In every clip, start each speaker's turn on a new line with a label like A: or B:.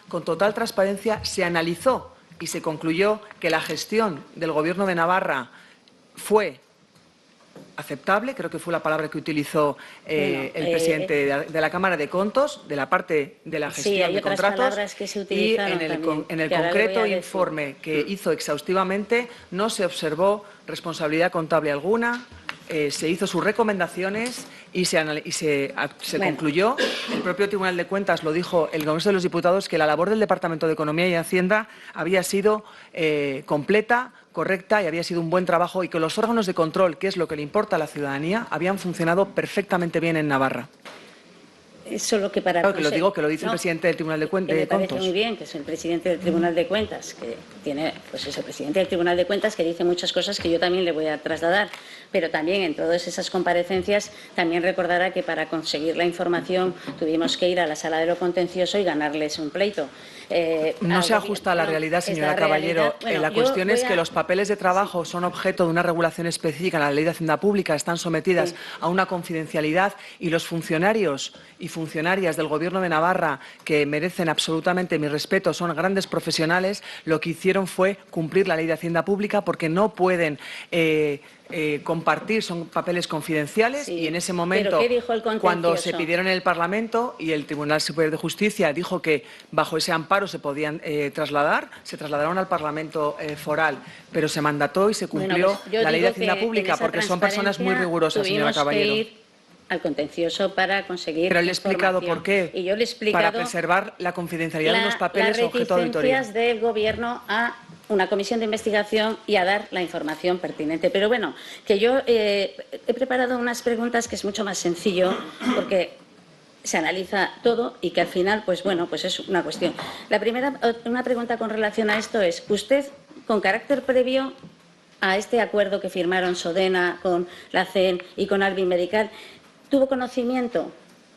A: con total transparencia, se analizó y se concluyó que la gestión del Gobierno de Navarra fue aceptable, creo que fue la palabra que utilizó el presidente de la Cámara de Contos, de la parte de la gestión de contratos, y en el concreto informe que hizo exhaustivamente no se observó responsabilidad contable alguna. Se hizo sus recomendaciones y se concluyó. El propio Tribunal de Cuentas lo dijo el Congreso de los Diputados, que la labor del Departamento de Economía y Hacienda había sido completa, correcta, y había sido un buen trabajo, y que los órganos de control, que es lo que le importa a la ciudadanía, habían funcionado perfectamente bien en Navarra.
B: Solo que para...
A: Claro, que lo digo, que lo dice el presidente del Tribunal de Cuentas.
B: Me parece muy bien que es el presidente del Tribunal de Cuentas, que tiene, pues es el presidente del Tribunal de Cuentas, que dice muchas cosas que yo también le voy a trasladar, pero también en todas esas comparecencias también recordará que para conseguir la información tuvimos que ir a la sala de lo contencioso y ganarles un pleito.
A: No se ajusta a la realidad, señora Caballero. Bueno, la cuestión es que los papeles de trabajo son objeto de una regulación específica en la Ley de Hacienda Pública, están sometidas a una confidencialidad, y los funcionarios y funcionarias del Gobierno de Navarra, que merecen absolutamente mi respeto, son grandes profesionales, lo que hicieron fue cumplir la Ley de Hacienda Pública, porque no pueden compartir, son papeles confidenciales, y en ese momento, cuando se pidieron en el Parlamento y el Tribunal Superior de Justicia dijo que bajo ese amparo se podían trasladar, se trasladaron al Parlamento foral, pero se mandató y se cumplió la Ley de Hacienda Pública, porque son personas muy rigurosas, señora Caballero.
B: Al contencioso para conseguir.
A: Pero le he explicado por qué.
B: Y yo le he explicado
A: para preservar la confidencialidad de los papeles objeto de auditoría.
B: Las reticencias del Gobierno a una comisión de investigación y a dar la información pertinente. Pero bueno, que yo he preparado unas preguntas que es mucho más sencillo, porque se analiza todo y que al final, pues bueno, pues es una cuestión. La primera, una pregunta con relación a esto es: usted, con carácter previo a este acuerdo que firmaron Sodena con la CEN y con Alvin Medical, ¿tuvo conocimiento?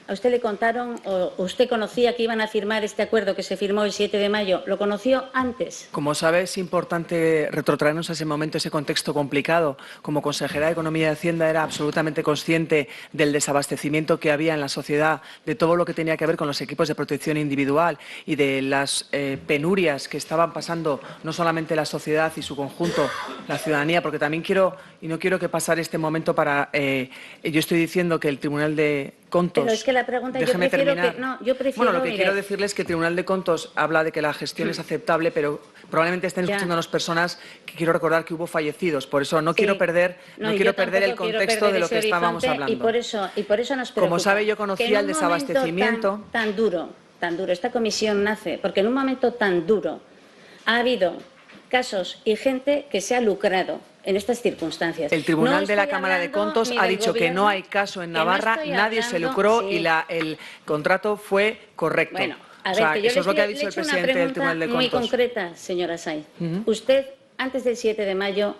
B: ¿A usted le contaron o usted conocía que iban a firmar este acuerdo que se firmó el 7 de mayo? ¿Lo conoció antes?
A: Como sabe, es importante retrotraernos a ese momento, ese contexto complicado. Como consejera de Economía y Hacienda era absolutamente consciente del desabastecimiento que había en la sociedad, de todo lo que tenía que ver con los equipos de protección individual y de las penurias que estaban pasando no solamente la sociedad y su conjunto, la ciudadanía, porque también quiero, y no quiero que pasara este momento para... yo estoy diciendo que el Tribunal de Contos...
B: Pero es que la pregunta, yo prefiero que...
A: Bueno, lo que quiero decirles es que el Tribunal de Contos habla de que la gestión es aceptable, pero probablemente estén escuchándonos personas que quiero recordar que hubo fallecidos. Por eso no quiero perder, el contexto de lo que estábamos hablando.
B: Y por eso nos preocupa.
A: Como sabe, yo conocía el desabastecimiento.
B: Tan duro, esta comisión nace porque en un momento tan duro ha habido casos y gente que se ha lucrado en estas circunstancias.
A: El Tribunal de la Cámara de Contos ha dicho que no hay caso en Navarra, nadie se lucró y el contrato fue correcto.
B: Bueno, a ver,
A: eso es lo que ha dicho el presidente del Tribunal de Contos.
B: Muy concreta, señora Sainz. Usted, antes del 7 de mayo,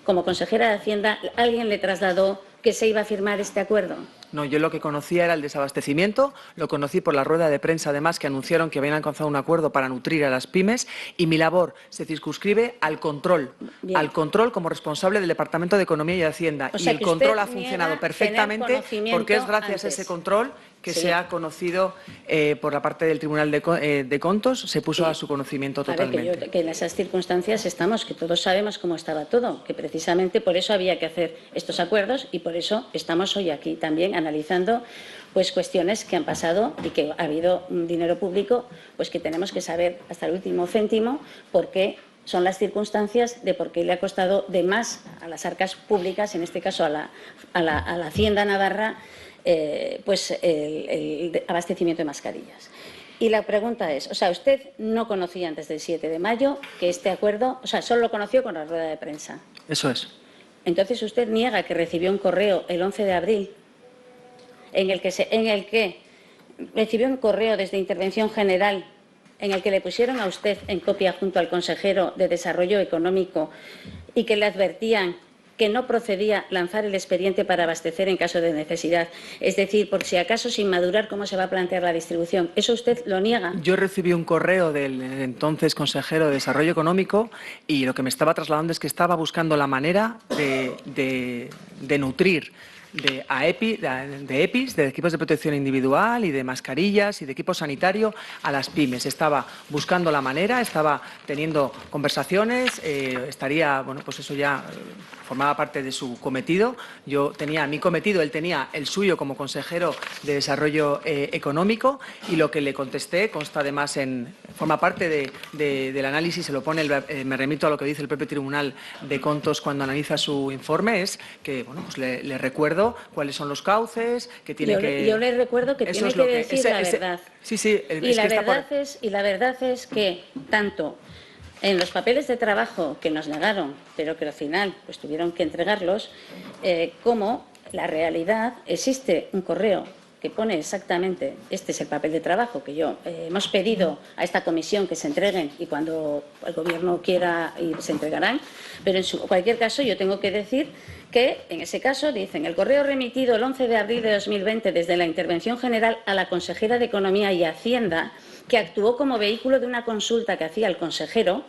B: como consejera de Hacienda, ¿alguien le trasladó que se iba a firmar este acuerdo?
A: No, yo lo que conocía era el desabastecimiento, lo conocí por la rueda de prensa, además, que anunciaron que habían alcanzado un acuerdo para nutrir a las pymes, y mi labor se circunscribe al control, como responsable del Departamento de Economía y Hacienda. Y el control ha funcionado perfectamente porque es gracias a ese control que se ha conocido por la parte del Tribunal de Contos, se puso a su conocimiento totalmente.
B: A ver, que en esas circunstancias estamos, que todos sabemos cómo estaba todo, que precisamente por eso había que hacer estos acuerdos y por eso estamos hoy aquí también analizando pues cuestiones que han pasado y que ha habido un dinero público pues que tenemos que saber hasta el último céntimo por qué son las circunstancias de por qué le ha costado de más a las arcas públicas, en este caso a la Hacienda Navarra, pues el abastecimiento de mascarillas. Y la pregunta es, o sea, usted no conocía antes del 7 de mayo que este acuerdo, o sea, solo lo conoció con la rueda de prensa.
A: Eso es.
B: Entonces usted niega que recibió un correo el 11 de abril en el que recibió un correo desde Intervención General en el que le pusieron a usted en copia junto al consejero de Desarrollo Económico y que le advertían que no procedía lanzar el expediente para abastecer en caso de necesidad. Es decir, por si acaso sin madurar cómo se va a plantear la distribución. ¿Eso usted lo niega?
A: Yo recibí un correo del entonces consejero de Desarrollo Económico y lo que me estaba trasladando es que estaba buscando la manera de nutrir de EPIs, de equipos de protección individual y de mascarillas y de equipo sanitario a las pymes. Estaba buscando la manera, estaba teniendo conversaciones, estaría, bueno, pues eso ya formaba parte de su cometido. Yo tenía mi cometido, él tenía el suyo como consejero de Desarrollo Económico, y lo que le contesté consta además forma parte del análisis, se lo pone, me remito a lo que dice el propio Tribunal de Contos cuando analiza su informe, es que, bueno, pues le recuerdo cuáles son los cauces, que tiene
B: Yo le recuerdo que tiene que decir la verdad.
A: Sí, sí.
B: Y la verdad es que tanto en los papeles de trabajo que nos negaron, pero que al final pues tuvieron que entregarlos, como la realidad, existe un correo que pone exactamente, este es el papel de trabajo que yo hemos pedido a esta comisión que se entreguen, y cuando el Gobierno quiera se entregarán, pero en cualquier caso yo tengo que decir que en ese caso dicen: el correo remitido el 11 de abril de 2020 desde la Intervención General a la consejera de Economía y Hacienda, que actuó como vehículo de una consulta que hacía el consejero,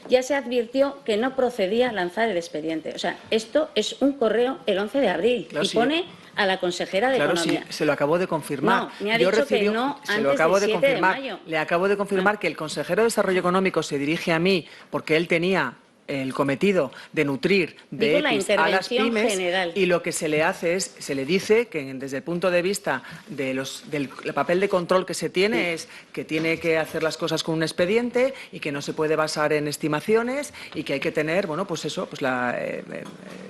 B: ya se advirtió que no procedía a lanzar el expediente. O sea, esto es un correo el 11 de abril, claro, y pone a la consejera de Economía.
A: Sí, se lo acabo de confirmar.
B: No, me ha dicho que no antes del 7 de mayo.
A: Le acabo de confirmar que el consejero de Desarrollo Económico se dirige a mí porque él tenía el cometido de nutrir de EPIs a las pymes, general. Y lo que se le hace es, se le dice que desde el punto de vista del papel de control que se tiene, es que tiene que hacer las cosas con un expediente y que no se puede basar en estimaciones, y que hay que tener, bueno, pues eso, pues la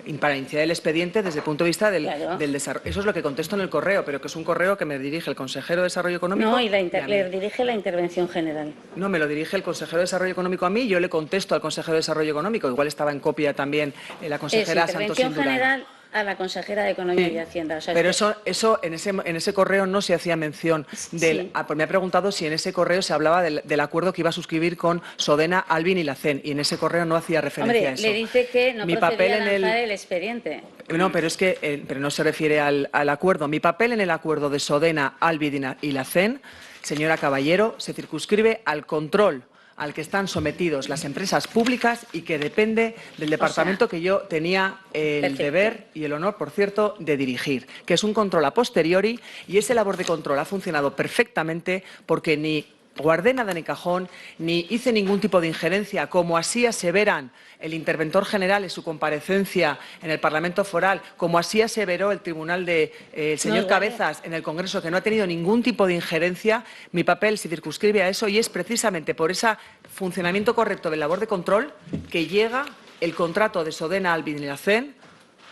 A: imparcialidad del expediente desde el punto de vista del desarrollo. Eso es lo que contesto en el correo, pero que es un correo que me dirige el consejero de Desarrollo Económico.
B: No, y le dirige la Intervención General.
A: No, me lo dirige el consejero de Desarrollo Económico a mí, yo le contesto al consejero de Desarrollo Económico. Igual estaba en copia también la consejera Santos Indurain.
B: Intervención General a la consejera de Economía y Hacienda. O sea,
A: pero eso en ese correo no se hacía mención del. Pues me ha preguntado si en ese correo se hablaba del acuerdo que iba a suscribir con Sodena, Alvin y la CEN, y en ese correo no hacía referencia a eso.
B: Le dice que no procedía a lanzar el expediente.
A: No, pero es que pero no se refiere al acuerdo. Mi papel en el acuerdo de Sodena, Alvin y la CEN, señora Caballero, se circunscribe al control al que están sometidos las empresas públicas y que depende del departamento que yo tenía el deber y el honor, por cierto, de dirigir, que es un control a posteriori, y ese labor de control ha funcionado perfectamente porque ni guardé nada en el cajón, ni hice ningún tipo de injerencia, como así aseveran el interventor general en su comparecencia en el Parlamento Foral, como así aseveró el tribunal el señor Cabezas en el Congreso, que no ha tenido ningún tipo de injerencia. Mi papel se circunscribe a eso, y es precisamente por ese funcionamiento correcto de labor de control que llega el contrato de Sodena, Alvin y la CEN,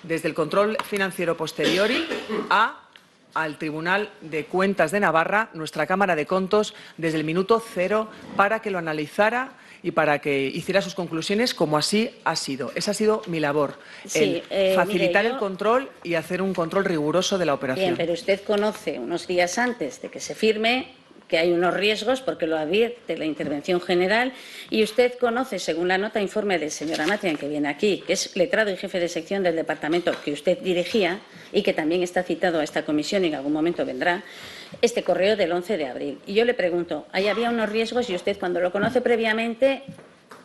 A: desde el control financiero posteriori al Tribunal de Cuentas de Navarra, nuestra Cámara de Contos, desde el minuto cero, para que lo analizara y para que hiciera sus conclusiones, como así ha sido. Esa ha sido mi labor, facilitar el control y hacer un control riguroso de la operación.
B: Bien, pero usted conoce unos días antes de que se firme que hay unos riesgos, porque lo advierte la Intervención General, y usted conoce, según la nota informe del señor Amatian, que viene aquí, que es letrado y jefe de sección del departamento que usted dirigía y que también está citado a esta comisión y en algún momento vendrá, este correo del 11 de abril. Y yo le pregunto, ahí había unos riesgos, y usted, cuando lo conoce previamente,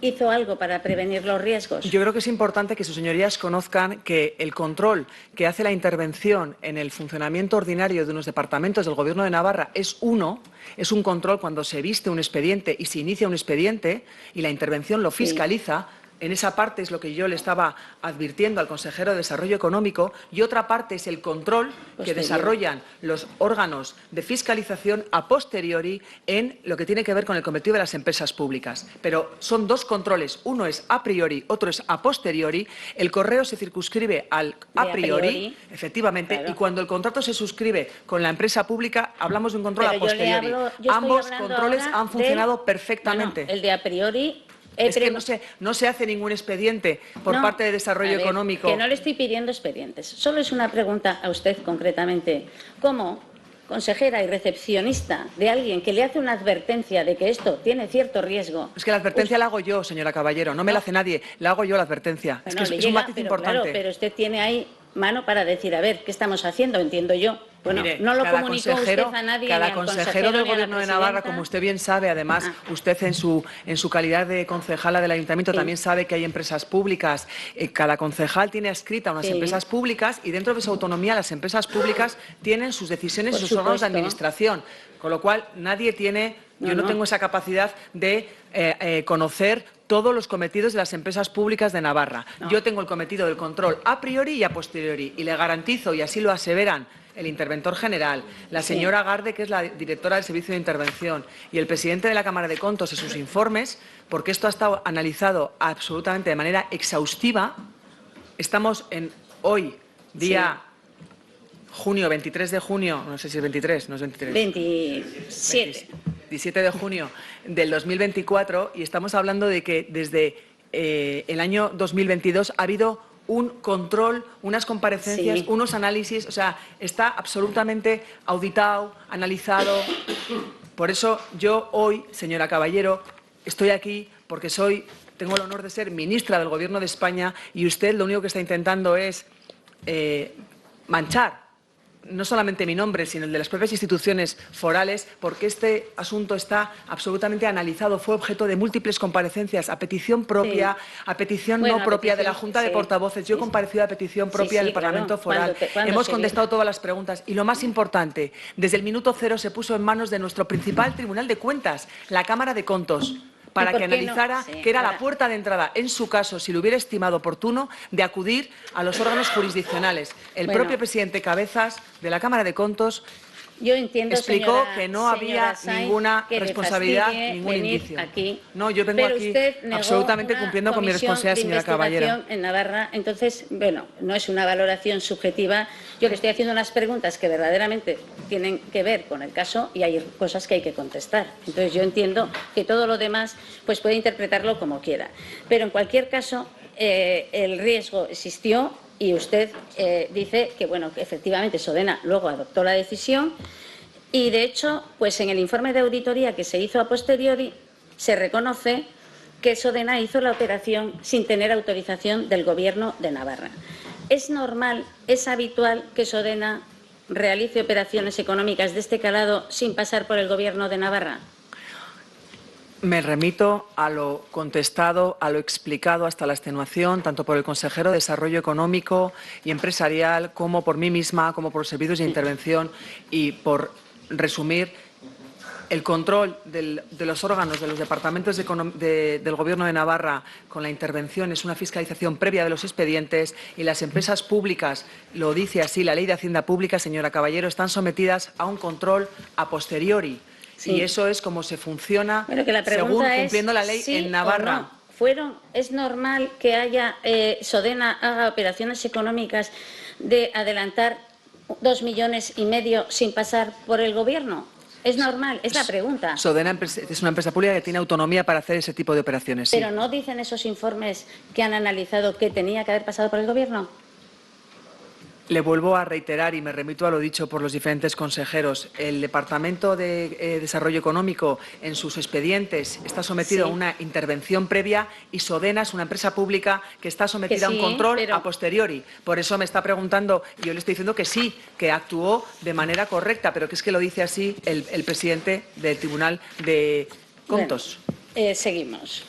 B: ¿hizo algo para prevenir los riesgos?
A: Yo creo que es importante que sus señorías conozcan que el control que hace la intervención en el funcionamiento ordinario de unos departamentos del Gobierno de Navarra es un control cuando se viste un expediente y se inicia un expediente y la intervención lo fiscaliza. En esa parte es lo que yo le estaba advirtiendo al consejero de Desarrollo Económico, y otra parte es el control que desarrollan los órganos de fiscalización a posteriori en lo que tiene que ver con el cometido de las empresas públicas. Pero son dos controles, uno es a priori, otro es a posteriori. El correo se circunscribe al a priori, efectivamente, claro. Y cuando el contrato se suscribe con la empresa pública, hablamos de un control a posteriori. Ambos controles han funcionado perfectamente.
B: El de a priori.
A: Es que no se hace ningún expediente por parte de Desarrollo Económico.
B: Que no le estoy pidiendo expedientes. Solo es una pregunta a usted concretamente. ¿Cómo, consejera y recepcionista de alguien que le hace una advertencia de que esto tiene cierto riesgo?
A: Es que la advertencia la hago yo, señora Caballero. No me la hace nadie. La hago yo la advertencia.
B: Bueno,
A: es un matiz importante.
B: Claro, pero usted tiene ahí mano para decir, a ver, ¿qué estamos haciendo? Entiendo yo. Bueno,
A: Mire,
B: no lo
A: cada
B: comunicó
A: consejero,
B: usted a nadie,
A: cada
B: ni al
A: consejero del
B: ni a la
A: Gobierno de Navarra,
B: presidenta.
A: como usted bien sabe, además, usted en su calidad de concejala del Ayuntamiento
B: Sí.
A: también sabe que hay empresas públicas. Cada concejal tiene adscrita unas
B: Sí.
A: empresas públicas y dentro de su autonomía las empresas públicas tienen sus decisiones
B: Por
A: y sus órganos de
B: supuesto.
A: administración. Con lo cual, nadie tiene, yo no tengo esa capacidad de conocer todos los cometidos de las empresas públicas de Navarra.
B: No.
A: Yo tengo el cometido del control a priori y a posteriori y le garantizo, y así lo aseveran el interventor general, la señora Garde, que es la directora del Servicio de Intervención, y el presidente de la Cámara de Contos en sus informes, porque esto ha estado analizado absolutamente de manera exhaustiva. Estamos en hoy, día junio, 23 de junio, no sé si es 23, no es 23.
B: 27.
A: 17 de junio del 2024 y estamos hablando de que desde el año 2022 ha habido un control, unas comparecencias, unos análisis, o sea, está absolutamente auditado, analizado. Por eso yo hoy, señora Caballero, estoy aquí porque tengo el honor de ser ministra del Gobierno de España y usted lo único que está intentando es manchar no solamente mi nombre, sino el de las propias instituciones forales, porque este asunto está absolutamente analizado. Fue objeto de múltiples comparecencias a petición propia, a petición no propia de la Junta de Portavoces. Yo he comparecido a petición propia del Parlamento Foral. Hemos contestado todas las preguntas. Y lo más importante, desde el minuto cero se puso en manos de nuestro principal Tribunal de Cuentas, la Cámara de Contos, para que analizara que era la puerta de entrada, en su caso, si lo hubiera estimado oportuno, de acudir a los órganos jurisdiccionales. El propio presidente Cabezas de la Cámara de Contos explicó que no había ninguna responsabilidad, ningún indicio.
B: Aquí.
A: No, yo vengo aquí absolutamente cumpliendo con mi responsabilidad, señora Caballero.
B: En Navarra, entonces, bueno, no es una valoración subjetiva. Yo le estoy haciendo unas preguntas que verdaderamente tienen que ver con el caso y hay cosas que hay que contestar. Entonces, yo entiendo que todo lo demás pues puede interpretarlo como quiera. Pero, en cualquier caso, el riesgo existió. Y usted dice que, bueno, que efectivamente Sodena luego adoptó la decisión y, de hecho, pues en el informe de auditoría que se hizo a posteriori se reconoce que Sodena hizo la operación sin tener autorización del Gobierno de Navarra. ¿Es normal, es habitual que Sodena realice operaciones económicas de este calado sin pasar por el Gobierno de Navarra?
A: Me remito a lo contestado, a lo explicado hasta la extenuación, tanto por el consejero de Desarrollo Económico y Empresarial, como por mí misma, como por los servicios de intervención y por resumir el control de los órganos de los departamentos del Gobierno de Navarra con la intervención es una fiscalización previa de los expedientes y las empresas públicas, lo dice así la Ley de Hacienda Pública, señora Caballero, están sometidas a un control a posteriori. Y eso es como se funciona según cumpliendo la ley en Navarra.
B: ¿Es normal que Sodena haga operaciones económicas de adelantar 2,5 millones sin pasar por el Gobierno? ¿Es normal? Es la pregunta.
A: Sodena es una empresa pública que tiene autonomía para hacer ese tipo de operaciones.
B: ¿Pero no dicen esos informes que han analizado que tenía que haber pasado por el Gobierno?
A: Le vuelvo a reiterar y me remito a lo dicho por los diferentes consejeros. El Departamento de Desarrollo Económico en sus expedientes está sometido a una intervención previa y Sodena es una empresa pública que está sometida a un control a posteriori. Por eso me está preguntando y yo le estoy diciendo que sí, que actuó de manera correcta, pero que es que lo dice así el presidente del Tribunal de Contos.
B: Bueno, seguimos.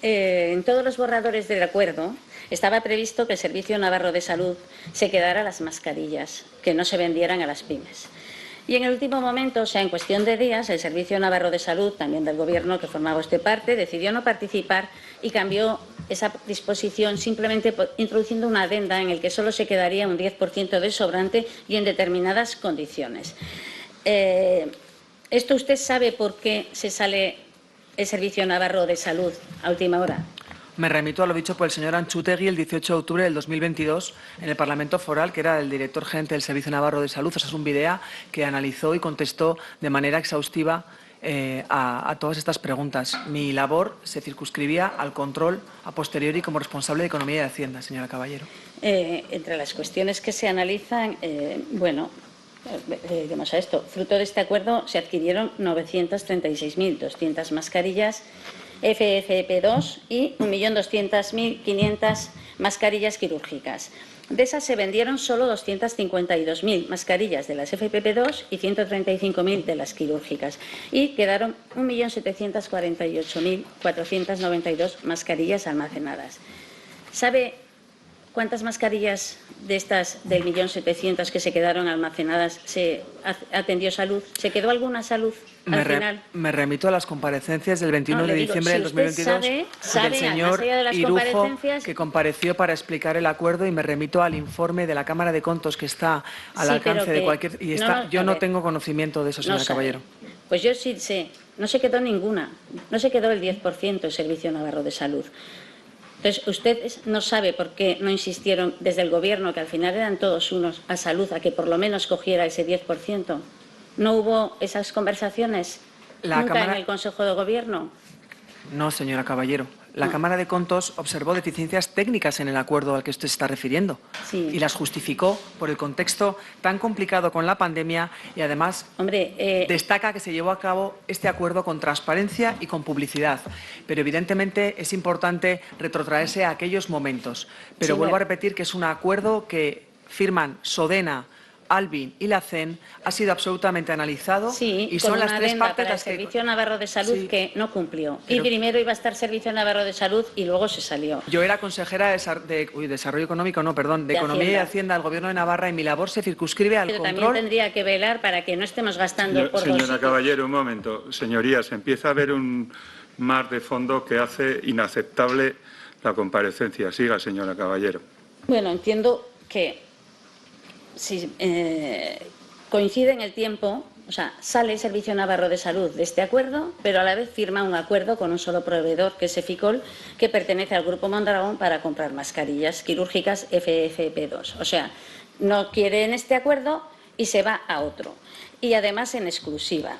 B: En todos los borradores del acuerdo estaba previsto que el Servicio Navarro de Salud se quedara las mascarillas, que no se vendieran a las pymes. Y en el último momento, o sea, en cuestión de días, el Servicio Navarro de Salud, también del Gobierno que formaba usted parte, decidió no participar y cambió esa disposición simplemente introduciendo una adenda en el que solo se quedaría un 10% del sobrante y en determinadas condiciones. ¿Esto usted sabe por qué se sale el Servicio Navarro de Salud a última hora?
A: Me remito a lo dicho por el señor Anchutegui el 18 de octubre del 2022 en el Parlamento Foral, que era el director gerente del Servicio Navarro de Salud, Osasuna Bidea, que analizó y contestó de manera exhaustiva a todas estas preguntas. Mi labor se circunscribía al control a posteriori como responsable de Economía y de Hacienda, señora Caballero.
B: Entre las cuestiones que se analizan, vamos a esto. Fruto de este acuerdo se adquirieron 936.200 mascarillas FFP2 y 1.200.500 mascarillas quirúrgicas. De esas se vendieron solo 252.000 mascarillas de las FFP2 y 135.000 de las quirúrgicas. Y quedaron 1.748.492 mascarillas almacenadas. ¿Sabe cuántas mascarillas de estas del 1.700.000 que se quedaron almacenadas se atendió Salud? ¿Se quedó alguna Salud al final?
A: Me remito a las comparecencias del 21 de diciembre del 2022 del señor Irujo, que compareció para explicar el acuerdo, y me remito al informe de la Cámara de Contos que está al alcance de cualquier... Y yo no tengo conocimiento de eso, señora Caballero.
B: Pues yo sí sé. No se quedó ninguna. No se quedó el 10% del Servicio Navarro de Salud. Entonces, usted no sabe por qué no insistieron desde el Gobierno, que al final eran todos unos, a Salud, a que por lo menos cogiera ese 10%. ¿No hubo esas conversaciones nunca en el Consejo de Gobierno?
A: No, señora Caballero. La Cámara de Contos observó deficiencias técnicas en el acuerdo al que usted se está refiriendo, y las justificó por el contexto tan complicado con la pandemia, y además destaca que se llevó a cabo este acuerdo con transparencia y con publicidad. Pero evidentemente es importante retrotraerse a aquellos momentos. Pero vuelvo a repetir que es un acuerdo que firman Sodena, Alvin y la CEN, ha sido absolutamente analizado, y son las tres partes
B: las que... Servicio Navarro de Salud que no cumplió. Y primero iba a estar Servicio Navarro de Salud y luego se salió.
A: Yo era consejera de Desarrollo Económico, no, perdón, de Economía y Hacienda del Gobierno de Navarra, y mi labor se circunscribe al control.
B: También tendría que velar para que no estemos gastando por dos.
C: Señora Caballero, un momento. Señorías, empieza a haber un mar de fondo que hace inaceptable la comparecencia. Siga, señora Caballero.
B: Bueno, entiendo que si coincide en el tiempo, o sea, sale el Servicio Navarro de Salud de este acuerdo, pero a la vez firma un acuerdo con un solo proveedor, que es Eficol, que pertenece al Grupo Mondragón, para comprar mascarillas quirúrgicas FFP2. O sea, no quiere en este acuerdo y se va a otro. Y además en exclusiva.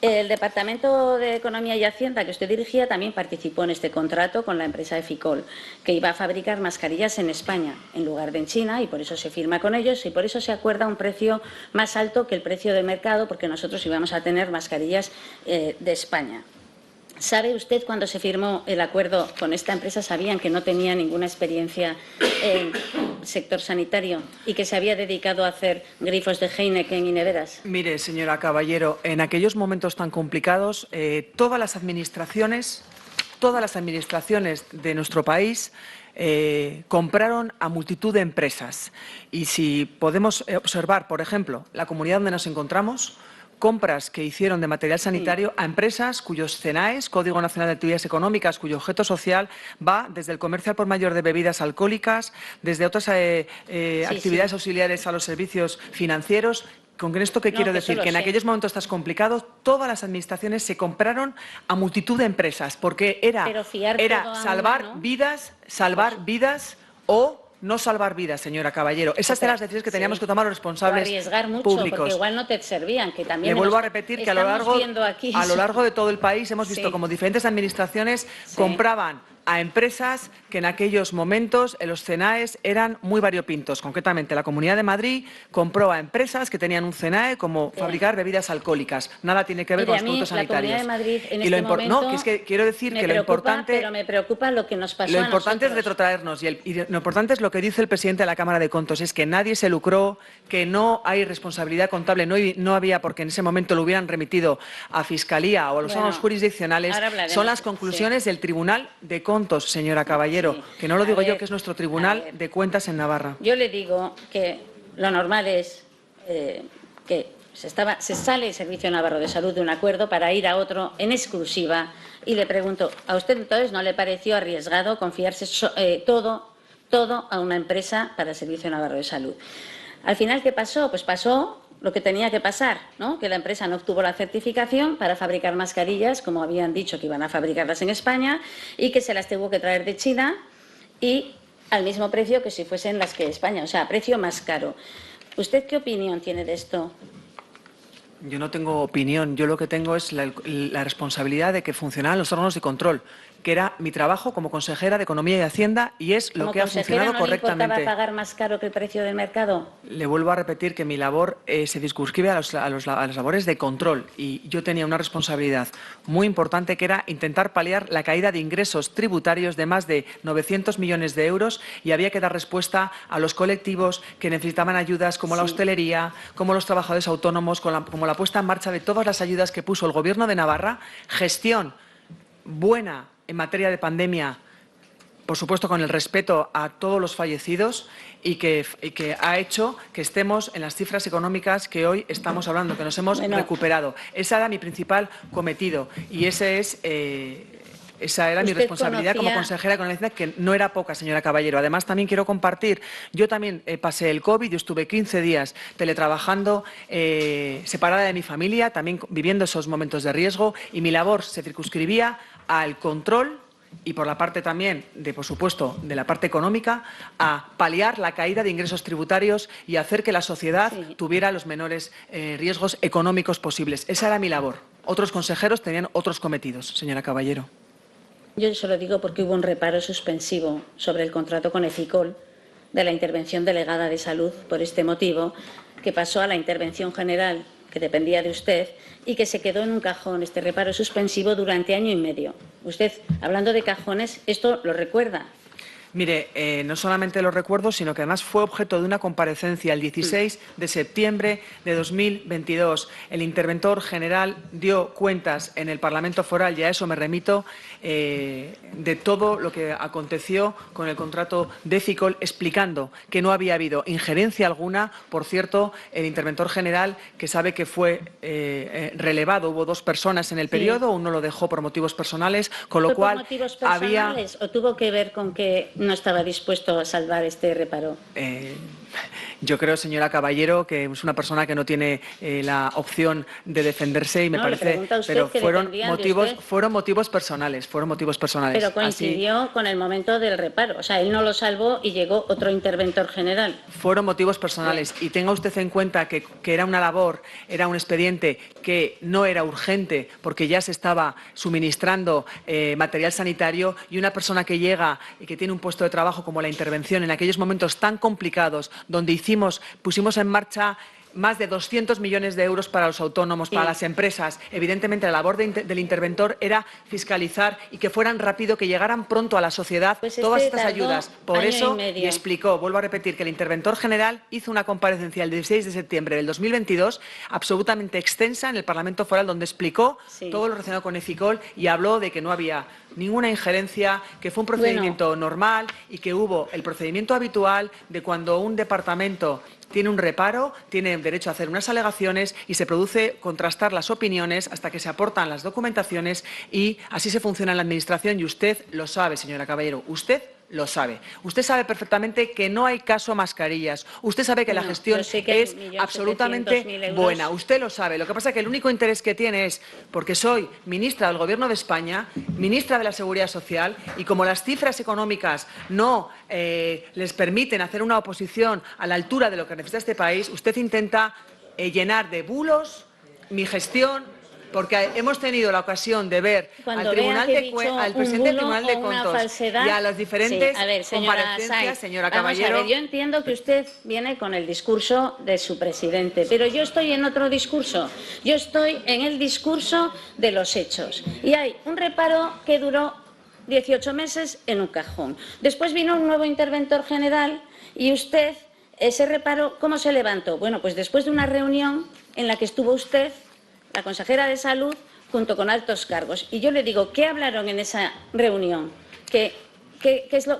B: El Departamento de Economía y Hacienda, que usted dirigía, también participó en este contrato con la empresa Eficol, que iba a fabricar mascarillas en España en lugar de en China, y por eso se firma con ellos, y por eso se acuerda un precio más alto que el precio de mercado, porque nosotros íbamos a tener mascarillas de España. ¿Sabe usted cuando se firmó el acuerdo con esta empresa sabían que no tenía ninguna experiencia en sector sanitario y que se había dedicado a hacer grifos de Heineken y neveras?
A: Mire, señora Caballero, en aquellos momentos tan complicados, todas las administraciones de nuestro país compraron a multitud de empresas. Y si podemos observar, por ejemplo, la comunidad donde nos encontramos, compras que hicieron de material sanitario a empresas cuyos CNAEs, Código Nacional de Actividades Económicas, cuyo objeto social va desde el comercio al por mayor de bebidas alcohólicas, desde otras actividades auxiliares a los servicios financieros. ¿Con esto qué quiero decir? Que en aquellos momentos tan complicados todas las administraciones se compraron a multitud de empresas, porque era salvar vidas o no salvar vidas, señora Caballero. Esas eran las decisiones que teníamos que tomar los responsables
B: arriesgar mucho,
A: públicos.
B: Porque igual no te servían, que también
A: le vuelvo a repetir que a lo largo de todo el país hemos visto como diferentes administraciones compraban a empresas que en aquellos momentos en los CNAEs eran muy variopintos. Concretamente, la Comunidad de Madrid compró a empresas que tenían un CNAE como fabricar bebidas alcohólicas. Nada tiene que ver con los productos sanitarios.
B: La Comunidad de Madrid en este momento,
A: no, que es que quiero decir que lo importante...
B: Pero me preocupa lo que nos pasó
A: Lo importante es retrotraernos y lo importante es lo que dice el presidente de la Cámara de Contos, es que nadie se lucró, que no hay responsabilidad contable, no había, porque en ese momento lo hubieran remitido a Fiscalía o a los órganos jurisdiccionales. Son las conclusiones del Tribunal de Contos, señora Caballero, que no lo digo yo, que es nuestro Tribunal de Cuentas en Navarra.
B: Yo le digo que lo normal es que se sale el Servicio Navarro de Salud de un acuerdo para ir a otro en exclusiva, y le pregunto, ¿a usted entonces no le pareció arriesgado confiarse todo a una empresa para el Servicio Navarro de Salud? Al final, ¿qué pasó? Pues pasó lo que tenía que pasar, ¿no? Que la empresa no obtuvo la certificación para fabricar mascarillas, como habían dicho que iban a fabricarlas en España, y que se las tuvo que traer de China y al mismo precio que si fuesen las que España, o sea, a precio más caro. ¿Usted qué opinión tiene de esto?
A: Yo no tengo opinión, yo lo que tengo es la responsabilidad de que funcionaran los órganos de control, que era mi trabajo como consejera de Economía y Hacienda y es lo que ha funcionado correctamente.
B: ¿No le importaba pagar más caro que el precio del mercado?
A: Le vuelvo a repetir que mi labor se circunscribe a las labores de control y yo tenía una responsabilidad muy importante que era intentar paliar la caída de ingresos tributarios de más de 900 millones de euros y había que dar respuesta a los colectivos que necesitaban ayudas como la hostelería, como los trabajadores autónomos, como la puesta en marcha de todas las ayudas que puso el Gobierno de Navarra, gestión buena en materia de pandemia, por supuesto con el respeto a todos los fallecidos y que ha hecho que estemos en las cifras económicas que hoy estamos hablando, que nos hemos recuperado. Ese era mi principal cometido y esa era mi responsabilidad como consejera de Economía, que no era poca, señora Caballero. Además, también quiero compartir, yo también pasé el COVID, yo estuve 15 días teletrabajando, separada de mi familia, también viviendo esos momentos de riesgo y mi labor se circunscribía al control y por la parte también, por supuesto, de la parte económica, a paliar la caída de ingresos tributarios y hacer que la sociedad tuviera los menores riesgos económicos posibles. Esa era mi labor. Otros consejeros tenían otros cometidos, señora Caballero.
B: Yo se lo digo porque hubo un reparo suspensivo sobre el contrato con Eficol de la intervención delegada de salud por este motivo, que pasó a la intervención general, que dependía de usted, y que se quedó en un cajón, este reparo suspensivo, durante año y medio. Usted, hablando de cajones, esto lo recuerda.
A: Mire, no solamente lo recuerdo, sino que además fue objeto de una comparecencia el 16 de septiembre de 2022. El interventor general dio cuentas en el Parlamento Foral, y a eso me remito, de todo lo que aconteció con el contrato de Eficol, explicando que no había habido injerencia alguna. Por cierto, el interventor general, que sabe que fue relevado, hubo 2 personas en el periodo, uno lo dejó por motivos personales, con lo cual
B: ¿Por motivos personales o tuvo que ver con que no estaba dispuesto a salvar este reparo?
A: Yo creo, señora Caballero, que es una persona que no tiene la opción de defenderse y me parece, pero fueron motivos personales,
B: Pero coincidió con el momento del reparo, o sea, él no lo salvó y llegó otro interventor general.
A: Fueron motivos personales y tenga usted en cuenta que era una labor, era un expediente que no era urgente porque ya se estaba suministrando material sanitario y una persona que llega y que tiene un puesto de trabajo como la intervención en aquellos momentos tan complicados donde pusimos en marcha más de 200 millones de euros para los autónomos, para las empresas. Evidentemente, la labor del interventor era fiscalizar y que fueran rápido, que llegaran pronto a la sociedad todas estas ayudas. Por eso, y explicó, vuelvo a repetir, que el interventor general hizo una comparecencia el 16 de septiembre del 2022, absolutamente extensa en el Parlamento Foral, donde explicó todo lo relacionado con Eficol y habló de que no había ninguna injerencia, que fue un procedimiento normal y que hubo el procedimiento habitual de cuando un departamento tiene un reparo, tiene derecho a hacer unas alegaciones y se produce contrastar las opiniones hasta que se aportan las documentaciones y así se funciona en la Administración y usted lo sabe, señora Caballero, usted lo sabe. Usted sabe perfectamente que no hay caso mascarillas. Usted sabe que la gestión es absolutamente buena. Usted lo sabe. Lo que pasa es que el único interés que tiene es, porque soy ministra del Gobierno de España, ministra de la Seguridad Social, y como las cifras económicas no les permiten hacer una oposición a la altura de lo que necesita este país, usted intenta llenar de bulos mi gestión, porque hemos tenido la ocasión de ver al presidente del Tribunal de Cuentos y a las diferentes comparecencias, señora Caballero.
B: Vamos a ver, yo entiendo que usted viene con el discurso de su presidente, pero yo estoy en otro discurso. Yo estoy en el discurso de los hechos. Y hay un reparo que duró 18 meses en un cajón. Después vino un nuevo interventor general y usted, ese reparo, ¿cómo se levantó? Bueno, pues después de una reunión en la que estuvo usted, la consejera de Salud, junto con altos cargos. Y yo le digo, ¿qué hablaron en esa reunión?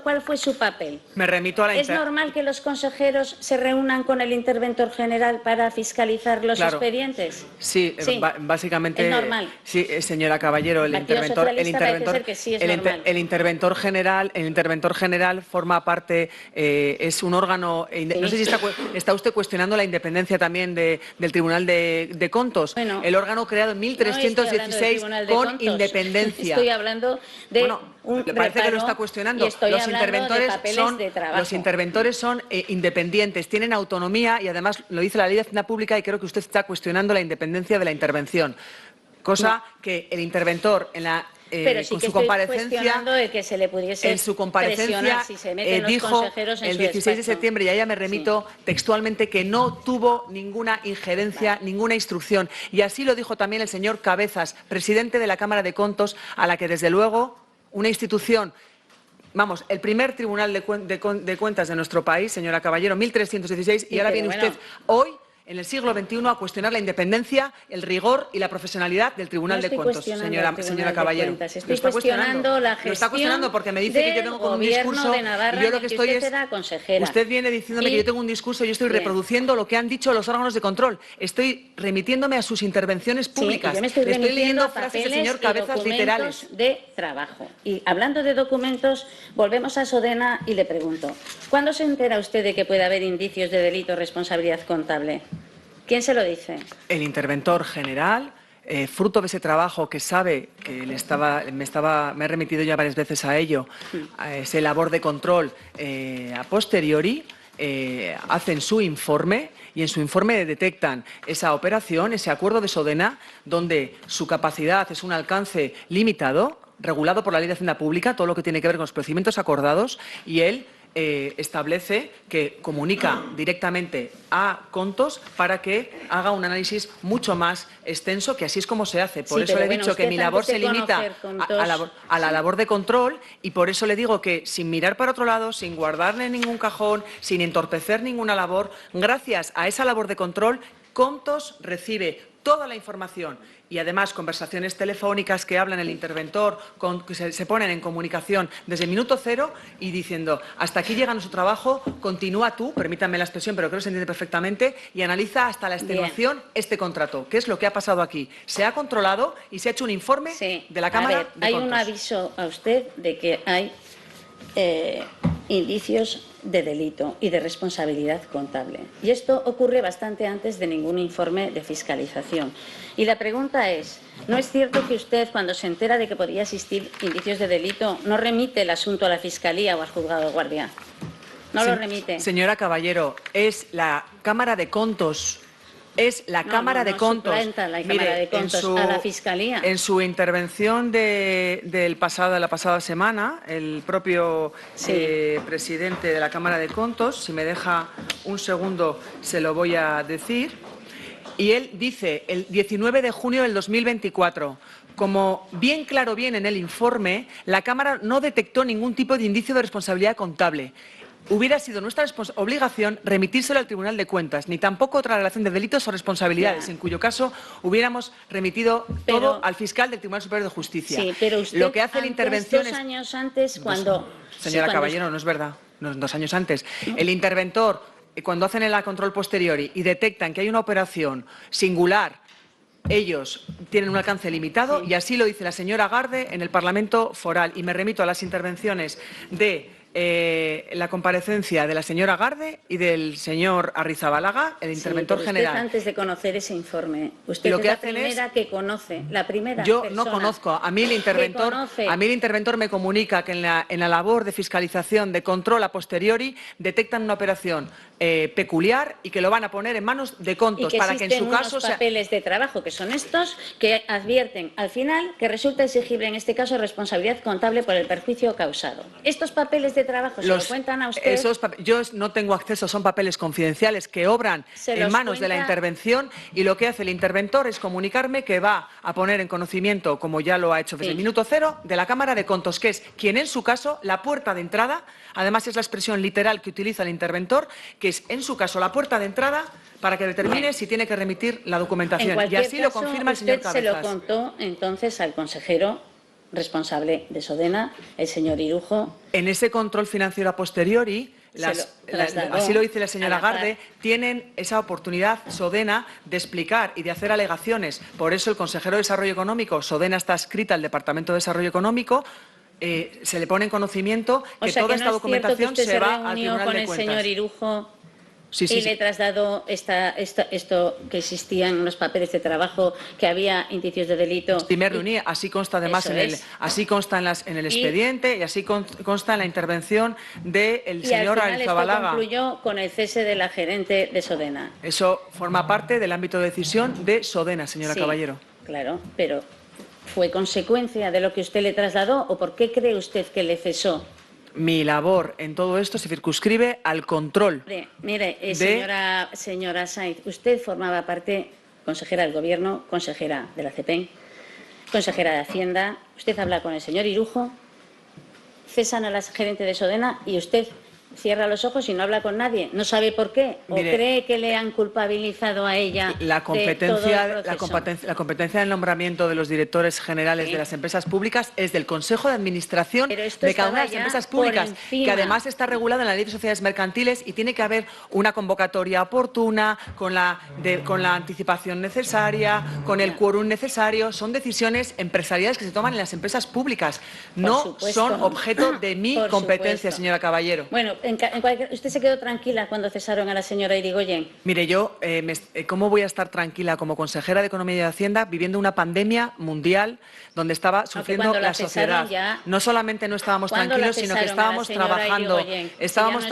B: ¿Cuál fue su papel?
A: Me remito a la
B: ¿Es normal que los consejeros se reúnan con el interventor general para fiscalizar los expedientes?
A: Sí, básicamente.
B: ¿Es normal?
A: Sí, señora Caballero, el interventor general forma parte, es un órgano. No sé si está usted cuestionando la independencia también del Tribunal de Cuentos.
B: Bueno,
A: el órgano creado en 1316 con independencia.
B: Estoy hablando de
A: me parece que lo está cuestionando. Los interventores son independientes, tienen autonomía y además lo dice la Ley de Hacienda Pública y creo que usted está cuestionando la independencia de la intervención. Cosa que el interventor en la
B: pero sí
A: con
B: que
A: su
B: estoy
A: comparecencia,
B: cuestionando de que se le pudiese
A: en su comparecencia
B: presionar si se meten los
A: dijo
B: consejeros en
A: el
B: su
A: 16 de
B: despacho.
A: septiembre, y a ella me remito textualmente, que no tuvo ninguna injerencia, ninguna instrucción. Y así lo dijo también el señor Cabezas, presidente de la Cámara de Contos, a la que, desde luego, una institución, vamos, el primer tribunal de cuentas de nuestro país, señora Caballero, 1316, y ahora viene usted hoy, en el siglo XXI, a cuestionar la independencia, el rigor y la profesionalidad del Tribunal de Cuentos, señora Caballero.
B: Estoy cuestionando la gestión.
A: Lo está cuestionando porque me dice que yo vengo con un discurso
B: de Navarra,
A: y yo lo que estoy
B: usted era consejera.
A: Usted viene diciéndome que yo tengo un discurso y yo estoy reproduciendo lo que han dicho los órganos de control. Estoy remitiéndome a sus intervenciones públicas.
B: Sí, yo me estoy
A: leyendo frases del señor Cabezas literales.
B: De trabajo. Y hablando de documentos, volvemos a Sodena y le pregunto, ¿cuándo se entera usted de que puede haber indicios de delito o responsabilidad contable? ¿Quién se lo dice?
A: El interventor general, fruto de ese trabajo que sabe que me he remitido ya varias veces a ello, a ese labor de control a posteriori, hacen su informe y en su informe detectan esa operación, ese acuerdo de Sodena, donde su capacidad es un alcance limitado, regulado por la Ley de Hacienda Pública, todo lo que tiene que ver con los procedimientos acordados, y él establece que comunica directamente a Contos para que haga un análisis mucho más extenso, que así es como se hace. Por eso le he dicho que mi labor se limita a la labor de control, y por eso le digo que, sin mirar para otro lado, sin guardarle en ningún cajón, sin entorpecer ninguna labor, gracias a esa labor de control, Contos recibe toda la información y además conversaciones telefónicas que hablan el interventor, que se ponen en comunicación desde el minuto cero y diciendo: hasta aquí llega nuestro trabajo, continúa tú, permítanme la expresión, pero creo que se entiende perfectamente, y analiza hasta la extenuación este contrato. ¿Qué es lo que ha pasado aquí? Se ha controlado y se ha hecho un informe de la Cámara de
B: hay
A: Contos.
B: un aviso a usted de que hay indicios de delito y de responsabilidad contable. Y esto ocurre bastante antes de ningún informe de fiscalización. Y la pregunta es, ¿no es cierto que usted, cuando se entera de que podía existir indicios de delito, no remite el asunto a la Fiscalía o al Juzgado de Guardia? ¿No lo remite?
A: Señora Caballero, es la Cámara de Contos. Es la Cámara de Contos.
B: La Cámara de Contos a la Fiscalía.
A: En su intervención de la pasada semana, el propio presidente de la Cámara de Contos, si me deja un segundo se lo voy a decir, y él dice, el 19 de junio del 2024, como bien claro viene en el informe, la Cámara no detectó ningún tipo de indicio de responsabilidad contable. Hubiera sido nuestra obligación remitírselo al Tribunal de Cuentas, ni tampoco otra relación de delitos o responsabilidades, en cuyo caso hubiéramos remitido todo al fiscal del Tribunal Superior de Justicia.
B: Sí, pero usted,
A: lo que hace la intervención
B: 2 años antes, cuando...
A: Señora Caballero, no es verdad, no, 2 años antes. El interventor, cuando hacen el control posteriori y detectan que hay una operación singular, ellos tienen un alcance limitado, y así lo dice la señora Garde en el Parlamento Foral. Y me remito a las intervenciones de la comparecencia de la señora Garde y del señor Arrizabalaga, el interventor general.
B: Usted, antes de conocer ese informe, usted es la primera que conoce, la primera
A: Yo
B: persona
A: no conozco. A mí el interventor me comunica que en la labor de fiscalización, de control a posteriori, detectan una operación peculiar y que lo van a poner en manos de Contos,
B: y que
A: para que en su caso
B: unos papeles de trabajo, que son estos, que advierten al final que resulta exigible en este caso responsabilidad contable por el perjuicio causado. Estos papeles de trabajo se lo cuentan a usted.
A: Yo no tengo acceso, son papeles confidenciales que obran en manos de la intervención, y lo que hace el interventor es comunicarme que va a poner en conocimiento, como ya lo ha hecho desde el minuto cero, de la Cámara de Contos, que es quien en su caso, la puerta de entrada, además es la expresión literal que utiliza el interventor, que es en su caso la puerta de entrada para que determine si tiene que remitir la documentación. Y así lo confirma el señor Cabezas.
B: Usted se lo contó entonces al consejero responsable de Sodena, el señor Irujo.
A: En ese control financiero a posteriori, así lo dice la señora Garde, tienen esa oportunidad Sodena de explicar y de hacer alegaciones. Por eso el consejero de Desarrollo Económico, Sodena está adscrita al Departamento de Desarrollo Económico, se le pone en conocimiento que toda esta documentación se va al Tribunal de Cuentas.
B: con el señor Irujo
A: y
B: le trasladó esto que existían unos papeles de trabajo, que había indicios de delito.
A: Y me reuní, así consta además así consta en el expediente, y así consta en la intervención del señor Arrizabalaga.
B: Esto concluyó con el cese de la gerente de Sodena.
A: Eso forma parte del ámbito de decisión de Sodena, señora Caballero.
B: Claro, pero ¿Fue consecuencia de lo que usted le trasladó o por qué cree usted que le cesó?
A: Mi labor en todo esto se circunscribe al control.
B: Mire, señora Sainz, usted formaba parte, consejera del Gobierno, consejera de la CEPEN, consejera de Hacienda. Usted habla con el señor Irujo, cesan a la gerente de Sodena y usted cierra los ojos y no habla con nadie. ¿No sabe por qué? ¿O cree que le han culpabilizado a ella
A: la
B: competencia
A: del nombramiento de los directores generales de las empresas públicas es del Consejo de Administración de cada una de las empresas públicas, que además está regulada en la Ley de Sociedades Mercantiles y tiene que haber una convocatoria oportuna, con la anticipación necesaria, con el quórum necesario? Son decisiones empresariales que se toman en las empresas públicas. No son objeto de mi competencia, señora Caballero.
B: Bueno, ¿usted se quedó tranquila cuando cesaron a la señora Irigoyen?
A: Mire, yo, ¿cómo voy a estar tranquila como consejera de Economía y de Hacienda viviendo una pandemia mundial donde estaba sufriendo la sociedad? No solamente no estábamos tranquilos, sino que estábamos trabajando. Estábamos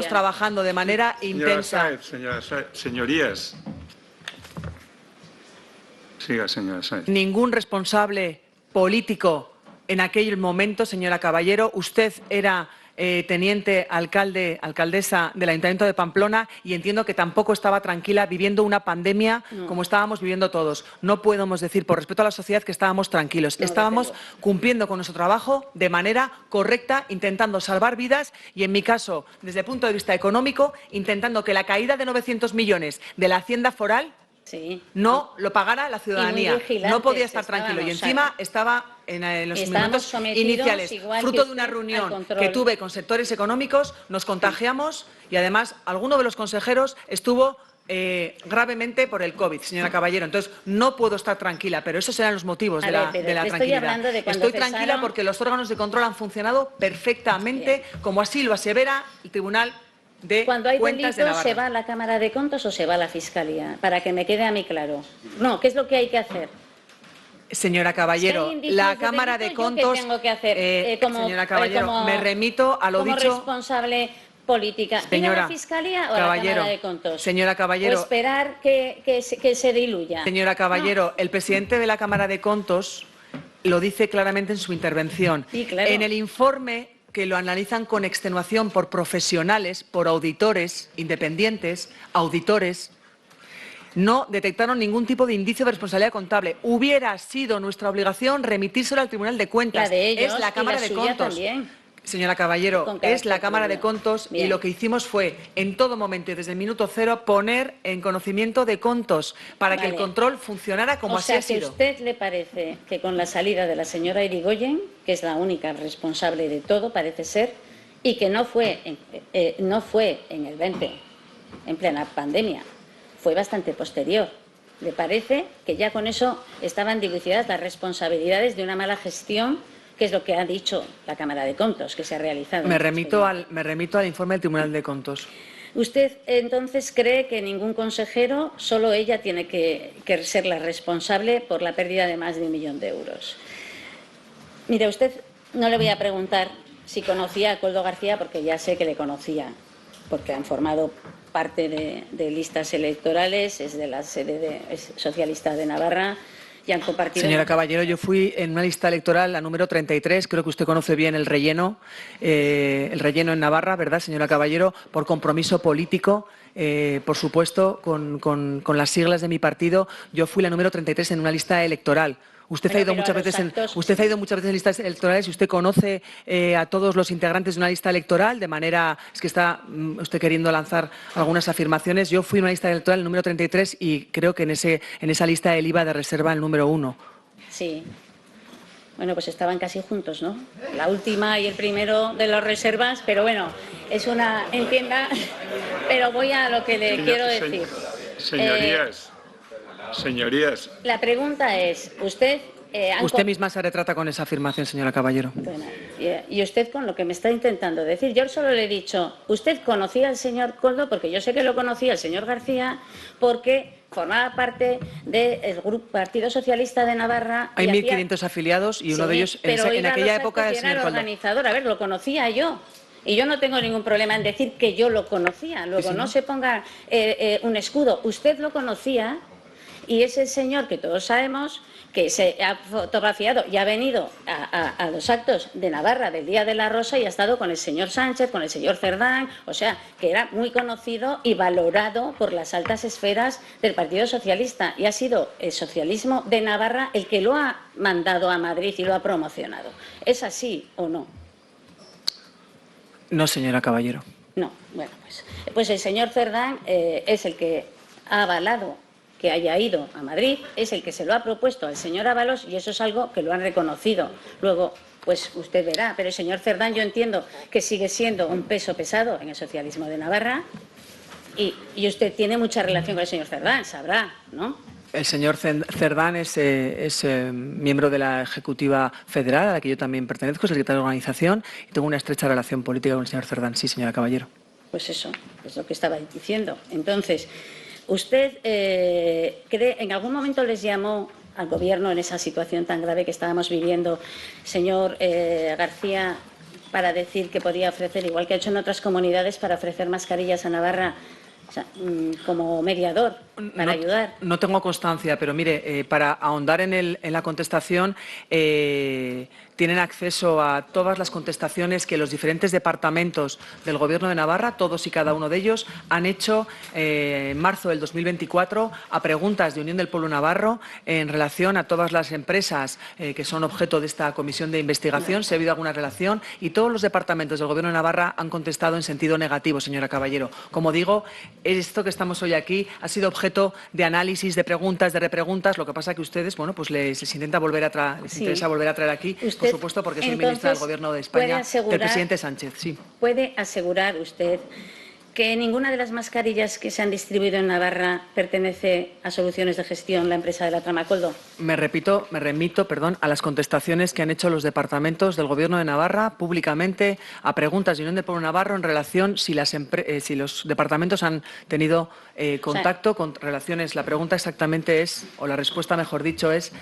A: trabajando de manera intensa.
C: Señora Sáenz, señorías. Siga, señora Sáenz.
A: Ningún responsable político en aquel momento, señora Caballero. Usted era teniente alcaldesa del Ayuntamiento de Pamplona y entiendo que tampoco estaba tranquila viviendo una pandemia como estábamos viviendo todos. No podemos decir, por respeto a la sociedad, que estábamos tranquilos. Estábamos cumpliendo con nuestro trabajo de manera correcta, intentando salvar vidas y, en mi caso, desde el punto de vista económico, intentando que la caída de 900 millones de la Hacienda Foral no lo pagara la ciudadanía. No podía estar tranquilo y encima estaba en los momentos iniciales, fruto de una reunión que tuve con sectores económicos, nos contagiamos y además alguno de los consejeros estuvo gravemente por el COVID, señora Caballero. Entonces, no puedo estar tranquila, pero esos eran los motivos de la tranquilidad. Estoy tranquila porque los órganos de control han funcionado perfectamente, como así lo asevera el Tribunal de
B: Cuando hay
A: Cuentas de
B: delitos,
A: Navarra.
B: ¿se va a la Cámara de Contos o se va a la Fiscalía? Para que me quede a mí claro. No, ¿qué es lo que hay que hacer?
A: Señora Caballero, la Cámara de Contos,
B: tengo que hacer,
A: señora Caballero, me remito a lo
B: como
A: dicho.
B: Responsable política. ¿Ir a la Fiscalía o a la Cámara de Contos?
A: Señora Caballero,
B: o esperar que se diluya.
A: Señora Caballero, el presidente de la Cámara de Contos lo dice claramente en su intervención.
B: Sí, claro.
A: En el informe, que lo analizan con extenuación por profesionales, por auditores independientes, auditores, no detectaron ningún tipo de indicio de responsabilidad contable. Hubiera sido nuestra obligación remitírselo al Tribunal de Cuentas.
B: La de ellos,
A: es la Cámara de Contos.
B: También.
A: Señora Caballero, es la Cámara de Contos y lo que hicimos fue, en todo momento y desde el minuto cero, poner en conocimiento de Contos para que el control funcionara como así ha sido.
B: ¿A usted le parece que con la salida de la señora Irigoyen, que es la única responsable de todo, parece ser, y que no fue en el 20, en plena pandemia, fue bastante posterior? ¿Le parece que ya con eso estaban dilucidadas las responsabilidades de una mala gestión, que es lo que ha dicho la Cámara de Contos, que se ha realizado?
A: Me remito al informe del Tribunal de Contos.
B: ¿Usted entonces cree que ningún consejero, solo ella, tiene que ser la responsable por la pérdida de más de 1 millón de euros? Mire, usted no le voy a preguntar si conocía a Koldo García, porque ya sé que le conocía, porque han formado parte de listas electorales, es de la sede socialista de Navarra. Y han compartido.
A: Señora Caballero, yo fui en una lista electoral, la número 33, creo que usted conoce bien el relleno en Navarra, ¿verdad, señora Caballero? Por compromiso político, por supuesto, con las siglas de mi partido, yo fui la número 33 en una lista electoral. Usted ha ido muchas veces en listas electorales y usted conoce a todos los integrantes de una lista electoral, de manera, es que está usted queriendo lanzar algunas afirmaciones. Yo fui en una lista electoral, el número 33, y creo que en esa lista él iba de reserva el número 1.
B: Sí. Bueno, pues estaban casi juntos, ¿no? La última y el primero de las reservas, pero bueno, es una entienda, pero voy a lo que le quiero decir.
C: Señorías.
B: La pregunta es, ¿usted
A: Usted misma se retrata con esa afirmación, señora Caballero.
B: Bueno, y usted con lo que me está intentando decir. Yo solo le he dicho, usted conocía al señor Koldo, porque yo sé que lo conocía el señor García, porque formaba parte del Partido Socialista de Navarra.
A: Hay 1.500 afiliados y uno de ellos en aquella época es el señor Koldo.
B: Organizador. A ver, lo conocía yo. Y yo no tengo ningún problema en decir que yo lo conocía. Luego no se ponga un escudo. Usted lo conocía. Y es el señor que todos sabemos que se ha fotografiado y ha venido a los actos de Navarra del Día de la Rosa y ha estado con el señor Sánchez, con el señor Cerdán, o sea, que era muy conocido y valorado por las altas esferas del Partido Socialista. Y ha sido el socialismo de Navarra el que lo ha mandado a Madrid y lo ha promocionado. ¿Es así o no?
A: No, señora Caballero.
B: No, bueno, pues el señor Cerdán es el que ha avalado que haya ido a Madrid, es el que se lo ha propuesto al señor Ábalos y eso es algo que lo han reconocido. Luego, pues usted verá, pero el señor Cerdán yo entiendo que sigue siendo un peso pesado en el socialismo de Navarra y usted tiene mucha relación con el señor Cerdán, sabrá, ¿no?
A: El señor Cerdán es miembro de la Ejecutiva Federal, a la que yo también pertenezco, secretario de organización, y tengo una estrecha relación política con el señor Cerdán. Sí, señora Caballero.
B: Pues eso, es lo que estaba diciendo. Entonces, ¿usted cree, en algún momento les llamó al Gobierno en esa situación tan grave que estábamos viviendo, señor García, para decir que podía ofrecer, igual que ha hecho en otras comunidades, para ofrecer mascarillas a Navarra, o sea, como mediador, para ayudar?
A: No tengo constancia, pero mire, para ahondar en la contestación, tienen acceso a todas las contestaciones que los diferentes departamentos del Gobierno de Navarra, todos y cada uno de ellos, han hecho en marzo del 2024 a preguntas de Unión del Pueblo Navarro en relación a todas las empresas que son objeto de esta comisión de investigación, si ha habido alguna relación, y todos los departamentos del Gobierno de Navarra han contestado en sentido negativo, señora Caballero. Como digo, esto que estamos hoy aquí ha sido objeto de análisis, de preguntas, de repreguntas. Lo que pasa es que ustedes, bueno, pues les interesa volver a traer aquí, por supuesto, porque soy ministra del Gobierno de España del presidente Sánchez. Sí.
B: ¿Puede asegurar usted que ninguna de las mascarillas que se han distribuido en Navarra pertenece a Soluciones de Gestión, la empresa de la Tramacoldo?
A: Me remito, a las contestaciones que han hecho los departamentos del Gobierno de Navarra públicamente a preguntas de Unión del Pueblo Navarro en relación si los departamentos han tenido contacto con relaciones. La pregunta exactamente es, o la respuesta mejor dicho es,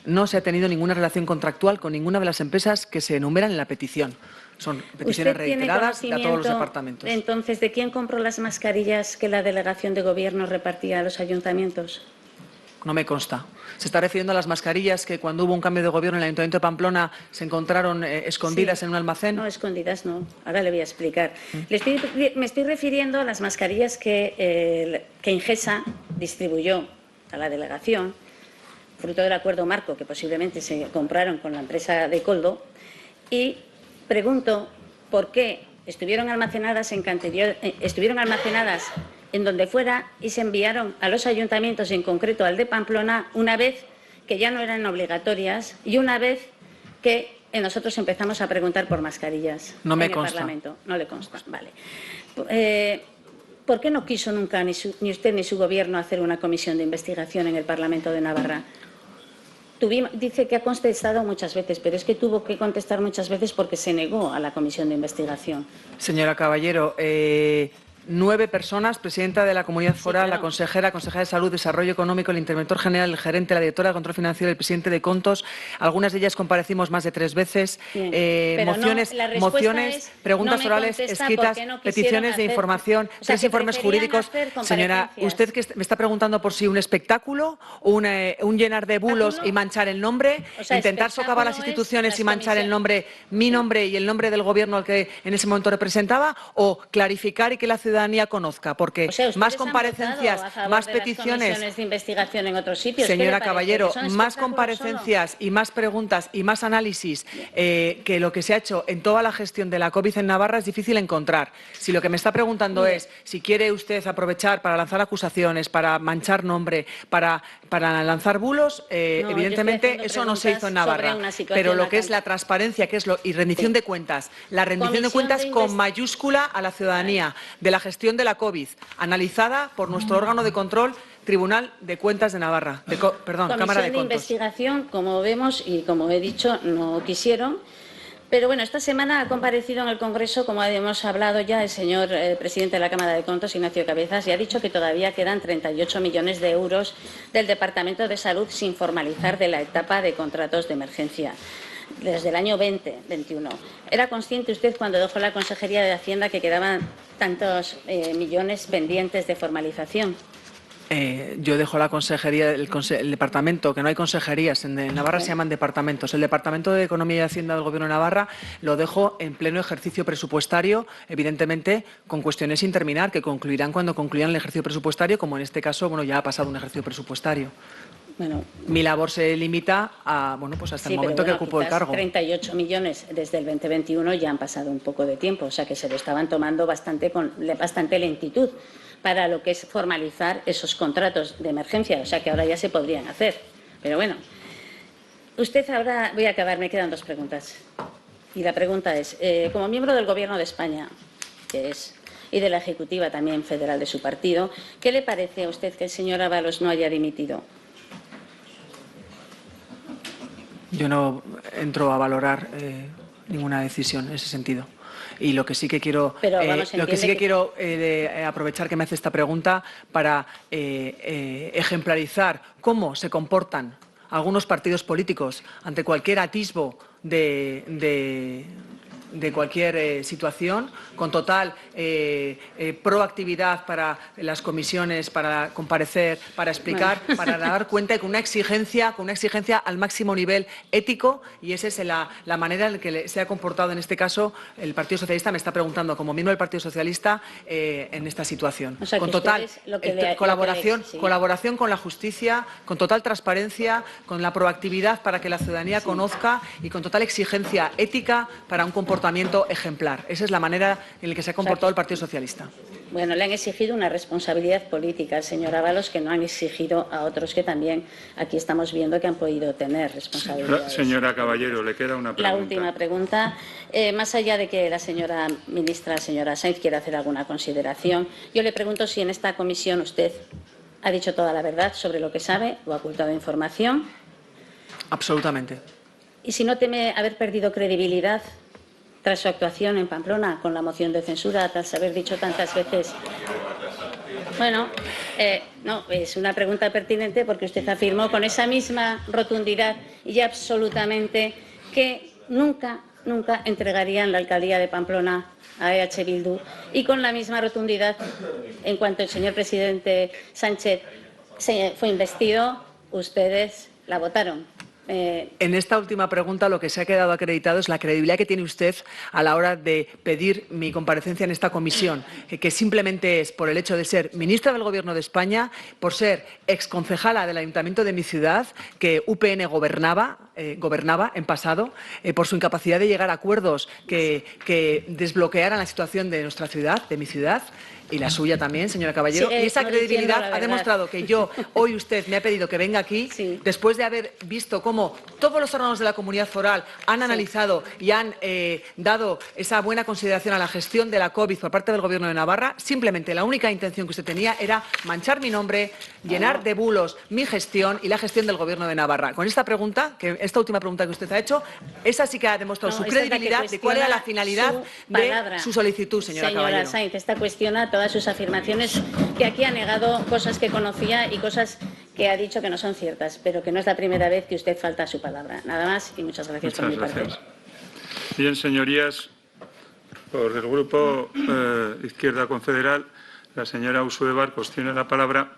A: no se ha tenido ninguna relación contractual con ninguna de las empresas que se enumeran en la petición. Son peticiones reiteradas a todos los departamentos.
B: Entonces, ¿de quién compró las mascarillas que la delegación de Gobierno repartía a los ayuntamientos?
A: No me consta. Se está refiriendo a las mascarillas que cuando hubo un cambio de Gobierno en el Ayuntamiento de Pamplona se encontraron escondidas en un almacén.
B: No, escondidas no. Ahora le voy a explicar. Me estoy refiriendo a las mascarillas que Ingesa distribuyó a la delegación, fruto del acuerdo marco que posiblemente se compraron con la empresa de Coldo, y pregunto por qué estuvieron almacenadas en donde fuera y se enviaron a los ayuntamientos, en concreto al de Pamplona, una vez que ya no eran obligatorias y una vez que nosotros empezamos a preguntar por mascarillas.
A: No me
B: en
A: consta.
B: El Parlamento. No le consta, vale. ¿Por qué no quiso nunca ni usted ni su Gobierno hacer una comisión de investigación en el Parlamento de Navarra? Dice que ha contestado muchas veces, pero es que tuvo que contestar muchas veces porque se negó a la comisión de investigación.
A: Señora Caballero, 9 personas, presidenta de la Comunidad Foral, la consejera de Salud, Desarrollo Económico, el interventor general, el gerente, la directora de Control Financiero, el presidente de Contos. Algunas de ellas comparecimos más de 3 veces. Mociones, preguntas orales, escritas, peticiones de información, 3 informes jurídicos. Señora, usted que me está preguntando por si un espectáculo, un llenar de bulos y manchar el nombre, intentar socavar las instituciones y manchar el nombre, mi nombre y el nombre del Gobierno al que en ese momento representaba, o clarificar y que la ciudadanía conozca, porque más comparecencias, más peticiones
B: de investigación en otros sitios.
A: Señora Caballero, más comparecencias y más preguntas y más análisis que lo que se ha hecho en toda la gestión de la COVID en Navarra es difícil encontrar. Si lo que me está preguntando es si quiere usted aprovechar para lanzar acusaciones, para manchar nombre, para lanzar bulos, evidentemente eso no se hizo en Navarra. Pero lo que es la transparencia, y rendición de cuentas, la rendición de cuentas con mayúscula a la ciudadanía de la gestión de la COVID, analizada por nuestro órgano de control, Tribunal de Cuentas de Navarra, Cámara de Contos.
B: Comisión de investigación, como vemos y como he dicho, no quisieron. Pero bueno, esta semana ha comparecido en el Congreso, como hemos hablado ya, el señor presidente de la Cámara de Contos, Ignacio Cabezas, y ha dicho que todavía quedan 38 millones de euros del Departamento de Salud sin formalizar de la etapa de contratos de emergencia desde el año 2021. ¿Era consciente usted cuando dejó la Consejería de Hacienda que quedaban tantos millones pendientes de formalización?
A: Yo dejo la consejería, el departamento, que no hay consejerías, en Navarra se llaman departamentos. El Departamento de Economía y Hacienda del Gobierno de Navarra lo dejo en pleno ejercicio presupuestario, evidentemente con cuestiones sin terminar, que concluirán cuando concluyan el ejercicio presupuestario, como en este caso, bueno, ya ha pasado un ejercicio presupuestario.
B: Bueno,
A: mi labor se limita a, bueno, pues hasta
B: sí,
A: el momento que ocupo el cargo.
B: 38 millones desde el 2021 ya han pasado un poco de tiempo, o sea que se lo estaban tomando bastante con bastante lentitud para lo que es formalizar esos contratos de emergencia, o sea que ahora ya se podrían hacer. Pero bueno, usted ahora, voy a acabar, me quedan dos preguntas. Y la pregunta es, como miembro del Gobierno de España, que es, y de la Ejecutiva también federal de su partido, ¿qué le parece a usted que el señor Ábalos no haya dimitido?
A: Yo no entro a valorar ninguna decisión en ese sentido. Y lo que sí que quiero, aprovechar que me hace esta pregunta para ejemplarizar cómo se comportan algunos partidos políticos ante cualquier atisbo de cualquier situación, con total proactividad para las comisiones, para comparecer, para explicar, para dar cuenta y con una exigencia al máximo nivel ético, y esa es la manera en la que se ha comportado en este caso el Partido Socialista. Me está preguntando como miembro del Partido Socialista en esta situación.
B: O sea,
A: con total colaboración con la justicia, con total transparencia, con la proactividad para que la ciudadanía conozca y con total exigencia ética para un comportamiento ejemplar. Esa es la manera en la que se ha comportado el Partido Socialista.
B: Bueno, le han exigido una responsabilidad política al señor Ábalos que no han exigido a otros que también aquí estamos viendo que han podido tener responsabilidades.
C: Señora Caballero, le queda una pregunta.
B: La última pregunta. Más allá de que la señora ministra, la señora Sainz, quiera hacer alguna consideración, yo le pregunto si en esta comisión usted ha dicho toda la verdad sobre lo que sabe o ha ocultado información.
A: Absolutamente.
B: Y si no teme haber perdido credibilidad tras su actuación en Pamplona con la moción de censura, tras haber dicho tantas veces. Bueno, no, es una pregunta pertinente porque usted afirmó con esa misma rotundidad y absolutamente que nunca entregarían la alcaldía de Pamplona a EH Bildu, y con la misma rotundidad, en cuanto el señor presidente Sánchez fue investido, ustedes la votaron.
A: En esta última pregunta lo que se ha quedado acreditado es la credibilidad que tiene usted a la hora de pedir mi comparecencia en esta comisión, que simplemente es por el hecho de ser ministra del Gobierno de España, por ser exconcejala del Ayuntamiento de mi ciudad, que UPN gobernaba en pasado, por su incapacidad de llegar a acuerdos que desbloquearan la situación de nuestra ciudad, de mi ciudad. Y la suya también, señora Caballero.
B: Sí,
A: y esa
B: no
A: credibilidad ha demostrado que hoy usted me ha pedido que venga aquí, después de haber visto cómo todos los órganos de la comunidad foral han analizado y han dado esa buena consideración a la gestión de la COVID por parte del Gobierno de Navarra. Simplemente la única intención que usted tenía era manchar mi nombre, llenar de bulos mi gestión y la gestión del Gobierno de Navarra. Con esta última pregunta que usted ha hecho, esa sí que ha demostrado su credibilidad de cuál era la finalidad de su solicitud, señora Caballero.
B: Señora Sainz, esta cuestiona todas sus afirmaciones, que aquí ha negado cosas que conocía y cosas que ha dicho que no son ciertas, pero que no es la primera vez que usted falta a su palabra. Nada más y muchas gracias por mi parte.
C: Bien, señorías, por el Grupo Izquierda Confederal, la señora Uxue Barcos tiene la palabra.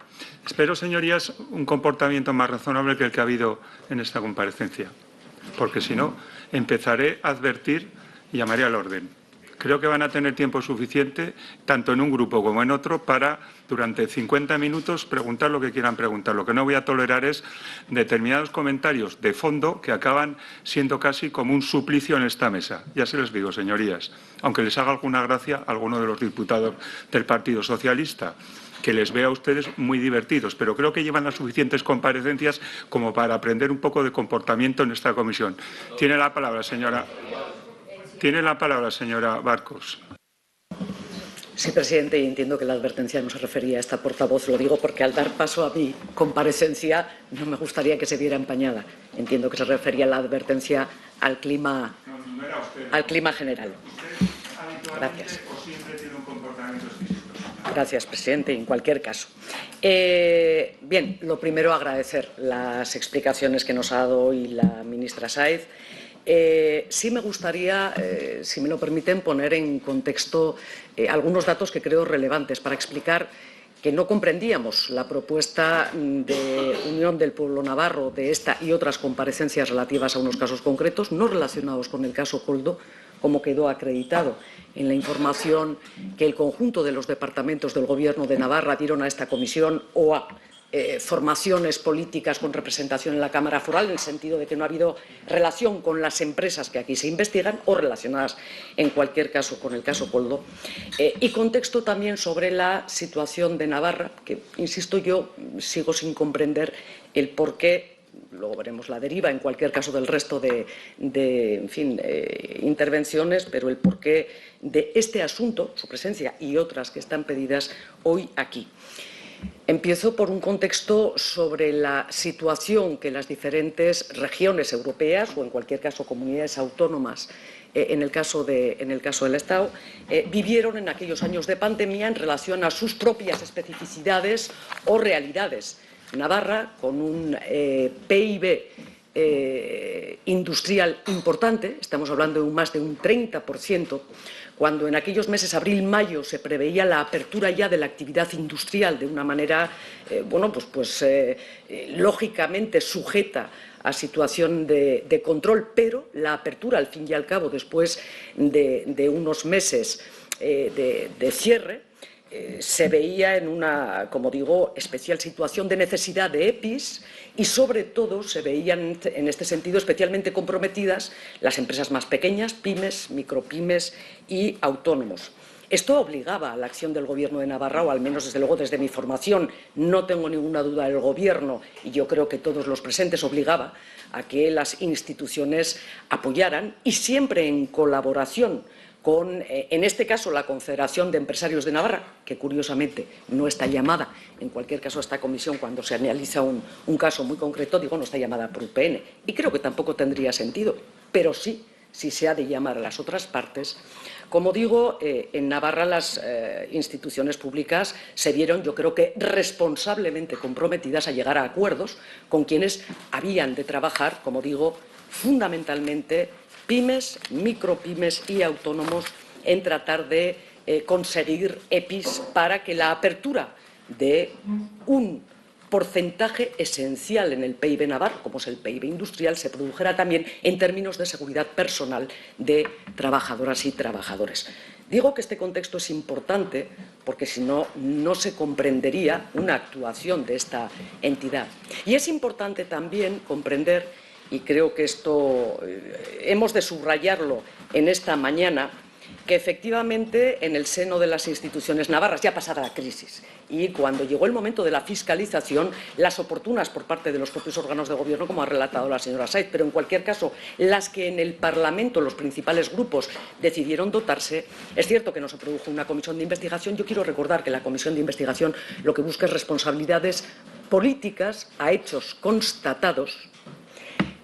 C: Espero, señorías, un comportamiento más razonable que el que ha habido en esta comparecencia, porque si no, empezaré a advertir y llamaré al orden. Creo que van a tener tiempo suficiente, tanto en un grupo como en otro, para, durante 50 minutos, preguntar lo que quieran preguntar. Lo que no voy a tolerar es determinados comentarios de fondo que acaban siendo casi como un suplicio en esta mesa. Ya se les digo, señorías, aunque les haga alguna gracia a alguno de los diputados del Partido Socialista, que les vea a ustedes muy divertidos, pero creo que llevan las suficientes comparecencias como para aprender un poco de comportamiento en esta comisión. Tiene la palabra, señora Barcos.
D: Sí, presidente, y entiendo que la advertencia no se refería a esta portavoz. Lo digo porque al dar paso a mi comparecencia no me gustaría que se viera empañada. Entiendo que se refería a la advertencia al clima general. Gracias. Gracias, presidente. En cualquier caso. Bien, lo primero, agradecer las explicaciones que nos ha dado hoy la ministra Sainz. Sí me gustaría, si me lo permiten, poner en contexto algunos datos que creo relevantes para explicar que no comprendíamos la propuesta de Unión del Pueblo Navarro de esta y otras comparecencias relativas a unos casos concretos, no relacionados con el caso Koldo, como quedó acreditado en la información que el conjunto de los departamentos del Gobierno de Navarra dieron a esta comisión o a formaciones políticas con representación en la Cámara Foral, en el sentido de que no ha habido relación con las empresas que aquí se investigan o relacionadas, en cualquier caso, con el caso Koldo. Y contexto también sobre la situación de Navarra, que, insisto, yo sigo sin comprender el porqué. Luego veremos la deriva, en cualquier caso, del resto de intervenciones, pero el porqué de este asunto, su presencia y otras que están pedidas hoy aquí. Empiezo por un contexto sobre la situación que las diferentes regiones europeas o, en cualquier caso, comunidades autónomas, en el caso del Estado, vivieron en aquellos años de pandemia en relación a sus propias especificidades o realidades. Navarra, con un PIB industrial importante, estamos hablando de más de un 30%, cuando en aquellos meses abril-mayo se preveía la apertura ya de la actividad industrial de una manera, lógicamente sujeta a situación de control, pero la apertura, al fin y al cabo, después de unos meses de cierre, se veía en una, como digo, especial situación de necesidad de EPIs y, sobre todo, se veían en este sentido especialmente comprometidas las empresas más pequeñas, pymes, micropymes y autónomos. Esto obligaba a la acción del Gobierno de Navarra, o al menos, desde luego, desde mi formación, no tengo ninguna duda del Gobierno, y yo creo que todos los presentes, obligaba a que las instituciones apoyaran, y siempre en colaboración con, en este caso, la Confederación de Empresarios de Navarra, que curiosamente no está llamada, en cualquier caso, a esta comisión cuando se analiza un caso muy concreto, digo, no está llamada por UPN, y creo que tampoco tendría sentido, pero sí, si se ha de llamar a las otras partes. Como digo, en Navarra las instituciones públicas se vieron, yo creo que responsablemente comprometidas a llegar a acuerdos con quienes habían de trabajar, como digo, fundamentalmente pymes, micropymes y autónomos, en tratar de conseguir EPIs para que la apertura de un porcentaje esencial en el PIB navarro, como es el PIB industrial, se produjera también en términos de seguridad personal de trabajadoras y trabajadores. Digo que este contexto es importante porque, si no, no se comprendería una actuación de esta entidad. Y es importante también comprender, y creo que esto hemos de subrayarlo en esta mañana, que efectivamente en el seno de las instituciones navarras, ya pasada la crisis, y cuando llegó el momento de la fiscalización, las oportunas por parte de los propios órganos de gobierno, como ha relatado la señora Saiz, pero en cualquier caso las que en el Parlamento los principales grupos decidieron dotarse, es cierto que no se produjo una comisión de investigación. Yo quiero recordar que la comisión de investigación lo que busca es responsabilidades políticas a hechos constatados.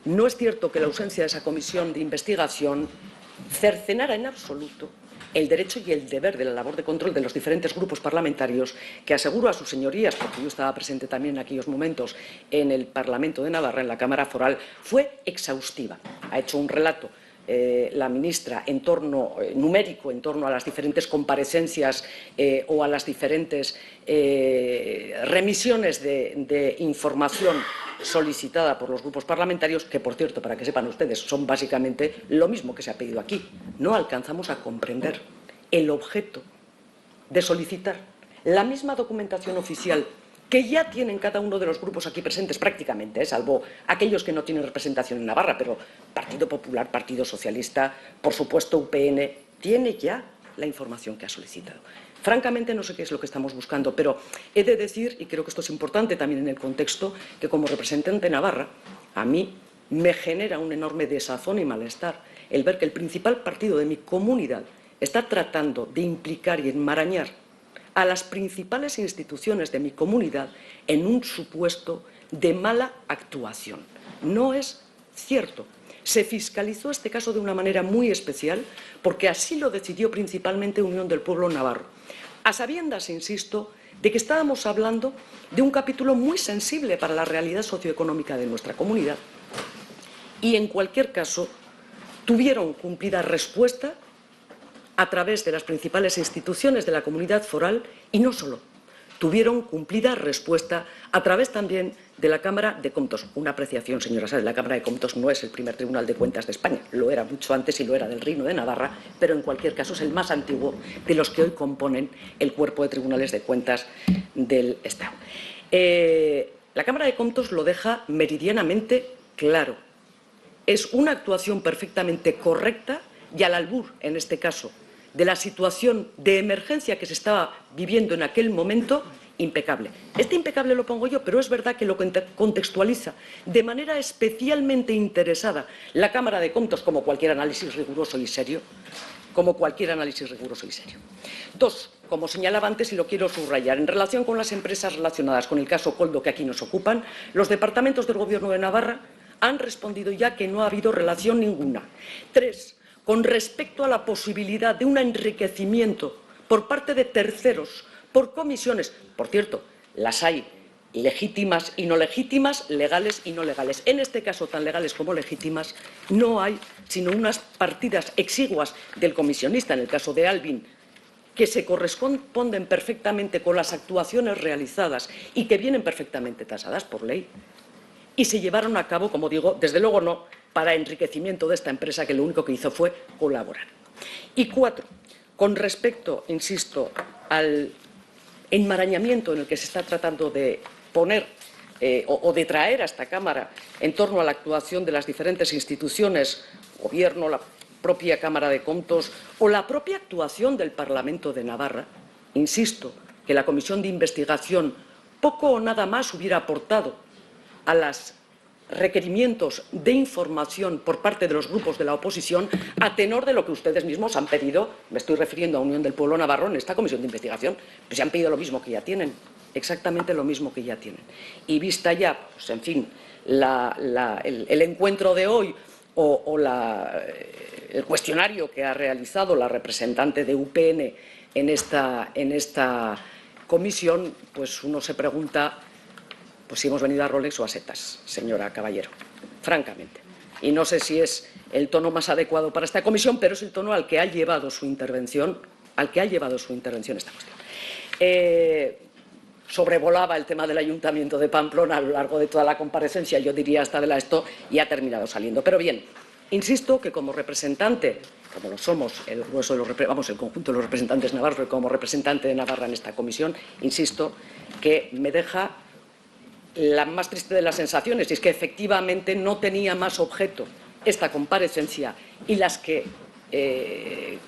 D: No es cierto que la ausencia de esa comisión de investigación cercenara en absoluto el derecho y el deber de la labor de control de los diferentes grupos parlamentarios, que aseguro a sus señorías, porque yo estaba presente también en aquellos momentos en el Parlamento de Navarra, en la Cámara Foral, fue exhaustiva. Ha hecho un relato la ministra numérico en torno a las diferentes comparecencias o a las diferentes remisiones de información solicitada por los grupos parlamentarios, que, por cierto, para que sepan ustedes, son básicamente lo mismo que se ha pedido aquí. No alcanzamos a comprender el objeto de solicitar la misma documentación oficial que ya tienen cada uno de los grupos aquí presentes prácticamente, salvo aquellos que no tienen representación en Navarra, pero Partido Popular, Partido Socialista, por supuesto UPN, tiene ya la información que ha solicitado. Francamente, no sé qué es lo que estamos buscando, pero he de decir, y creo que esto es importante también en el contexto, que como representante de Navarra, a mí me genera un enorme desazón y malestar el ver que el principal partido de mi comunidad está tratando de implicar y enmarañar a las principales instituciones de mi comunidad en un supuesto de mala actuación. No es cierto. Se fiscalizó este caso de una manera muy especial porque así lo decidió principalmente Unión del Pueblo Navarro, a sabiendas, insisto, de que estábamos hablando de un capítulo muy sensible para la realidad socioeconómica de nuestra comunidad, y en cualquier caso tuvieron cumplida respuesta a través de las principales instituciones de la comunidad foral, y no solo, tuvieron cumplida respuesta a través también de la Cámara de Comptos. Una apreciación, señora Sáez, la Cámara de Comptos no es el primer Tribunal de Cuentas de España, lo era mucho antes y lo era del Reino de Navarra, pero en cualquier caso es el más antiguo de los que hoy componen el cuerpo de tribunales de cuentas del Estado. La Cámara de Comptos lo deja meridianamente claro. Es una actuación perfectamente correcta y al albur, en este caso, de la situación de emergencia que se estaba viviendo en aquel momento, impecable. Este impecable lo pongo yo, pero es verdad que lo contextualiza de manera especialmente interesada la Cámara de Comptos, como cualquier análisis riguroso y serio. Dos, como señalaba antes y lo quiero subrayar, en relación con las empresas relacionadas con el caso Koldo que aquí nos ocupan, los departamentos del Gobierno de Navarra han respondido ya que no ha habido relación ninguna. Tres, con respecto a la posibilidad de un enriquecimiento por parte de terceros, por comisiones, por cierto, las hay legítimas y no legítimas, legales y no legales. En este caso, tan legales como legítimas, no hay sino unas partidas exiguas del comisionista, en el caso de Alvin, que se corresponden perfectamente con las actuaciones realizadas y que vienen perfectamente tasadas por ley. Y se llevaron a cabo, como digo, desde luego no para enriquecimiento de esta empresa, que lo único que hizo fue colaborar. Y cuatro, con respecto, insisto, al enmarañamiento en el que se está tratando de poner o de traer a esta Cámara en torno a la actuación de las diferentes instituciones, Gobierno, la propia Cámara de Comptos o la propia actuación del Parlamento de Navarra, insisto que la Comisión de Investigación poco o nada más hubiera aportado a los requerimientos de información por parte de los grupos de la oposición a tenor de lo que ustedes mismos han pedido. Me estoy refiriendo a Unión del Pueblo Navarro en esta comisión de investigación, pues se han pedido lo mismo que ya tienen, exactamente lo mismo que ya tienen. Y vista ya, pues en fin, el encuentro de hoy o el cuestionario que ha realizado la representante de UPN en esta comisión, pues uno se pregunta pues si hemos venido a Rolex o a setas, señora Caballero, francamente. Y no sé si es el tono más adecuado para esta comisión, pero es el tono al que ha llevado su intervención, esta cuestión. Sobrevolaba el tema del Ayuntamiento de Pamplona a lo largo de toda la comparecencia, yo diría hasta de esto, y ha terminado saliendo. Pero bien, insisto que como representante, como lo somos el grueso de el conjunto de los representantes navarros, y como representante de Navarra en esta comisión, insisto que me deja la más triste de las sensaciones, y es que efectivamente no tenía más objeto esta comparecencia y las que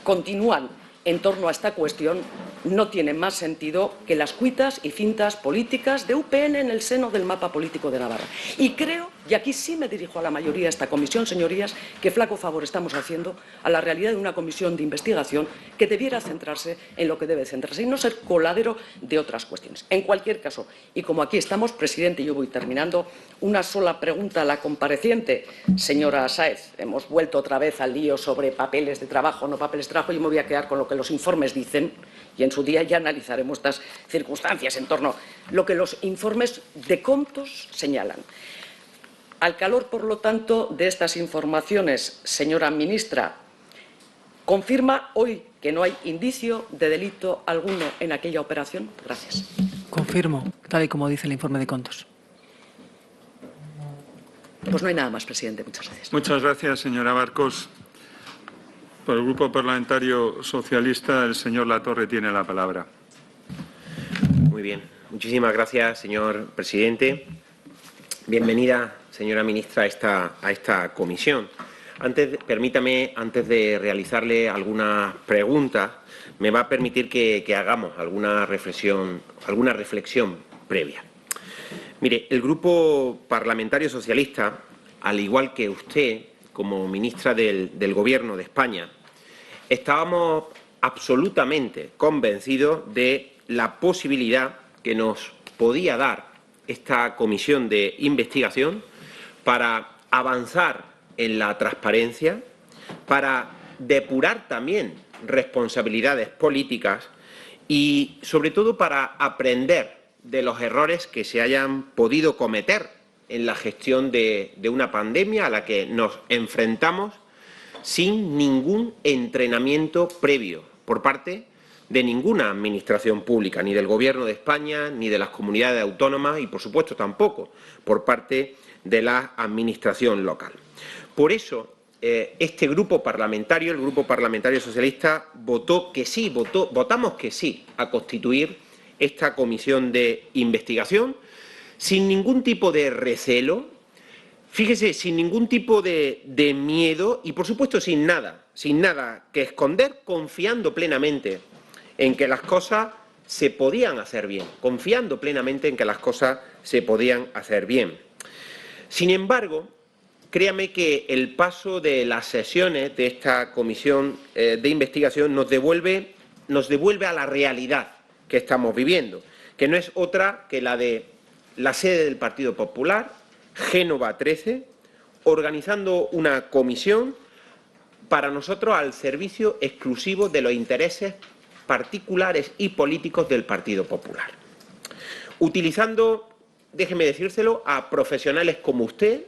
D: continúan en torno a esta cuestión no tienen más sentido que las cuitas y fintas políticas de UPN en el seno del mapa político de Navarra. Y creo, y aquí sí me dirijo a la mayoría de esta comisión, señorías, que flaco favor estamos haciendo a la realidad de una comisión de investigación que debiera centrarse en lo que debe centrarse y no ser coladero de otras cuestiones. En cualquier caso, y como aquí estamos, presidente, y yo voy terminando, una sola pregunta a la compareciente, señora Sáez. Hemos vuelto otra vez al lío sobre papeles de trabajo, no papeles de trabajo. Yo me voy a quedar con lo que los informes dicen y en su día ya analizaremos estas circunstancias en torno a lo que los informes de Comptos señalan. Al calor, por lo tanto, de estas informaciones, señora ministra, ¿confirma hoy que no hay indicio de delito alguno en aquella operación? Gracias.
A: Confirmo, tal y como dice el informe de Comptos.
D: Pues no hay nada más, presidente. Muchas gracias.
C: Muchas gracias, señora Barcos. Por el Grupo Parlamentario Socialista, el señor Latorre tiene la palabra.
E: Muy bien. Muchísimas gracias, señor presidente. Bienvenida, señora ministra, a esta comisión. Permítame, antes de realizarle algunas preguntas, me va a permitir que hagamos alguna reflexión previa. Mire, el Grupo Parlamentario Socialista, al igual que usted, como ministra del Gobierno de España, estábamos absolutamente convencidos de la posibilidad que nos podía dar esta comisión de investigación para avanzar en la transparencia, para depurar también responsabilidades políticas y, sobre todo, para aprender de los errores que se hayan podido cometer en la gestión de una pandemia a la que nos enfrentamos sin ningún entrenamiento previo por parte de ninguna administración pública, ni del Gobierno de España, ni de las comunidades autónomas y, por supuesto, tampoco por parte de la administración local. Por eso, este grupo parlamentario, el Grupo Parlamentario Socialista, votamos que sí a constituir esta comisión de investigación sin ningún tipo de recelo, fíjese, sin ningún tipo de miedo y, por supuesto, sin nada que esconder, confiando plenamente en que las cosas se podían hacer bien, Sin embargo, créame que el paso de las sesiones de esta comisión de investigación nos devuelve a la realidad que estamos viviendo, que no es otra que la de la sede del Partido Popular, Génova 13, organizando una comisión para nosotros al servicio exclusivo de los intereses particulares y políticos del Partido Popular. Utilizando, déjeme decírselo, a profesionales como usted,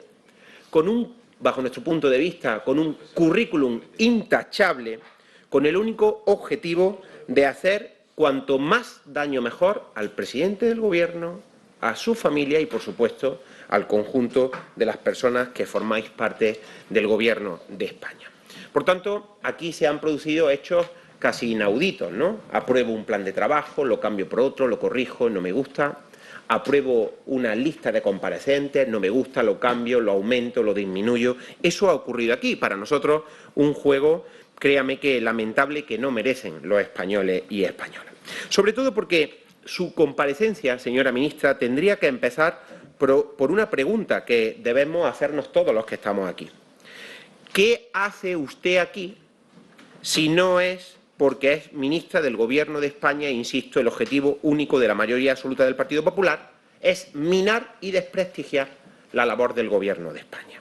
E: bajo nuestro punto de vista, con un currículum intachable, con el único objetivo de hacer cuanto más daño mejor al presidente del Gobierno, a su familia y, por supuesto, al conjunto de las personas que formáis parte del Gobierno de España. Por tanto, aquí se han producido hechos casi inauditos, ¿no? Apruebo un plan de trabajo, lo cambio por otro, lo corrijo, no me gusta. Apruebo una lista de comparecientes, no me gusta, lo cambio, lo aumento, lo disminuyo. Eso ha ocurrido aquí. Para nosotros, un juego, créame que lamentable, que no merecen los españoles y españolas. Sobre todo porque su comparecencia, señora ministra, tendría que empezar por una pregunta que debemos hacernos todos los que estamos aquí. ¿Qué hace usted aquí si no es porque es ministra del Gobierno de España? E insisto, el objetivo único de la mayoría absoluta del Partido Popular es minar y desprestigiar la labor del Gobierno de España.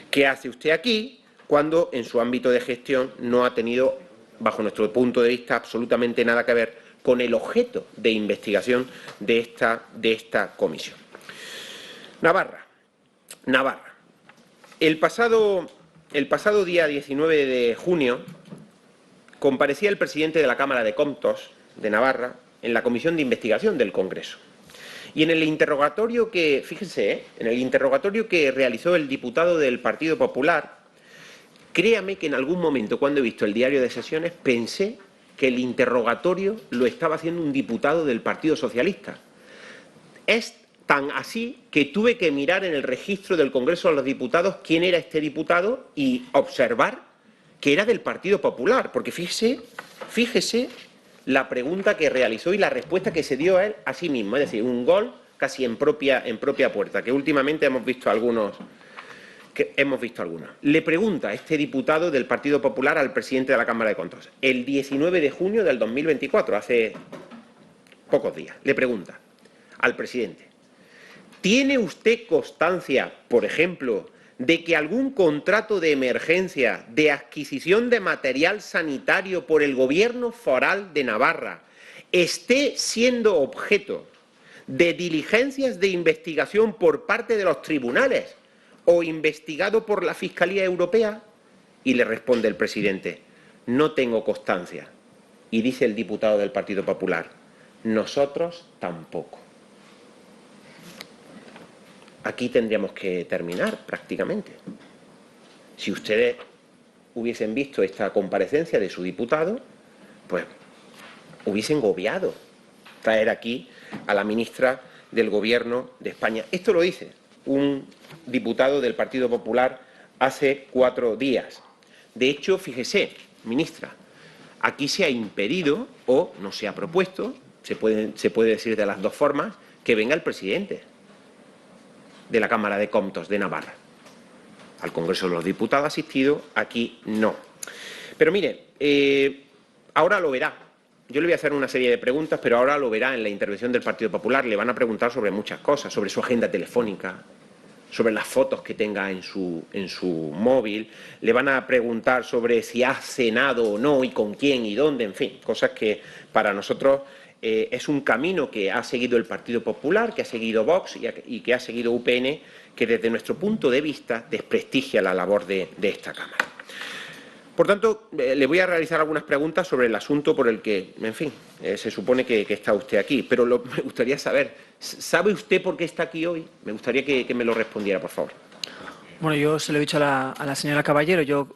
E: ¿Qué hace usted aquí cuando en su ámbito de gestión no ha tenido, bajo nuestro punto de vista, absolutamente nada que ver con el objeto de investigación de esta comisión? Navarra. El pasado día 19 de junio comparecía el presidente de la Cámara de Comptos de Navarra en la comisión de investigación del Congreso. Y en el interrogatorio que, fíjense, en el interrogatorio que realizó el diputado del Partido Popular, créame que en algún momento, cuando he visto el diario de sesiones, pensé que el interrogatorio lo estaba haciendo un diputado del Partido Socialista. Es tan así que tuve que mirar en el registro del Congreso de los Diputados quién era este diputado y observar que era del Partido Popular, porque fíjese la pregunta que realizó y la respuesta que se dio a él a sí mismo, es decir, un gol casi en propia puerta, que últimamente hemos visto algunos. Le pregunta este diputado del Partido Popular al presidente de la Cámara de Comptos, el 19 de junio del 2024, hace pocos días, le pregunta al presidente: ¿tiene usted constancia, por ejemplo, de que algún contrato de emergencia de adquisición de material sanitario por el Gobierno foral de Navarra esté siendo objeto de diligencias de investigación por parte de los tribunales o investigado por la Fiscalía Europea? Y le responde el presidente: no tengo constancia. Y dice el diputado del Partido Popular: nosotros tampoco. Aquí tendríamos que terminar prácticamente. Si ustedes hubiesen visto esta comparecencia de su diputado, pues hubiesen obviado traer aquí a la ministra del Gobierno de España. Esto lo dice un diputado del Partido Popular hace 4 días. De hecho, fíjese, ministra, aquí se ha impedido o no se ha propuesto, se puede decir de las dos formas, que venga el presidente de la Cámara de Comptos de Navarra. Al Congreso de los Diputados ha asistido, aquí no. Pero mire, ahora lo verá. Yo le voy a hacer una serie de preguntas, pero ahora lo verá en la intervención del Partido Popular. Le van a preguntar sobre muchas cosas, sobre su agenda telefónica, sobre las fotos que tenga en su móvil. Le van a preguntar sobre si ha cenado o no y con quién y dónde, en fin, cosas que para nosotros es un camino que ha seguido el Partido Popular, que ha seguido Vox y que ha seguido UPN, que desde nuestro punto de vista desprestigia la labor de esta Cámara. Por tanto, le voy a realizar algunas preguntas sobre el asunto por el que, en fin, se supone que está usted aquí. Pero me gustaría saber, ¿sabe usted por qué está aquí hoy? Me gustaría que me lo respondiera, por favor.
A: Bueno, yo se lo he dicho a la señora Caballero. Yo,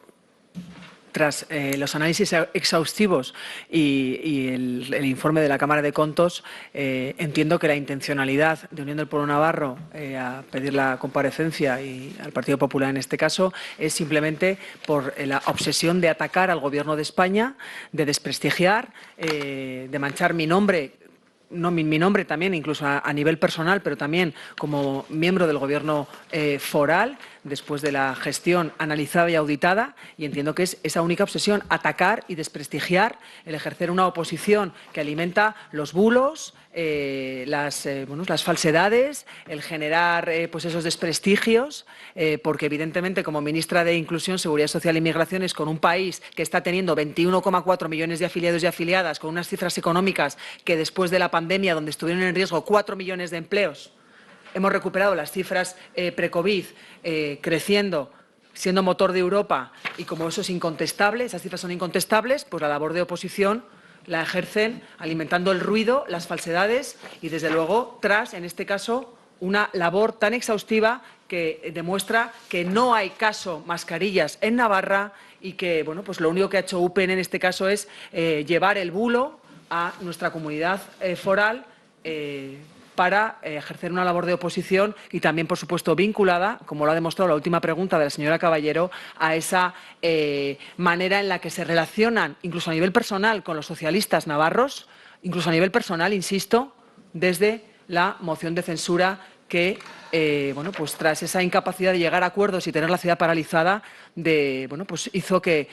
A: tras los análisis exhaustivos y el informe de la Cámara de Contos, entiendo que la intencionalidad de Unión del Pueblo Navarro a pedir la comparecencia y al Partido Popular en este caso es simplemente por la obsesión de atacar al Gobierno de España, de desprestigiar, de manchar mi nombre. No, mi nombre también, incluso a nivel personal, pero también como miembro del Gobierno foral, después de la gestión analizada y auditada, y entiendo que es esa única obsesión, atacar y desprestigiar, el ejercer una oposición que alimenta los bulos, las falsedades, el generar pues esos desprestigios, porque evidentemente como ministra de Inclusión, Seguridad Social y Migraciones, con un país que está teniendo 21,4 millones de afiliados y afiliadas, con unas cifras económicas que después de la pandemia, donde estuvieron en riesgo 4 millones de empleos, hemos recuperado las cifras pre-COVID, creciendo, siendo motor de Europa, y como eso es incontestable, esas cifras son incontestables, pues la labor de oposición la ejercen alimentando el ruido, las falsedades y, desde luego, tras, en este caso, una labor tan exhaustiva que demuestra que no hay caso mascarillas en Navarra y que, bueno, pues lo único que ha hecho UPN en este caso es llevar el bulo a nuestra comunidad foral para ejercer una labor de oposición y también, por supuesto, vinculada, como lo ha demostrado la última pregunta de la señora Caballero, a esa manera en la que se relacionan, incluso a nivel personal, con los socialistas navarros, incluso a nivel personal, insisto, desde la moción de censura que, bueno, pues tras esa incapacidad de llegar a acuerdos y tener la ciudad paralizada, bueno, pues hizo que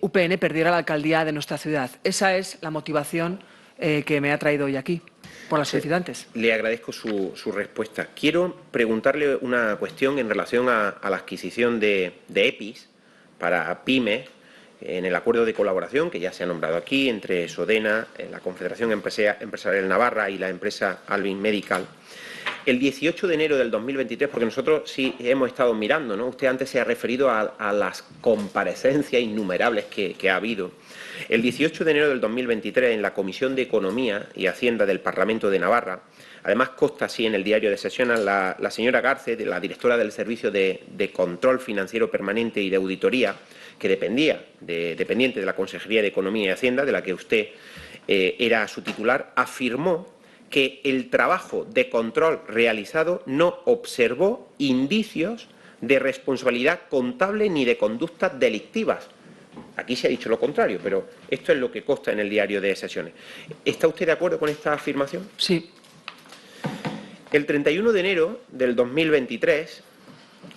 A: UPN perdiera la alcaldía de nuestra ciudad. Esa es la motivación que me ha traído hoy aquí, por las solicitantes.
E: Le agradezco su respuesta. Quiero preguntarle una cuestión en relación a la adquisición de EPIs para pymes en el acuerdo de colaboración que ya se ha nombrado aquí entre Sodena, la Confederación Empresarial Navarra y la empresa Alvin Medical. El 18 de enero del 2023, porque nosotros sí hemos estado mirando, ¿no? Usted antes se ha referido a las comparecencias innumerables que ha habido. El 18 de enero del 2023, en la Comisión de Economía y Hacienda del Parlamento de Navarra, además consta así en el diario de sesiones, la señora Garce, la directora del Servicio de Control Financiero Permanente y de Auditoría, que dependiente de la Consejería de Economía y Hacienda, de la que usted era su titular, afirmó que el trabajo de control realizado no observó indicios de responsabilidad contable ni de conductas delictivas. Aquí se ha dicho lo contrario, pero esto es lo que consta en el diario de sesiones. ¿Está usted de acuerdo con esta afirmación?
A: Sí.
E: El 31 de enero del 2023,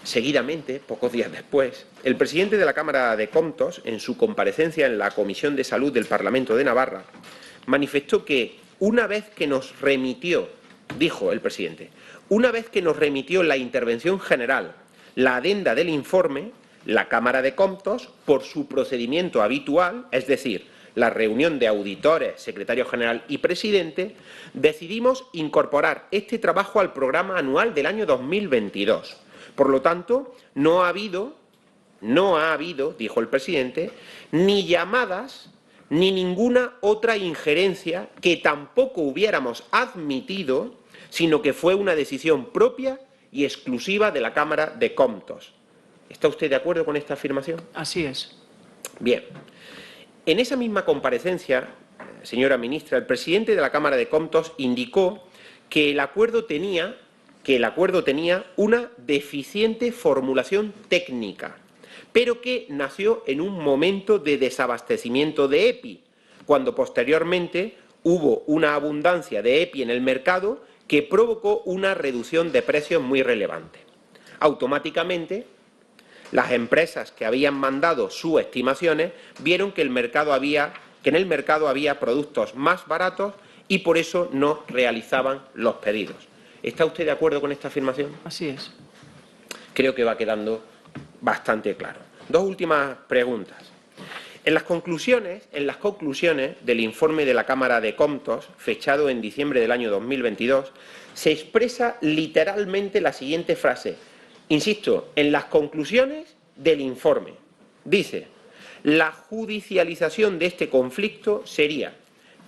E: seguidamente, pocos días después, el presidente de la Cámara de Contos, en su comparecencia en la Comisión de Salud del Parlamento de Navarra, manifestó que una vez que nos remitió, dijo el presidente, una vez que nos remitió la intervención general, la adenda del informe, la Cámara de Contos, por su procedimiento habitual, es decir, la reunión de auditores, secretario general y presidente, decidimos incorporar este trabajo al programa anual del año 2022. Por lo tanto, no ha habido, dijo el presidente, ni llamadas ni ninguna otra injerencia que tampoco hubiéramos admitido, sino que fue una decisión propia y exclusiva de la Cámara de Contos. ¿Está usted de acuerdo con esta afirmación?
A: Así es.
E: Bien. En esa misma comparecencia, señora ministra, el presidente de la Cámara de Contos indicó que el acuerdo tenía una deficiente formulación técnica, pero que nació en un momento de desabastecimiento de EPI, cuando posteriormente hubo una abundancia de EPI en el mercado que provocó una reducción de precios muy relevante. Automáticamente, las empresas que habían mandado sus estimaciones vieron que en el mercado había productos más baratos y por eso no realizaban los pedidos. ¿Está usted de acuerdo con esta afirmación?
A: Así es.
E: Creo que va quedando bastante claro. Dos últimas preguntas. En las conclusiones del informe de la Cámara de Contos, fechado en diciembre del año 2022, se expresa literalmente la siguiente frase. Insisto, en las conclusiones del informe. Dice, La judicialización de este conflicto sería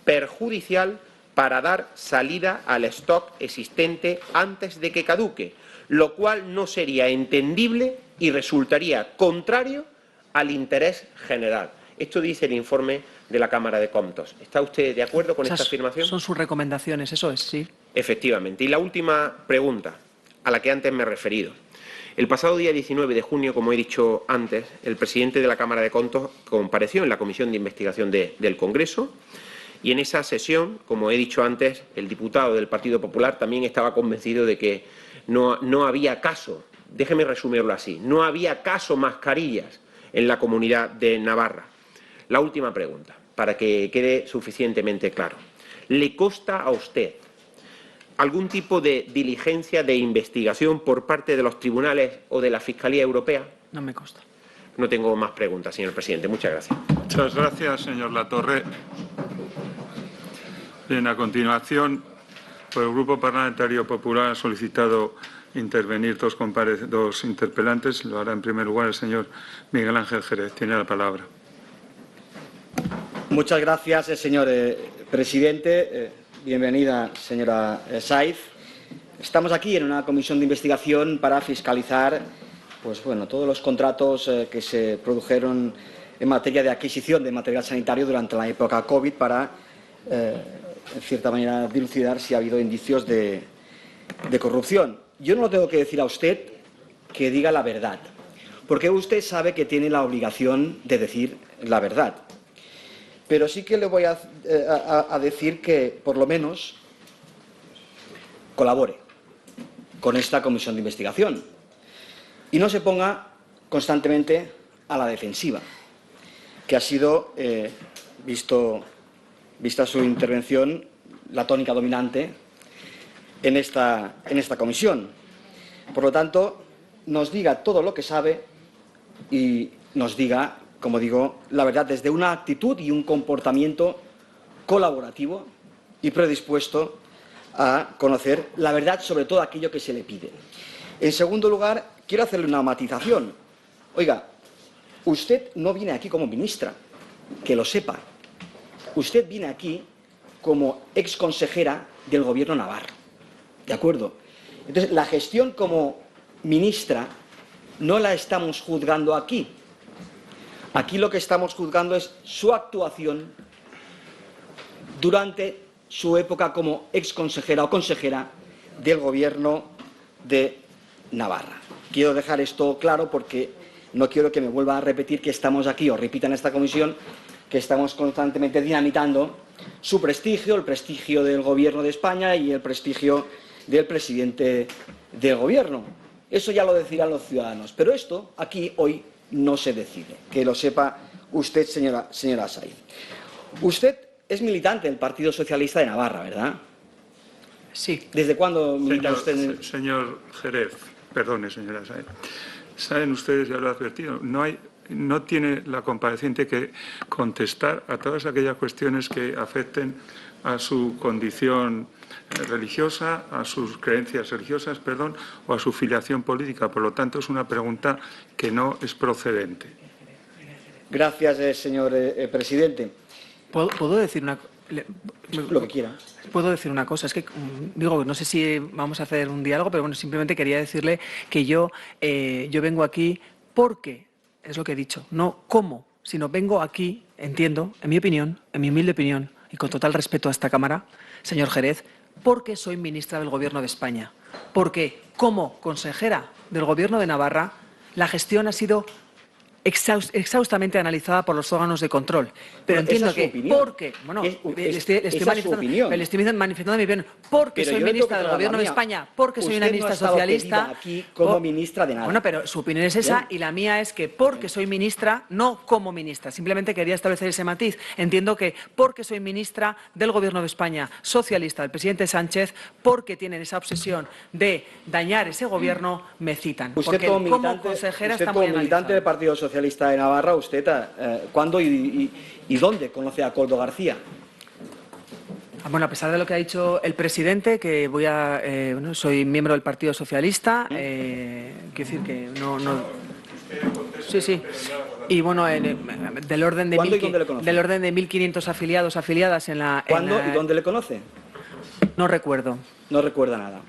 E: perjudicial para dar salida al stock existente antes de que caduque, lo cual no sería entendible y resultaría contrario al interés general. Esto dice el informe de la Cámara de Comptos. ¿Está usted de acuerdo con esta afirmación?
A: Son sus recomendaciones, eso es, sí.
E: Efectivamente. Y la última pregunta, a la que antes me he referido. El pasado día 19 de junio, como he dicho antes, el presidente de la Cámara de Comptos compareció en la Comisión de Investigación del Congreso y en esa sesión, como he dicho antes, el diputado del Partido Popular también estaba convencido de que no había caso, déjeme resumirlo así, no había caso mascarillas en la Comunidad de Navarra. La última pregunta, para que quede suficientemente claro. ¿Le consta a usted algún tipo de diligencia de investigación por parte de los tribunales o de la Fiscalía Europea?
A: No me consta.
E: No tengo más preguntas, señor presidente. Muchas gracias.
C: Muchas gracias, señor Latorre. Bien, a continuación, por el Grupo Parlamentario Popular ha solicitado intervenir dos interpelantes. Lo hará en primer lugar el señor Miguel Ángel Jerez. Tiene la palabra.
F: Muchas gracias, señor presidente. Bienvenida, señora Saiz. Estamos aquí en una comisión de investigación para fiscalizar todos los contratos que se produjeron en materia de adquisición de material sanitario durante la época COVID para, en cierta manera, dilucidar si ha habido indicios de corrupción. Yo no lo tengo que decir a usted que diga la verdad, porque usted sabe que tiene la obligación de decir la verdad. Pero sí que le voy a decir que, por lo menos, colabore con esta comisión de investigación y no se ponga constantemente a la defensiva, que ha sido, vista su intervención, la tónica dominante en esta comisión. Por lo tanto, nos diga todo lo que sabe y nos diga, como digo, la verdad desde una actitud y un comportamiento colaborativo y predispuesto a conocer la verdad sobre todo aquello que se le pide. En segundo lugar, quiero hacerle una matización. Oiga, usted no viene aquí como ministra, que lo sepa. Usted viene aquí como exconsejera del Gobierno navarro. ¿De acuerdo? Entonces, la gestión como ministra no la estamos juzgando aquí. Aquí lo que estamos juzgando es su actuación durante su época como exconsejera o consejera del Gobierno de Navarra. Quiero dejar esto claro porque no quiero que me vuelva a repetir que estamos aquí, o repita en esta comisión, que estamos constantemente dinamitando su prestigio, el prestigio del Gobierno de España y el prestigio del presidente del Gobierno. Eso ya lo decidirán los ciudadanos. Pero esto aquí hoy no se decide. Que lo sepa usted, señora Saiz. Usted es militante del Partido Socialista de Navarra, ¿verdad?
A: Sí.
F: ¿Desde cuándo milita usted?
C: Señor Jerez, perdone, señora Saiz. Saben ustedes, ya lo he advertido, no tiene la compareciente que contestar a todas aquellas cuestiones que afecten a su condición religiosa, a sus creencias religiosas, o a su filiación política. Por lo tanto, es una pregunta que no es procedente.
F: Gracias, señor presidente.
A: ¿Puedo decir una cosa?
F: Lo que quiera.
A: Puedo decir una cosa, es que digo, no sé si vamos a hacer un diálogo, pero bueno, simplemente quería decirle que yo vengo aquí porque, es lo que he dicho, no cómo, sino vengo aquí, entiendo, en mi opinión, en mi humilde opinión, y con total respeto a esta Cámara, señor Jerez, porque soy ministra del Gobierno de España. Porque como consejera del Gobierno de Navarra, la gestión ha sido exhaustamente analizada por los órganos de control. Pero entiendo que porque, bueno, le estoy manifestando mi opinión, porque soy ministra del Gobierno de España, porque soy una ministra socialista.
F: Aquí como ministra de nada.
A: Bueno, pero su opinión es esa y la mía es que porque soy ministra, no como ministra. Simplemente quería establecer ese matiz. Entiendo que porque soy ministra del Gobierno de España, socialista, del presidente Sánchez, porque tienen esa obsesión de dañar ese gobierno, me citan.
F: Usted como
A: consejera está muy
F: militante del Partido Socialista de Navarra, ¿usted cuándo y dónde conoce a Koldo García?
A: Bueno, a pesar de lo que ha dicho el presidente, que soy miembro del Partido Socialista, quiero decir que Sí, sí. Y bueno, del orden de
F: ¿Cuándo y dónde le conoce?
A: del orden de 1.500 afiliados, afiliadas en la...
F: ¿Cuándo y dónde le conoce?
A: No recuerdo.
F: No recuerda nada.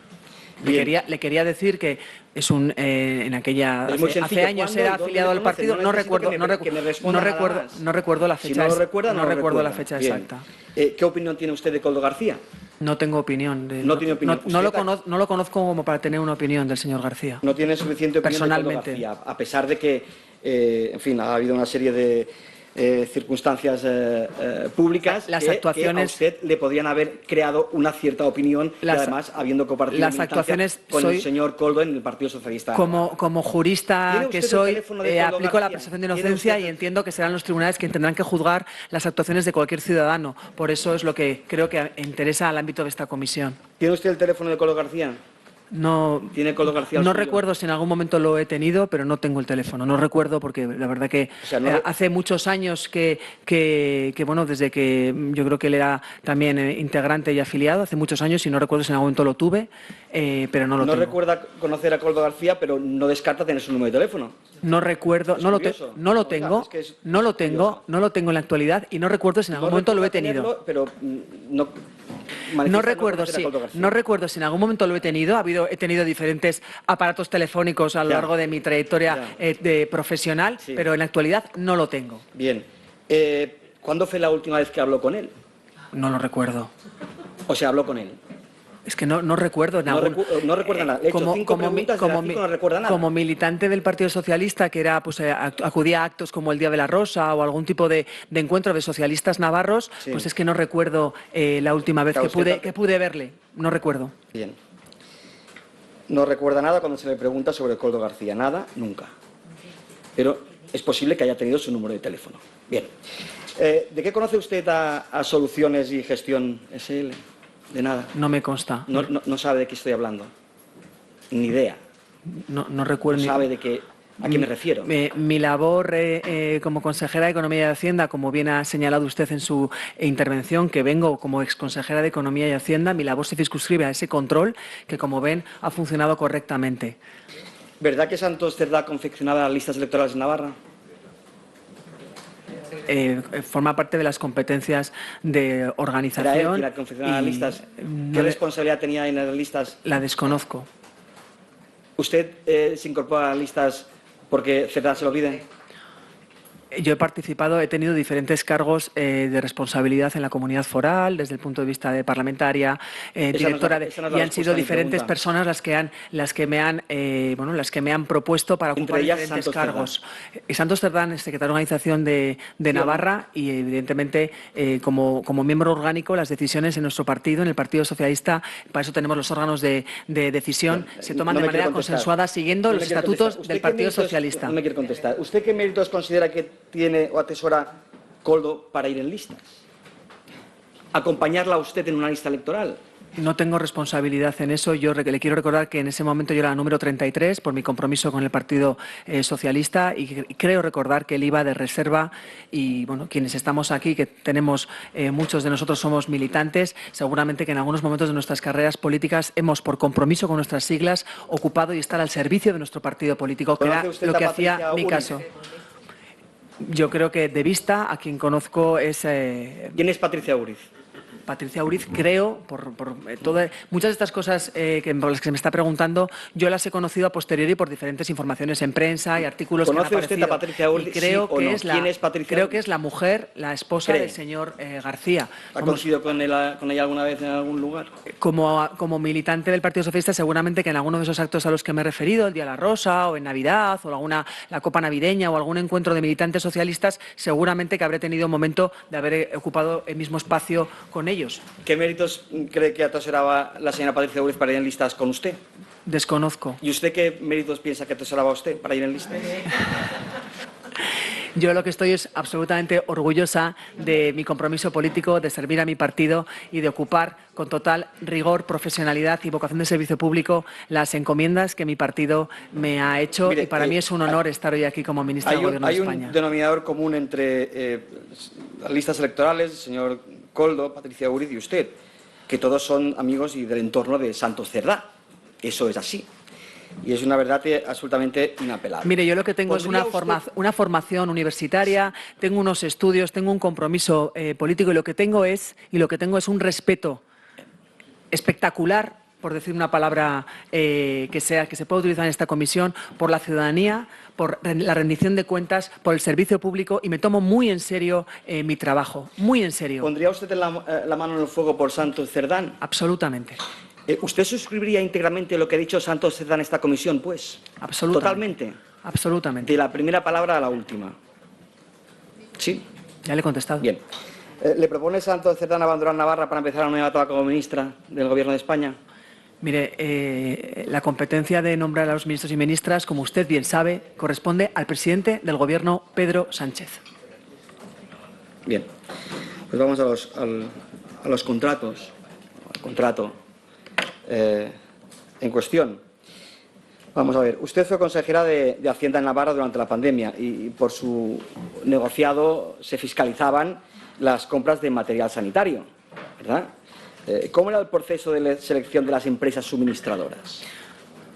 A: Le quería decir que es un en aquella
F: Es muy
A: hace
F: sencillo.
A: años
F: ¿Cuándo
A: era
F: y dónde
A: afiliado
F: le
A: al
F: conoce?
A: partido.
F: No
A: No
F: necesito
A: recuerdo,
F: que me responda nada más.
A: no recuerdo la fecha.
F: Si no lo recuerda, no lo
A: recuerdo la
F: recuerda.
A: fecha
F: Bien.
A: exacta.
F: ¿Qué opinión tiene usted de Koldo García?
A: No tengo opinión.
F: No tiene opinión.
A: No lo
F: Usted
A: no lo conozco como para tener una opinión del señor García.
F: No tiene suficiente opinión de Koldo
A: Personalmente.
F: García, a pesar de que, en fin, ha habido una serie de circunstancias públicas
A: Las
F: que
A: actuaciones-
F: a usted le podrían haber creado una cierta opinión y además habiendo compartido
A: las
F: militancia
A: actuaciones
F: con
A: soy-
F: el señor Koldo en el Partido Socialista.
A: Como jurista
F: ¿Tiene
A: que
F: usted el
A: soy,
F: teléfono de Koldo
A: aplico la
F: García?
A: presunción de
F: ¿Tiene
A: inocencia
F: usted
A: y entiendo que serán los tribunales quienes tendrán que juzgar las actuaciones de cualquier ciudadano. Por eso es lo que creo que interesa al ámbito de esta comisión.
F: ¿Tiene usted el teléfono de Koldo García?
A: No,
F: ¿Tiene Koldo García el
A: no
F: suyo?
A: recuerdo si en algún momento lo he tenido, pero no tengo el teléfono. No recuerdo porque la verdad que
F: O sea, no-
A: hace muchos años que, bueno, desde que yo creo que él era también integrante y afiliado, hace muchos años y no recuerdo si en algún momento lo tuve, pero no lo
F: No
A: tengo.
F: recuerda conocer a Koldo García, pero no descarta tener su número de teléfono.
A: No recuerdo,
F: Es
A: no lo
F: curioso.
A: no lo
F: No,
A: tengo,
F: claro, es que es
A: no lo tengo,
F: curioso.
A: no lo tengo en la actualidad y no recuerdo si en algún momento lo he
F: recuerda
A: tenido.
F: tenerlo, pero no manifiesta
A: No recuerdo
F: conocer a
A: si
F: Koldo García.
A: no recuerdo si en algún momento lo he tenido. He tenido diferentes aparatos telefónicos a lo
F: Ya.
A: largo de mi trayectoria
F: Ya.
A: de profesional,
F: Sí.
A: pero en la actualidad no lo tengo.
F: Bien. ¿Cuándo fue la última vez que habló con él?
A: No lo recuerdo.
F: O sea, habló con él.
A: Es que no recuerdo.
F: No no recuerda nada. Le he hecho 5 preguntas, de las 5 no recuerda nada.
A: como militante del Partido Socialista, que era pues acudía a actos como el Día de la Rosa o algún tipo de encuentro de socialistas navarros,
F: Sí.
A: pues es que no recuerdo la última vez
F: Claro, usted
A: que pude verle. No recuerdo.
F: Bien. No recuerda nada cuando se le pregunta sobre Koldo García. Nada, nunca. Pero es posible que haya tenido su número de teléfono. Bien. ¿De qué conoce usted a Soluciones y Gestión SL? De nada.
A: No me consta.
F: No sabe de qué estoy hablando. Ni idea.
A: No recuerdo.
F: No
A: ni-
F: sabe a qué me refiero.
A: Mi labor como consejera de Economía y Hacienda, como bien ha señalado usted en su intervención, que vengo como exconsejera de Economía y Hacienda, mi labor se circunscribe a ese control que, como ven, ha funcionado correctamente.
F: ¿Verdad que Santos Cerdá confeccionaba las listas electorales en Navarra?
A: Forma parte de las competencias de organización.
F: ¿Era él quien confeccionaba las
A: y
F: listas?
A: no
F: ¿Qué
A: le-
F: responsabilidad tenía en las listas?
A: La desconozco.
F: ¿Usted se incorpora a las listas porque Cerdá se lo pide?
A: Yo he participado, he tenido diferentes cargos de responsabilidad en la comunidad foral, desde el punto de vista de parlamentaria, directora
F: esa no es la
A: y han
F: respuesta
A: sido
F: a mi
A: diferentes
F: pregunta.
A: personas las que me han propuesto para
F: Entre
A: ocupar
F: ellas
A: diferentes
F: Santos
A: cargos. Santos Cerdán es secretario de organización de Navarra y evidentemente como miembro orgánico las decisiones en nuestro partido, en el Partido Socialista, para eso tenemos los órganos de decisión, se toman
F: No
A: de
F: me quiere
A: manera
F: contestar.
A: consensuada siguiendo
F: No me
A: los
F: quiere
A: estatutos
F: contestar. ¿Usted
A: del
F: qué
A: Partido
F: méritos-
A: Socialista.
F: No me quiere contestar. ¿Usted qué méritos considera que tiene o atesora Koldo para ir en listas? ¿Acompañarla a usted en una lista electoral?
A: No tengo responsabilidad en eso. Yo le quiero recordar que en ese momento yo era la número 33 por mi compromiso con el Partido Socialista y creo recordar que él iba de reserva y, bueno, quienes estamos aquí, que tenemos, muchos de nosotros somos militantes, seguramente que en algunos momentos de nuestras carreras políticas hemos, por compromiso con nuestras siglas, ocupado y estar al servicio de nuestro partido político, que era
F: ¿Conoce usted
A: lo
F: a
A: que
F: Patricia
A: hacía mi
F: Uriz?
A: caso. Yo creo que de vista a quien conozco es
F: ¿Quién es Patricia Uriz?
A: Patricia Uriz, creo, muchas de estas cosas por las que se me está preguntando, yo las he conocido a posteriori por diferentes informaciones en prensa y artículos que han
F: ¿Conoce usted
A: aparecido.
F: a Patricia Uriz,
A: Y creo
F: sí o
A: que
F: no?
A: es
F: ¿Quién es Patricia
A: creo
F: Uriz?
A: que es la mujer, la esposa
F: ¿Cree?
A: del señor García.
F: ¿Ha conocido con ella alguna vez en algún lugar?
A: Como militante del Partido Socialista, seguramente que en alguno de esos actos a los que me he referido, el Día de la Rosa o en Navidad o la Copa Navideña o algún encuentro de militantes socialistas, seguramente que habré tenido un momento de haber ocupado el mismo espacio con ellos.
F: ¿Qué méritos cree que atesoraba la señora Patricia Uriz para ir en listas con usted?
A: Desconozco.
F: ¿Y usted qué méritos piensa que atesoraba usted para ir en listas?
A: Yo lo que estoy es absolutamente orgullosa de mi compromiso político, de servir a mi partido y de ocupar con total rigor, profesionalidad y vocación de servicio público las encomiendas que mi partido me ha hecho.
F: Mire,
A: y para mí es un honor estar hoy aquí como ministra del Gobierno de
F: Hay
A: España.
F: un denominador común entre las listas electorales, el señor Koldo, Patricia Uriz y usted, que todos son amigos y del entorno de Santos Cerdá. Eso es así. y es una verdad absolutamente inapelable.
A: Mire, yo lo que tengo es una formación universitaria, tengo unos estudios, tengo un compromiso político y lo que tengo es un respeto espectacular, por decir una palabra que se pueda utilizar en esta comisión, por la ciudadanía, por la rendición de cuentas, por el servicio público y me tomo muy en serio mi trabajo, muy en serio.
F: ¿Pondría usted la mano en el fuego por Santos Cerdán?
A: Absolutamente.
F: ¿Usted suscribiría íntegramente lo que ha dicho Santos Cerdán en esta comisión, pues?
A: Absolutamente.
F: ¿Totalmente?
A: Absolutamente.
F: De la primera palabra a la última. ¿Sí?
A: Ya le he contestado.
F: Bien. ¿Le propone Santos Cerdán abandonar Navarra para empezar una nueva etapa como ministra del Gobierno de España?
A: Mire, la competencia de nombrar a los ministros y ministras, como usted bien sabe, corresponde al presidente del Gobierno, Pedro Sánchez.
F: Bien. Pues vamos a los contratos. Al contrato en cuestión. Vamos a ver. Usted fue consejera de Hacienda en Navarra durante la pandemia y por su negociado se fiscalizaban las compras de material sanitario, ¿verdad? ¿Cómo era el proceso de selección de las empresas suministradoras?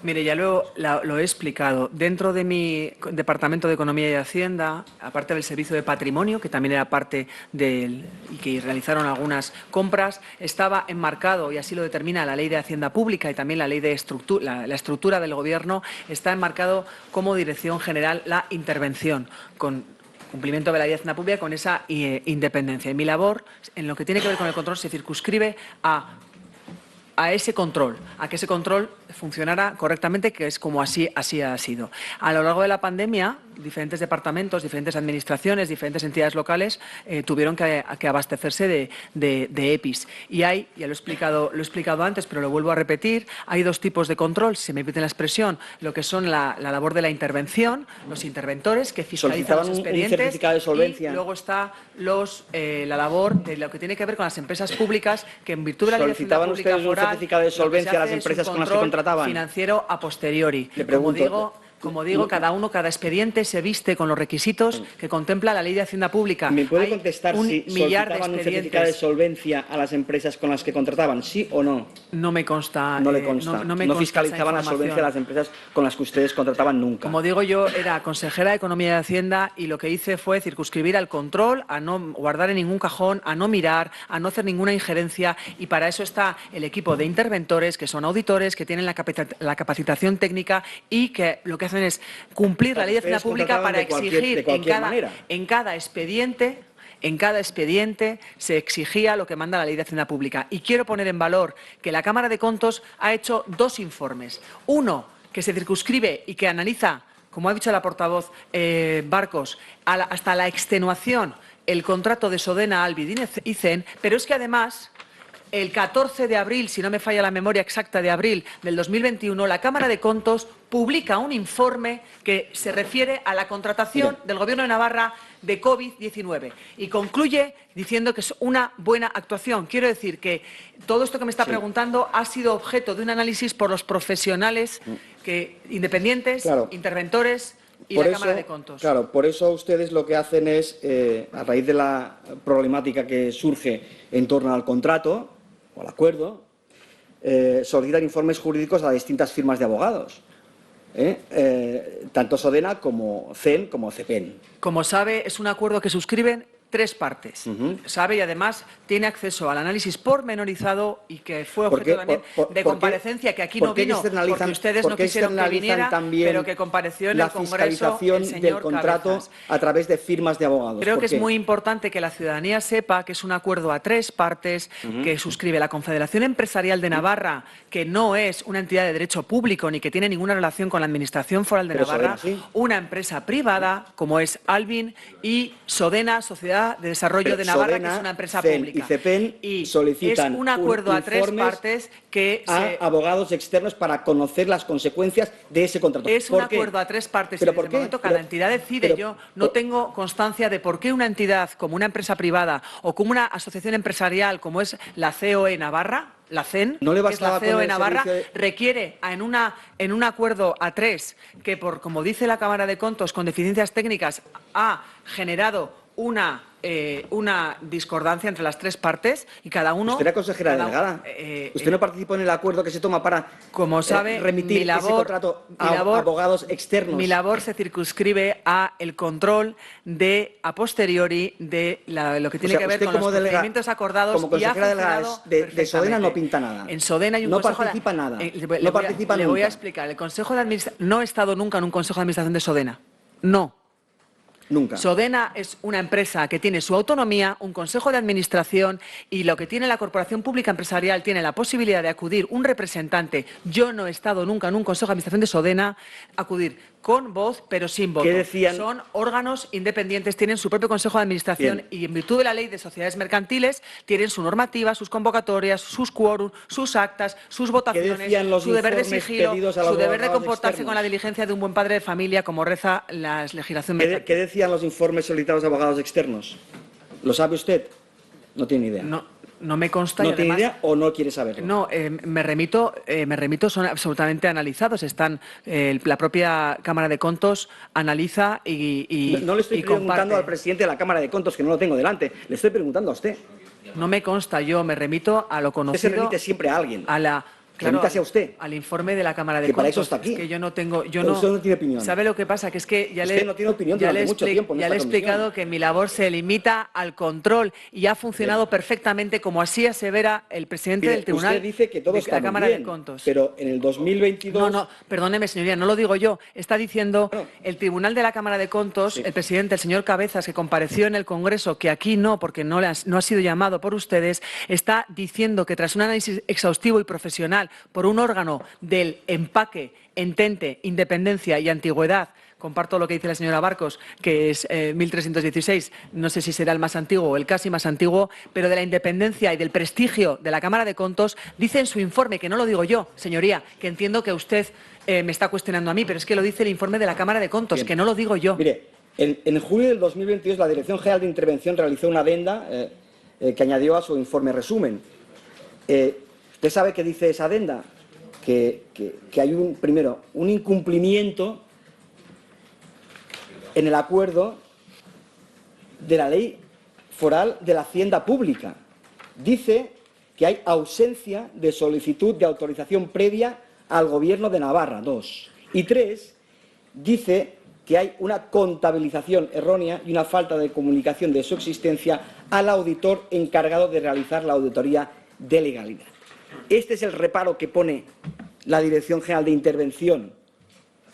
A: Mire, ya lo he explicado. Dentro de mi Departamento de Economía y Hacienda, aparte del Servicio de Patrimonio, que también era parte y que realizaron algunas compras, estaba enmarcado, y así lo determina la Ley de Hacienda Pública y también la Ley de la estructura del Gobierno, está enmarcado como Dirección General la intervención, con cumplimiento de la Ley de Hacienda Pública, con esa independencia. Y mi labor, en lo que tiene que ver con el control, se circunscribe a ese control, a que ese control funcionara correctamente, que es como así ha sido. A lo largo de la pandemia, diferentes departamentos, diferentes administraciones, diferentes entidades locales tuvieron que abastecerse de EPIs. Y hay, ya lo he explicado antes, pero lo vuelvo a repetir, hay dos tipos de control, si me permiten la expresión, lo que son la labor de la intervención, los interventores que fiscalizan los expedientes,
F: un certificado de solvencia.
A: Y luego está la labor de lo que tiene que ver con las empresas públicas, que en virtud de la Ley de Hacienda Pública
F: ¿Solicitaban ustedes un certificado de solvencia a las empresas con las que contrataban?
A: Financiero a posteriori.
F: Le pregunto,
A: Como digo, cada expediente se viste con los requisitos que contempla la Ley de Hacienda Pública.
F: ¿Me puede
A: Hay
F: contestar
A: un
F: si
A: millar de
F: solicitaban un certificado de
A: expedientes?
F: solvencia a las empresas con las que contrataban, sí o no?
A: No me consta.
F: No le consta.
A: No me
F: No
A: consta
F: fiscalizaban la
A: esa
F: solvencia de las empresas con las que ustedes contrataban nunca.
A: Como digo, yo era consejera de Economía y Hacienda y lo que hice fue circunscribir al control, a no guardar en ningún cajón, a no mirar, a no hacer ninguna injerencia, y para eso está el equipo de interventores, que son auditores, que tienen la capacitación técnica y que lo que hacen es cumplir la Ley de Hacienda Pública para exigir en cada expediente. En cada expediente se exigía lo que manda la Ley de Hacienda Pública. Y quiero poner en valor que la Cámara de Contos ha hecho dos informes. Uno, que se circunscribe y que analiza, como ha dicho la portavoz Barcos, hasta la extenuación el contrato de Sodena, Alvid y CEN, pero es que además, el 14 de abril, si no me falla la memoria exacta de abril del 2021, la Cámara de Contos publica un informe que se refiere a la contratación del Gobierno de Navarra de COVID-19 y concluye diciendo que es una buena actuación. Quiero decir que todo esto que me está preguntando ha sido objeto de un análisis por los profesionales independientes, interventores y la Cámara de Contos.
F: Claro, por eso ustedes lo que hacen es, a raíz de la problemática que surge en torno al contrato o al acuerdo, solicitan informes jurídicos a distintas firmas de abogados. Tanto Sodena como CEN como CEPEN.
A: Como sabe, es un acuerdo que suscriben tres partes. Sabe, y además tiene acceso al análisis pormenorizado y que fue objeto también de comparecencia, que aquí no vino porque ustedes no quisieron que viniera, pero que compareció en el Congreso el señor
F: del contrato
A: Cabezas.
F: A través de firmas de abogados.
A: Creo que es muy importante que la ciudadanía sepa que es un acuerdo a tres partes que suscribe la Confederación Empresarial de Navarra, que no es una entidad de derecho público ni que tiene ninguna relación con la Administración Foral de Navarra, una empresa privada como es Alvin y Sodena, Sociedad de Desarrollo de Navarra,
F: Sodena,
A: que es una empresa
F: CEN
A: pública.
F: Y CEPEN
A: y
F: solicitan
A: es un acuerdo a tres partes que
F: a abogados externos para conocer las consecuencias de ese contrato.
A: Es un acuerdo a tres partes y desde el momento cada entidad decide. Yo no tengo constancia de por qué una entidad como una empresa privada o como una asociación empresarial como es la COE Navarra, la CEN,
F: ¿no le
A: que es la
F: bastaba
A: COE
F: con el
A: Navarra,
F: servicio
A: requiere en un acuerdo a tres que, como dice la Cámara de Contos, con deficiencias técnicas ha generado una una discordancia entre las tres partes y cada uno...
F: ¿Usted era consejera delegada? ¿Usted no participó en el acuerdo que se toma para
A: como sabe,
F: remitir ese contrato a abogados externos?
A: Mi labor se circunscribe a el control de, a posteriori, de lo que tiene que ver con los procedimientos acordados.
F: Como consejera
A: delegada
F: de Sodena no pinta nada.
A: En Sodena hay un
F: no
A: consejo...
F: participa nada.
A: No participa nunca. Le voy a explicar. El Consejo de Administración... No he estado nunca en un Consejo de Administración de Sodena. No.
F: Nunca.
A: Sodena es una empresa que tiene su autonomía, un consejo de administración y lo que tiene la Corporación Pública Empresarial tiene la posibilidad de acudir un representante. Yo no he estado nunca en un consejo de administración de Sodena, acudir con voz pero sin voto.
F: ¿Qué decían?
A: Son órganos independientes, tienen su propio consejo de administración.
F: Bien.
A: Y en virtud de la ley de sociedades mercantiles tienen su normativa, sus convocatorias, sus quórum, sus actas, sus votaciones, su deber de sigilo, su deber de comportarse
F: externos?
A: Con la diligencia de un buen padre de familia, como reza la legislación mercantil.
F: ¿Qué decían los informes solicitados a abogados externos? ¿Lo sabe usted? No tiene idea.
A: No me consta.
F: ¿No
A: y
F: tiene
A: además,
F: idea o no quiere saberlo?
A: No, me remito, son absolutamente analizados. Están, la propia Cámara de Contos analiza y
F: No le estoy preguntando
A: comparte.
F: al presidente de la Cámara de Contos, que no lo tengo delante. Le estoy preguntando a usted.
A: No me consta, yo me remito a lo conocido.
F: Usted se remite siempre a alguien.
A: Remítase
F: a usted.
A: Al informe de la Cámara de
F: Que
A: Contos.
F: para eso está aquí.
A: Es que yo no tengo...
F: Usted no tiene opinión.
A: ¿Sabe lo que pasa? Que es que ya
F: usted no tiene opinión durante mucho tiempo en
A: ya le he
F: esta
A: explicado
F: comisión.
A: que mi labor se limita al control y ha funcionado perfectamente, como así asevera el presidente del Tribunal
F: usted dice que todo está
A: de la
F: muy
A: Cámara
F: bien,
A: de Contos.
F: pero en el 2022...
A: No, perdóneme, señoría, no lo digo yo. Está diciendo el Tribunal de la Cámara de Contos, el presidente, el señor Cabezas, que compareció en el Congreso, que aquí no, porque no ha sido llamado por ustedes, está diciendo que tras un análisis exhaustivo y profesional por un órgano del empaque, entente, independencia y antigüedad, comparto lo que dice la señora Barcos, que es 1316, no sé si será el más antiguo o el casi más antiguo, pero de la independencia y del prestigio de la Cámara de Contos, dice en su informe, que no lo digo yo, señoría, que entiendo que usted me está cuestionando a mí, pero es que lo dice el informe de la Cámara de Contos,
F: Bien.
A: que no lo digo yo.
F: Mire, en julio del 2022 la Dirección General de Intervención realizó una adenda que añadió a su informe resumen. ¿Usted sabe qué dice esa adenda? Que hay primero un incumplimiento en el acuerdo de la ley foral de la Hacienda Pública. Dice que hay ausencia de solicitud de autorización previa al Gobierno de Navarra, 2. Y 3, dice que hay una contabilización errónea y una falta de comunicación de su existencia al auditor encargado de realizar la auditoría de legalidad. Este es el reparo que pone la Dirección General de Intervención.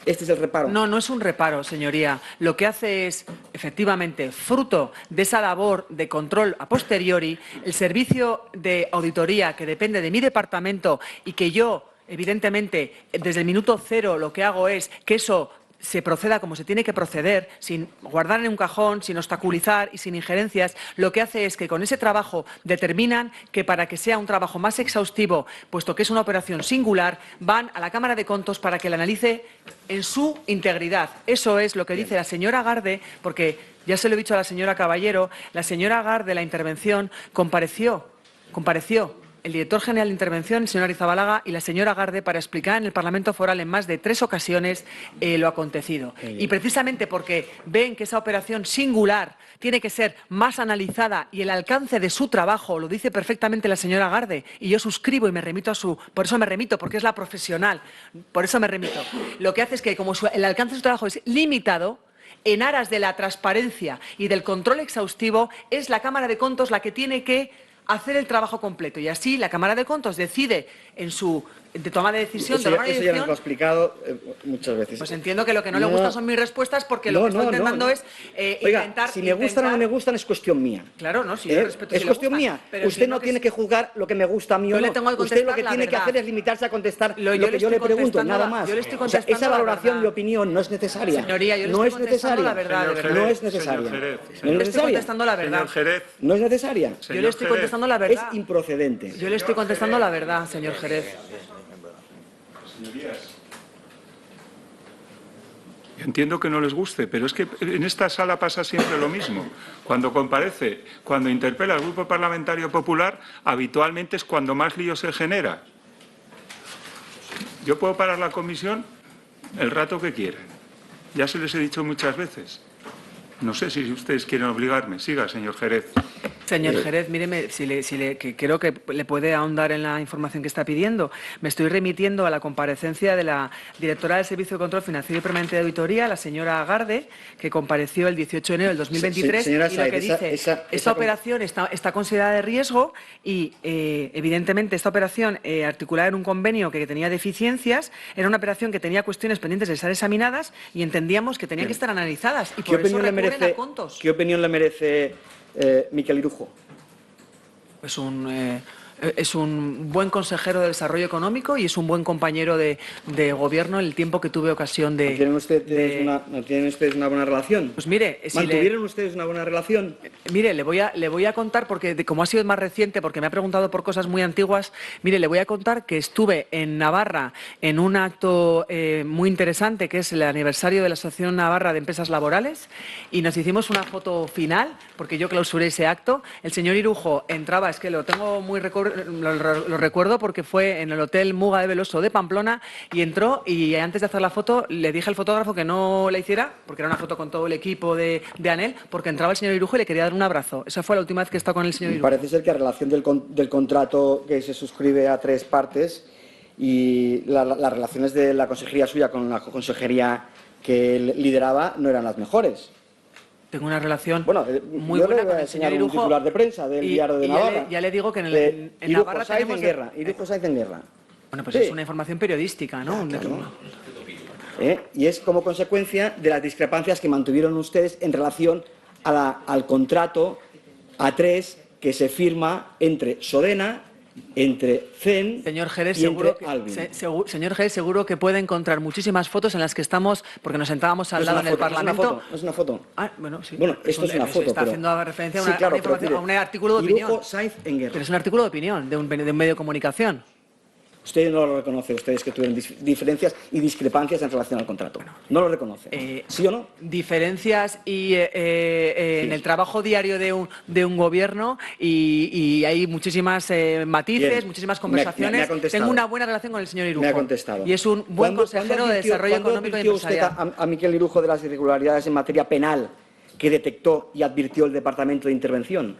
F: Este es el reparo.
A: No, no es un reparo, señoría. Lo que hace es, efectivamente, fruto de esa labor de control a posteriori, el servicio de auditoría que depende de mi departamento y que yo, evidentemente, desde el minuto cero lo que hago es que eso se proceda como se tiene que proceder, sin guardar en un cajón, sin obstaculizar y sin injerencias, lo que hace es que con ese trabajo determinan que para que sea un trabajo más exhaustivo, puesto que es una operación singular, van a la Cámara de Contos para que la analice en su integridad. Eso es lo que dice la señora Garde, porque ya se lo he dicho a la señora Caballero, la señora Garde, la intervención, compareció el director general de Intervención, el señor Arizabalaga, y la señora Garde para explicar en el Parlamento Foral en más de 3 ocasiones lo acontecido. Y precisamente porque ven que esa operación singular tiene que ser más analizada y el alcance de su trabajo lo dice perfectamente la señora Garde, y yo suscribo y me remito a su... Por eso me remito, porque es la profesional, por eso me remito. Lo que hace es que como el alcance de su trabajo es limitado, en aras de la transparencia y del control exhaustivo, es la Cámara de Contos la que tiene que hacer el trabajo completo. Y así la Cámara de Contos decide en su toma de decisión,
F: Eso ya nos lo ha explicado muchas veces.
A: Pues entiendo que lo que no le gustan son mis respuestas, porque lo que estoy intentando es
F: Oiga,
A: intentar...
F: si me gustan o no me gustan es cuestión mía.
A: Claro, no, si yo respeto
F: es
A: si le
F: cuestión
A: gustan,
F: mía.
A: pero
F: Usted no
A: entiendo
F: tiene que juzgar lo que me gusta a mí o
A: Yo le
F: no.
A: tengo que
F: Usted lo
A: contestar
F: que
A: la
F: tiene que
A: verdad.
F: hacer es limitarse a contestar
A: Yo
F: lo que yo le pregunto,
A: contestando
F: nada más.
A: yo le estoy
F: O sea,
A: contestando
F: esa
A: la
F: valoración
A: verdad.
F: de opinión no es necesaria.
A: Señoría, yo le
F: no
A: estoy
F: es necesaria.
A: contestando la verdad, de verdad.
F: No es necesaria.
C: Señor Jerez,
F: ¿No es
A: Yo le estoy
F: necesaria?
A: contestando la verdad.
C: Señor Jerez,
F: ¿No es necesaria?
A: Yo le estoy
C: Jerez.
A: contestando la
F: Es
A: verdad.
F: improcedente.
A: Yo le estoy contestando la verdad, señor Jerez.
C: Entiendo que no les guste, pero es que en esta sala pasa siempre lo mismo. Cuando comparece, cuando interpela al Grupo Parlamentario Popular, habitualmente es cuando más lío se genera. Yo puedo parar la comisión el rato que quieran. Ya se les he dicho muchas veces. No sé si ustedes quieren obligarme. Siga, señor Jerez.
A: Señor Jerez, míreme, que creo que le puede ahondar en la información que está pidiendo. Me estoy remitiendo a la comparecencia de la directora del Servicio de Control Financiero y Permanente de Auditoría, la señora Agarde, que compareció el 18 de enero del 2023
F: señora
A: y la que
F: Saez,
A: dice esta operación está considerada de riesgo y, evidentemente, esta operación articulada en un convenio que tenía deficiencias era una operación que tenía cuestiones pendientes de ser examinadas y entendíamos que tenían que estar analizadas y por eso recurren a Contos.
F: ¿Qué opinión le merece Miquel Irujo?
A: Es un buen consejero de Desarrollo Económico y es un buen compañero de gobierno en el tiempo que tuve ocasión de...
F: ¿No tienen ustedes una buena relación?
A: Pues mire,
F: ¿Mantuvieron ustedes una buena relación?
A: Mire, le voy a contar, porque como ha sido más reciente, porque me ha preguntado por cosas muy antiguas, mire, le voy a contar que estuve en Navarra en un acto muy interesante, que es el aniversario de la Asociación Navarra de Empresas Laborales, y nos hicimos una foto final, porque yo clausuré ese acto. El señor Irujo entraba, es que lo tengo muy lo recuerdo porque fue en el Hotel Muga de Veloso de Pamplona y entró y antes de hacer la foto le dije al fotógrafo que no la hiciera, porque era una foto con todo el equipo de ANEL, porque entraba el señor Irujo y le quería dar un abrazo. Esa fue la última vez que he estado con el señor Irujo.
F: Parece ser que a relación del contrato que se suscribe a 3 partes y las relaciones de la consejería suya con la consejería que él lideraba no eran las mejores.
A: Tengo una relación muy
F: yo
A: buena
F: le voy a
A: con el señor
F: enseñar un
A: Irujo.
F: titular de prensa del diario de Navarra.
A: Ya le digo que en Navarra tenemos...
F: Irujo Sáenz en guerra.
A: Bueno, pues
F: sí.
A: Es una información periodística, ¿no?
F: Claro. Y es como consecuencia de las discrepancias que mantuvieron ustedes en relación al contrato A3 que se firma entre Sodena, entre CEN
A: señor Jerez,
F: y entre Alvin.
A: Señor Jerez, seguro que puede encontrar muchísimas fotos en las que estamos, porque nos sentábamos al lado en el Parlamento.
F: No es una foto.
A: Ah, bueno, sí.
F: Bueno, esto es una foto.
A: Está haciendo referencia a un artículo de opinión.
F: Irujo Sáenz en guerra.
A: Pero es un artículo de opinión de un medio de comunicación.
F: Usted no lo reconoce, ustedes que tuvieron diferencias y discrepancias en relación al contrato. No lo reconoce. ¿Sí o no?
A: Diferencias en el trabajo diario de un gobierno y hay muchísimas matices,
F: Bien.
A: muchísimas conversaciones.
F: Me ha contestado.
A: Tengo una buena relación con el señor Irujo.
F: Me ha contestado.
A: Y es un buen consejero de Desarrollo Económico y Empresarial.
F: ¿Cuándo advirtió usted a Miquel Irujo de las irregularidades en materia penal que detectó y advirtió el Departamento de Intervención?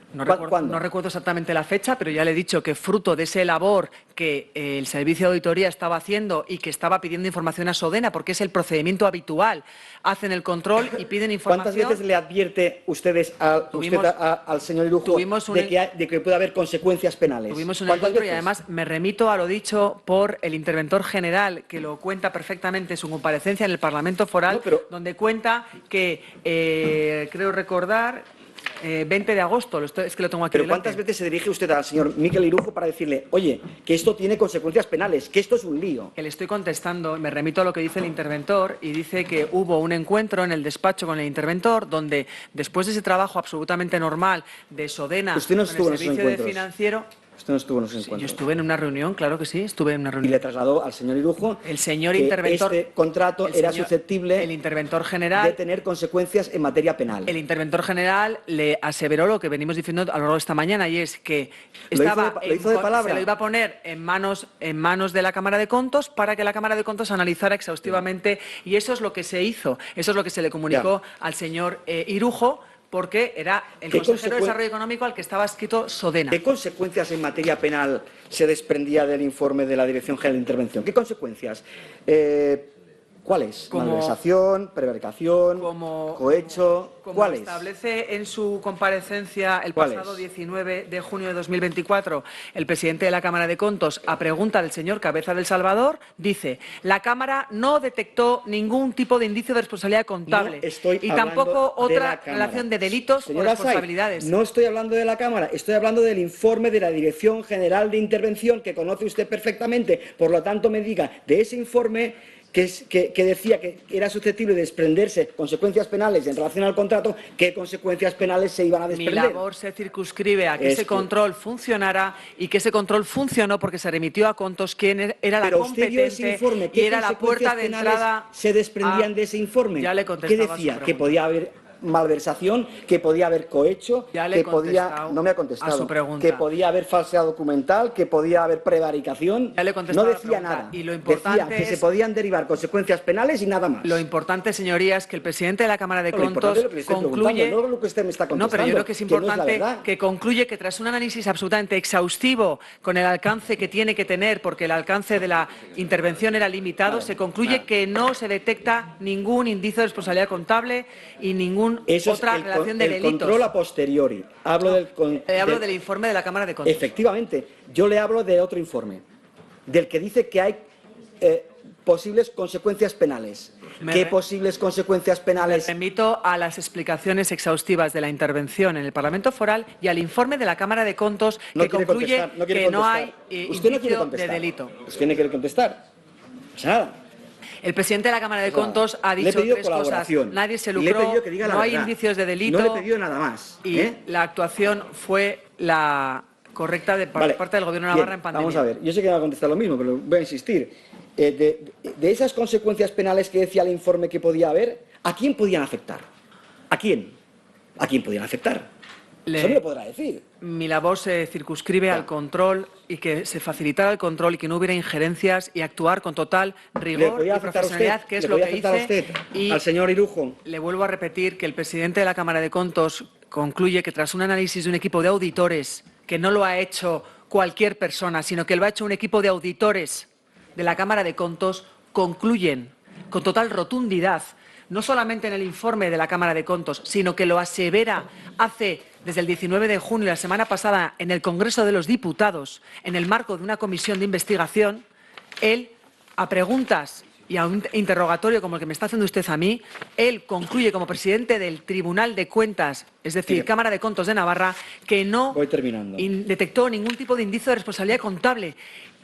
A: ¿Cuándo? No recuerdo exactamente la fecha, pero ya le he dicho que fruto de esa labor que el Servicio de Auditoría estaba haciendo y que estaba pidiendo información a Sodena, porque es el procedimiento habitual, hacen el control y piden información.
F: ¿Cuántas veces le advierte ustedes al señor Irujo de que puede haber consecuencias penales?
A: Tuvimos un encuentro y además me remito a lo dicho por el interventor general, que lo cuenta perfectamente en su comparecencia en el Parlamento Foral, donde cuenta que, creo recordar, 20 de agosto, es que lo tengo aquí
F: Pero
A: delante.
F: ¿cuántas veces se dirige usted al señor Miquel Irujo para decirle, oye, que esto tiene consecuencias penales, que esto es un lío?
A: Que le estoy contestando, me remito a lo que dice el interventor y dice que hubo un encuentro en el despacho con el interventor donde, después de ese trabajo absolutamente normal de Sodena
F: con el
A: servicio de financiero...
F: Usted no estuvo en esos encuentros.
A: Yo estuve en una reunión, claro que sí, estuve en una reunión.
F: Y le trasladó al señor Irujo
A: el señor
F: que
A: interventor,
F: este contrato era susceptible
A: el interventor general,
F: de tener consecuencias en materia penal.
A: El interventor general le aseveró lo que venimos diciendo a lo largo de esta mañana y es que se lo iba a poner en manos de la Cámara de Contos para que la Cámara de Contos analizara exhaustivamente y eso es lo que se hizo, eso es lo que se le comunicó al señor Irujo, porque era el consejero de Desarrollo Económico al que estaba escrito Sodena.
F: ¿Qué consecuencias en materia penal se desprendía del informe de la Dirección General de Intervención? ¿Qué consecuencias? ¿Cuáles? ¿Malversación, prevaricación, cohecho? ¿Cuáles?
A: Como establece en su comparecencia el pasado 19 de junio de 2024 el presidente de la Cámara de Contos, a pregunta del señor Cabeza del Salvador, dice: la Cámara no detectó ningún tipo de indicio de responsabilidad contable y tampoco otra relación de delitos o responsabilidades.
F: No estoy hablando de la Cámara, estoy hablando del informe de la Dirección General de Intervención que conoce usted perfectamente. Por lo tanto, me diga de ese informe que decía que era susceptible de desprenderse consecuencias penales en relación al contrato, ¿qué consecuencias penales se iban a desprender?
A: Mi labor se circunscribe a que ese control funcionara y que ese control funcionó porque se remitió a Contos quién era la competente y era la puerta de entrada.
F: ¿Se desprendían de ese informe?
A: Ya le contestaba.
F: ¿Qué decía? Que podía haber malversación, que podía haber cohecho,
A: Ya le he
F: que podía...
A: contestado
F: No me ha contestado.
A: a su pregunta.
F: Que podía haber falsedad documental, que podía haber prevaricación.
A: Ya le he contestado
F: No
A: a la
F: decía
A: pregunta.
F: nada.
A: Y lo importante
F: decía que
A: es-
F: se podían derivar consecuencias penales y nada más.
A: Lo importante, señoría, es que el presidente de la Cámara de
F: Lo importante
A: Contos
F: es lo que le estoy
A: concluye...
F: preguntando, no lo que usted me está
A: No,
F: contestando.
A: pero yo creo que es
F: no es la
A: importante
F: verdad.
A: que concluye que tras un análisis absolutamente exhaustivo con el alcance que tiene que tener, porque el alcance de la intervención era limitado, se concluye que no se detecta ningún indicio de responsabilidad contable y ninguna
F: Eso es
A: otra relación de
F: el
A: delitos.
F: control a posteriori. Hablo
A: Hablo del informe de la Cámara de Contos.
F: Efectivamente, yo le hablo de otro informe, del que dice que hay posibles consecuencias penales. ¿Qué posibles consecuencias penales?
A: Me remito a las explicaciones exhaustivas de la intervención en el Parlamento Foral y al informe de la Cámara de Contos que concluye que no hay
F: Usted no quiere
A: indicio de
F: contestar.
A: delito.
F: Usted no quiere contestar. Pues nada.
A: El presidente de la Cámara de Contos ha
F: Le he
A: dicho
F: pedido
A: 3 cosas.
F: colaboración.
A: Nadie se
F: Y le he
A: lucró,
F: pedido que diga la
A: no hay
F: verdad.
A: indicios de delito.
F: No le he pedido nada más.
A: Y la actuación fue la correcta por
F: Vale.
A: parte del Gobierno de
F: Bien,
A: Navarra en pandemia.
F: Vamos a ver, yo sé que me va a contestar lo mismo, pero voy a insistir. De esas consecuencias penales que decía el informe que podía haber, ¿a quién podían afectar? ¿A quién? ¿A quién podían afectar? Eso me lo podrá decir.
A: Mi labor se circunscribe al control y que se facilitara el control y que no hubiera injerencias y actuar con total
F: ¿Le
A: rigor
F: podía
A: y
F: afectar a
A: profesionalidad,
F: usted?
A: que es
F: ¿Le
A: lo
F: podía
A: que
F: afectar a
A: hice.
F: usted?
A: Y
F: ¿Al señor Irujo?
A: le vuelvo a repetir que el presidente de la Cámara de Contos concluye que tras un análisis de un equipo de auditores, que no lo ha hecho cualquier persona, sino que lo ha hecho un equipo de auditores de la Cámara de Contos, concluyen con total rotundidad, no solamente en el informe de la Cámara de Contos, sino que lo asevera desde el 19 de junio, la semana pasada, en el Congreso de los Diputados, en el marco de una comisión de investigación. Él, a preguntas y a un interrogatorio como el que me está haciendo usted a mí, él concluye como presidente del Tribunal de Cuentas, es decir, Cámara de Contos de Navarra, que no
F: Voy terminando.
A: detectó ningún tipo de indicio de responsabilidad contable,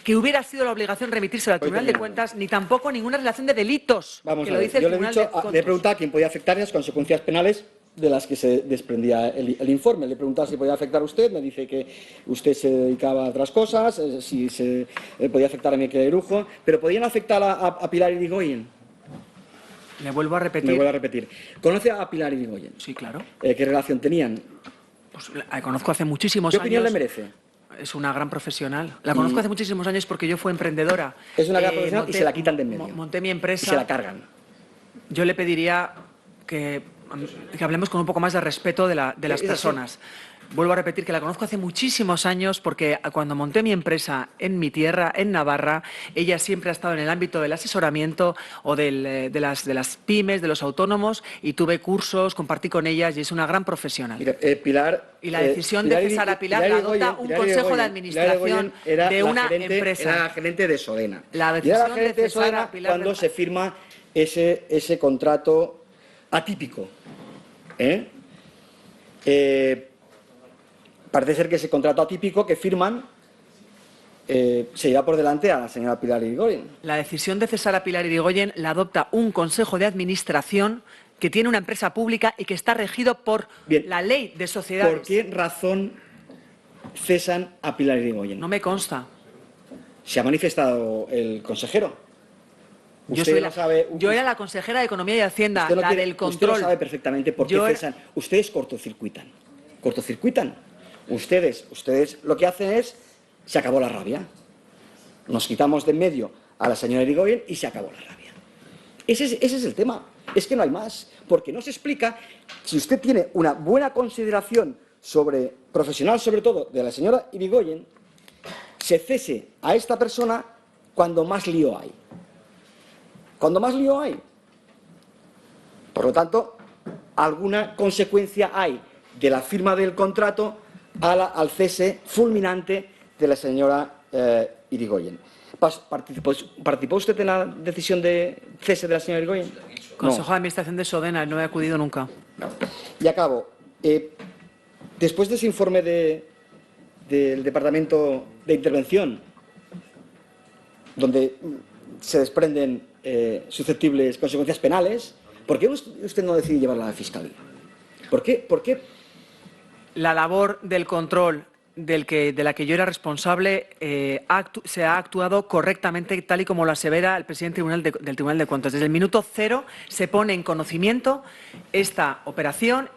A: que hubiera sido la obligación remitirse al Tribunal de Cuentas, ni tampoco ninguna relación de delitos,
F: Vamos
A: que
F: a
A: lo
F: ver,
A: dice el
F: yo le he
A: Tribunal
F: dicho,
A: de Contos.
F: le he preguntado a quién podía afectar las consecuencias penales de las que se desprendía el informe. Le he preguntado si podía afectar a usted, me dice que usted se dedicaba a otras cosas, si se podía afectar a mi querido Irujo, pero ¿podían afectar a Pilar Irigoyen?
A: Le vuelvo a repetir.
F: Me vuelvo a repetir. ¿Conoce a Pilar Irigoyen?
A: Sí, claro.
F: ¿Qué relación tenían?
A: Pues la conozco hace muchísimos
F: ¿Qué
A: años.
F: opinión le merece?
A: Es una gran profesional. La conozco hace muchísimos años porque yo fui emprendedora.
F: Es una gran profesional y se la quitan de en medio.
A: Monté mi empresa.
F: Y se la cargan.
A: Yo le pediría que hablemos con un poco más de respeto de las
F: Es así.
A: personas. Vuelvo a repetir que la conozco hace muchísimos años porque cuando monté mi empresa en mi tierra, en Navarra, ella siempre ha estado en el ámbito del asesoramiento o de las pymes, de los autónomos, y tuve cursos, compartí con ellas y es una gran profesional.
F: Mira, Pilar...
A: Y la decisión de cesar a Pilar la adopta un consejo de administración de una empresa.
F: Era la gerente de Sodena.
A: La
F: Y era
A: decisión
F: la
A: de
F: gerente de
A: cesar a
F: Sodena
A: Pilar
F: cuando se firma ese contrato atípico. Parece ser que ese contrato atípico que firman se lleva por delante a la señora Pilar Irigoyen.
A: La decisión de cesar a Pilar Irigoyen la adopta un consejo de administración que tiene una empresa pública y que está regido por la ley de sociedades.
F: ¿Por qué razón cesan a Pilar Irigoyen?
A: No me consta.
F: Se ha manifestado el consejero.
A: Yo era la consejera de Economía y Hacienda,
F: Usted no
A: la
F: quiere-
A: del control.
F: Usted lo sabe perfectamente por qué cesan. Ustedes cortocircuitan. Cortocircuitan. Ustedes lo que hacen es, se acabó la rabia. Nos quitamos de en medio a la señora Irigoyen y se acabó la rabia. Ese es el tema. Es que no hay más. Porque no se explica, si usted tiene una buena consideración profesional sobre todo, de la señora Irigoyen, se cese a esta persona cuando más lío hay. Cuando más lío hay. Por lo tanto, alguna consecuencia hay de la firma del contrato al cese fulminante de la señora Irigoyen. ¿Participó usted en la decisión de cese de la señora Irigoyen?
A: Consejo de Administración de Sodena, no he acudido nunca.
F: No. Y acabo. Después de ese informe del Departamento de Intervención, donde se desprenden susceptibles consecuencias penales, ¿por qué usted no decide llevarla a la Fiscalía? ¿Por qué?
A: La labor del control de la que yo era responsable se ha actuado correctamente, tal y como lo asevera el presidente del Tribunal de Cuentas. Desde el minuto cero se pone en conocimiento esta operación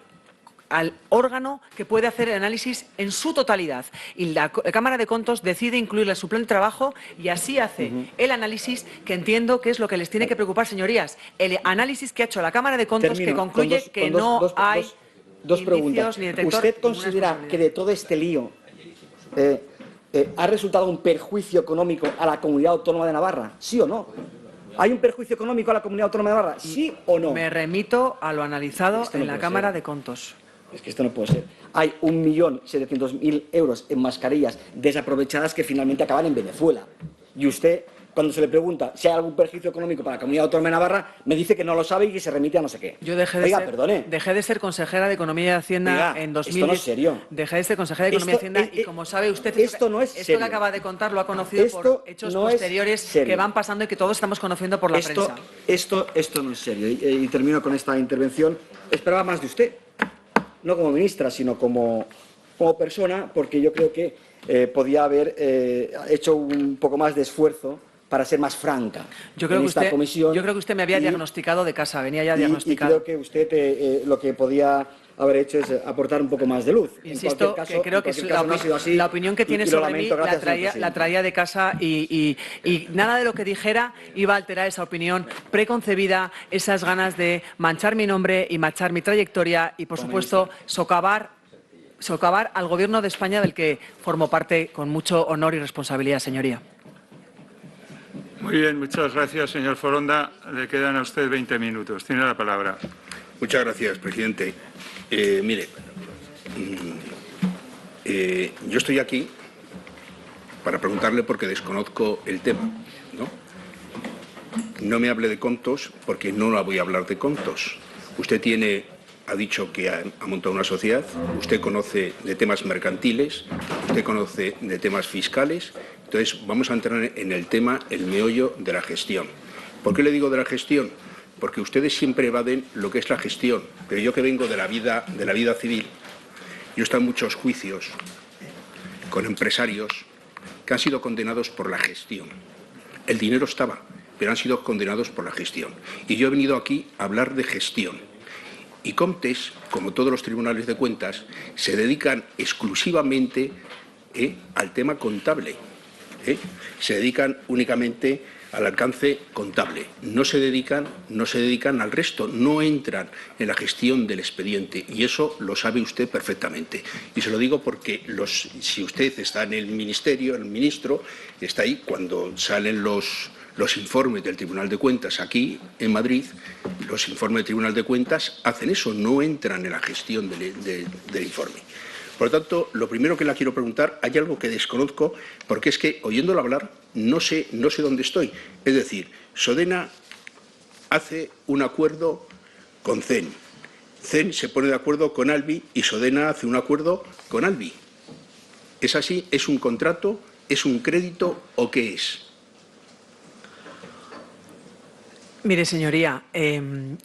A: al órgano que puede hacer el análisis en su totalidad. Y la Cámara de Contos decide incluirla en su plan de trabajo y así hace el análisis, que entiendo que es lo que les tiene que preocupar, señorías. El análisis que ha hecho la Cámara de Contos, que concluye que no hay
F: dos
A: indicios
F: preguntas.
A: ni detector.
F: ¿Usted considera que de todo este lío ha resultado un perjuicio económico a la Comunidad Autónoma de Navarra? ¿Sí o no? ¿Hay un perjuicio económico a la Comunidad Autónoma de Navarra? ¿Sí o no?
A: Me remito a lo analizado
F: Esto no
A: en la
F: puede
A: Cámara
F: ser.
A: de Contos.
F: Es que esto no puede ser. Hay 1.700.000 euros en mascarillas desaprovechadas que finalmente acaban en Venezuela. Y usted, cuando se le pregunta si hay algún perjuicio económico para la Comunidad Autónoma de Navarra, me dice que no lo sabe y que se remite a no sé qué.
A: Yo dejé de ser consejera de Economía y Hacienda
F: Oiga,
A: en
F: esto
A: 2010.
F: no es serio.
A: Dejé de ser consejera de Economía y Hacienda y, como sabe usted,
F: esto no es
A: esto
F: serio.
A: que acaba de contar lo ha conocido por hechos
F: no es
A: posteriores
F: serio.
A: que van pasando y que todos estamos conociendo por la prensa.
F: Esto no es serio. Y termino con esta intervención. Esperaba más de usted, no como ministra, sino como persona, porque yo creo que podía haber hecho un poco más de esfuerzo para ser más franca
A: Yo creo
F: en
A: que
F: esta
A: usted,
F: comisión.
A: yo creo que usted me había diagnosticado de casa, venía ya
F: y
A: diagnosticado.
F: creo que usted lo que podía haber hecho es aportar un poco más de luz.
A: Insisto, que creo que
F: no ha sido así,
A: la opinión que tiene
F: y lo
A: sobre
F: lamento.
A: mí
F: Gracias, señor presidente.
A: la traía de casa y nada de lo que dijera iba a alterar esa opinión preconcebida, esas ganas de manchar mi nombre y manchar mi trayectoria y, por supuesto, socavar al Gobierno de España, del que formo parte con mucho honor y responsabilidad, señoría.
C: Muy bien, muchas gracias, señor Foronda. Le quedan a usted 20 minutos. Tiene la palabra.
G: Muchas gracias, presidente. Mire, yo estoy aquí para preguntarle porque desconozco el tema, ¿no? No me hable de contos porque no la voy a hablar de contos. Usted ha dicho que ha montado una sociedad, usted conoce de temas mercantiles, usted conoce de temas fiscales. Entonces, vamos a entrar en el tema, el meollo de la gestión. ¿Por qué le digo de la gestión? Porque ustedes siempre evaden lo que es la gestión, pero yo que vengo de la vida civil, yo he estado en muchos juicios con empresarios que han sido condenados por la gestión. El dinero estaba, pero han sido condenados por la gestión. Y yo he venido aquí a hablar de gestión. Y Comtes, como todos los tribunales de cuentas, se dedican exclusivamente al tema contable. Se dedican únicamente al alcance contable. No se dedican al resto, no entran en la gestión del expediente. Y eso lo sabe usted perfectamente. Y se lo digo porque si usted está en el ministerio, el ministro está ahí cuando salen los informes del Tribunal de Cuentas aquí en Madrid, los informes del Tribunal de Cuentas hacen eso, no entran en la gestión del informe. Por lo tanto, lo primero que la quiero preguntar, hay algo que desconozco, porque es que, oyéndolo hablar, no sé dónde estoy. Es decir, Sodena hace un acuerdo con CEN. CEN se pone de acuerdo con Albi y Sodena hace un acuerdo con Albi. ¿Es así? ¿Es un contrato? ¿Es un crédito o qué es?
A: Mire, señoría,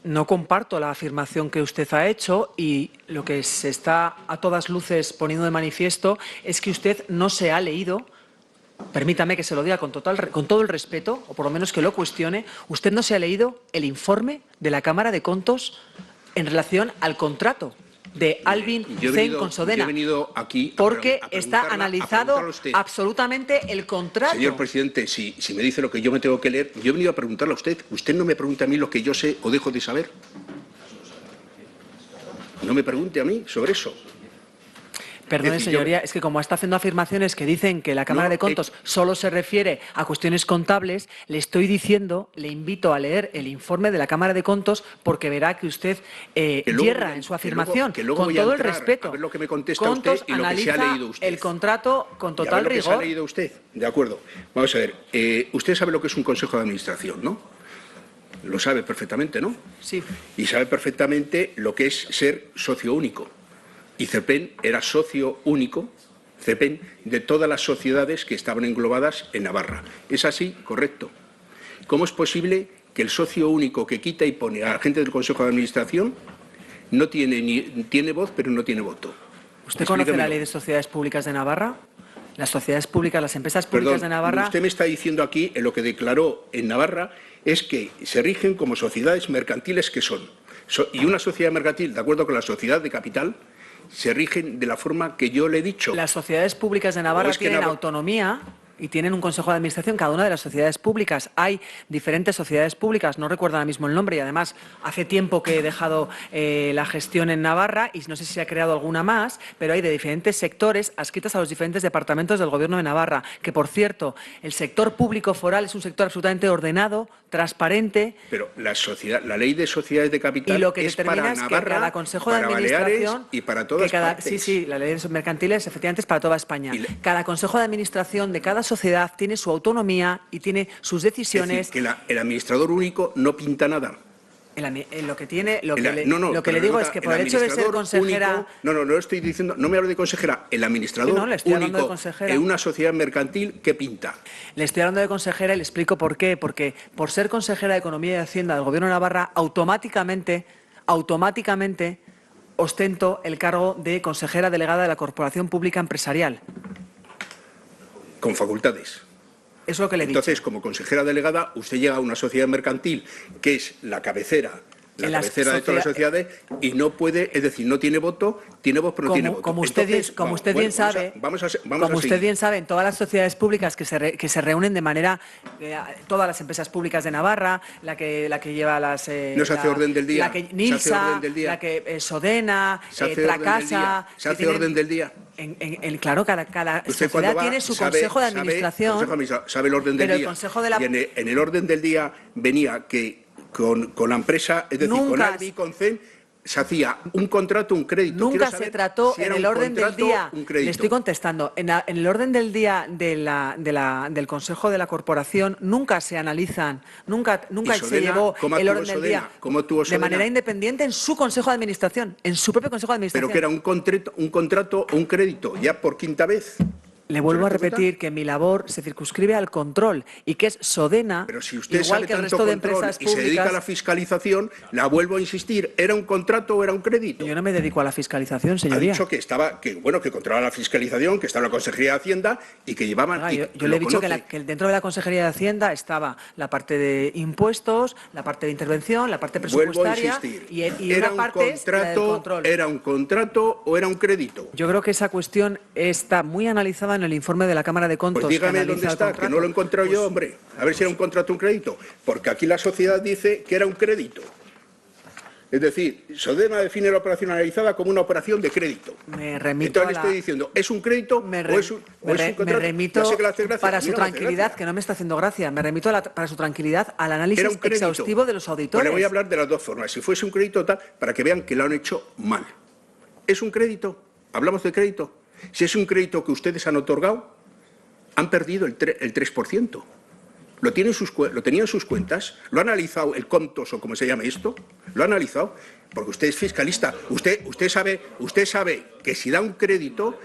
A: no comparto la afirmación que usted ha hecho y lo que se está a todas luces poniendo de manifiesto es que usted no se ha leído, permítame que se lo diga con todo el respeto, o por lo menos que lo cuestione, usted no se ha leído el informe de la Cámara de Contos en relación al contrato de Albin CEN con Sodena,
G: yo he venido aquí
A: porque
G: a
A: está analizado absolutamente el contrato.
G: Señor presidente, si me dice lo que yo me tengo que leer, yo he venido a preguntarle a usted. Usted no me pregunte a mí lo que yo sé o dejo de saber. No me pregunte a mí sobre eso.
A: Perdone, señoría, es que como está haciendo afirmaciones que dicen que la Cámara de Contos solo se refiere a cuestiones contables, le estoy diciendo, le invito a leer el informe de la Cámara de Contos porque verá que usted yerra en su afirmación. Con todo el respeto,
G: a ver lo que me contesta
A: Contos
G: usted y lo que se ha
A: analiza
G: leído usted.
A: el contrato con total
G: lo que
A: rigor.
G: se ha leído usted. De acuerdo. Vamos a ver. Usted sabe lo que es un consejo de administración, ¿no? Lo sabe perfectamente, ¿no?
A: Sí.
G: Y sabe perfectamente lo que es ser socio único. Y CEPEN era socio único, CEPEN, de todas las sociedades que estaban englobadas en Navarra. ¿Es así? Correcto. ¿Cómo es posible que el socio único que quita y pone a la gente del Consejo de Administración no tiene voz, pero no tiene voto?
A: ¿Usted conoce la Ley de Sociedades Públicas de Navarra? Las sociedades públicas, las empresas públicas de Navarra...
G: Usted me está diciendo aquí, en lo que declaró en Navarra, es que se rigen como sociedades mercantiles que son. Y una sociedad mercantil, de acuerdo con la sociedad de capital, se rigen de la forma que yo le he dicho.
A: Las sociedades públicas de Navarra tienen autonomía y tienen un consejo de administración, cada una de las sociedades públicas. Hay diferentes sociedades públicas, no recuerdo ahora mismo el nombre, y además hace tiempo que he dejado la gestión en Navarra y no sé si se ha creado alguna más, pero hay de diferentes sectores adscritas a los diferentes departamentos del Gobierno de Navarra, que, por cierto, el sector público foral es un sector absolutamente ordenado, transparente.
G: Pero la ley de sociedades de capital
A: y lo que
G: es
A: determina
G: para
A: es
G: Navarra,
A: que cada consejo de
G: para
A: administración
G: Baleares y para todas partes.
A: Sí, la ley de mercantiles efectivamente es para toda España. Cada consejo de administración de cada sociedad tiene su autonomía y tiene sus decisiones.
G: Es decir, que el administrador único no pinta nada.
A: Lo que le digo es que por el hecho de ser consejera...
G: Único, no estoy diciendo, no me hablo de consejera, el administrador único en una sociedad mercantil, ¿qué pinta?
A: Le estoy hablando de consejera y le explico por qué. Porque por ser consejera de Economía y Hacienda del Gobierno de Navarra, automáticamente ostento el cargo de consejera delegada de la Corporación Pública Empresarial.
G: Con facultades.
A: Es lo que le he dicho.
G: Entonces, como consejera delegada, usted llega a una sociedad mercantil que es la cabecera de todas las sociedades y no puede, es decir, no tiene voto, tiene voz pero no tiene voto.
A: Como usted bien sabe, en todas las sociedades públicas que se reúnen de manera, todas las empresas públicas de Navarra, la que lleva las...
G: no se hace orden del día.
A: La que NILSA, la que Sodena, Tracasa...
G: ¿Se hace orden del día?
A: Claro, cada sociedad tiene su consejo de administración.
G: Sabe el orden del día.
A: El consejo de la...
G: Y en el orden del día venía que con la empresa, es decir, con ALBI y con CEN, se hacía un contrato, un crédito.
A: Nunca se trató en el orden del día. Le estoy contestando. En el orden del día del Consejo de la Corporación nunca se analizan, nunca se llevó el orden del día de manera independiente en su Consejo de Administración, en su propio Consejo de Administración.
G: Pero que era un contrato o un crédito, ya por quinta vez.
A: Le vuelvo a repetir que mi labor se circunscribe al control y que es Sodena,
G: pero si usted
A: igual
G: sabe
A: que el
G: tanto
A: resto de
G: control
A: empresas
G: y
A: públicas...
G: se dedica a la fiscalización, la vuelvo a insistir, ¿era un contrato o era un crédito?
A: Yo no me dedico a la fiscalización, señoría.
G: Ha dicho que controlaba la fiscalización, que estaba la Consejería de Hacienda y que llevaban...
A: Yo le he dicho que dentro de la Consejería de Hacienda estaba la parte de impuestos, la parte de intervención, la parte presupuestaria...
G: Vuelvo a insistir,
A: y una parte es la del control.
G: ¿Era un contrato o era un crédito?
A: Yo creo que esa cuestión está muy analizada en el informe de la Cámara de Contos.
G: Pues dígame dónde está, que no lo he encontrado yo, hombre. A ver si era un contrato o un crédito. Porque aquí la sociedad dice que era un crédito. Es decir, Sodena define la operación analizada como una operación de crédito.
A: Me remito
G: Entonces le estoy diciendo, ¿es un crédito o es un contrato?
A: Me remito, para su tranquilidad, que no me está haciendo gracia, me remito para su tranquilidad al análisis exhaustivo de los auditores.
G: Pues le voy a hablar de las dos formas. Si fuese un crédito tal, para que vean que lo han hecho mal. ¿Es un crédito? ¿Hablamos de crédito? Si es un crédito que ustedes han otorgado, han perdido el 3%. Lo tenían en sus cuentas, lo ha analizado el Contos o como se llame esto, lo ha analizado, porque usted es fiscalista. Usted sabe que si da un crédito,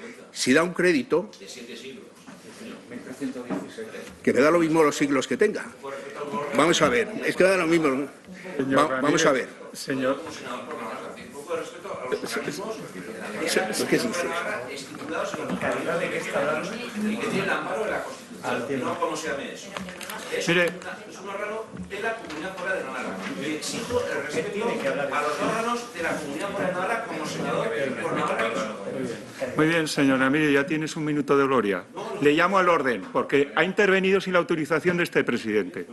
G: que me da lo mismo los siglos que tenga. Vamos a ver, es que me da lo mismo. Vamos a ver.
C: Señor.
G: ¿Qué dice?
H: No, ¿cómo se llame eso? Es un órgano de la Comunidad Foral de Navarra. Y exijo el respeto a los órganos de la Comunidad Foral de Navarra como senador por Navarra.
C: Muy bien, señora, mire, ya tienes un minuto de gloria. Le llamo al orden, porque ha intervenido sin la autorización de este presidente.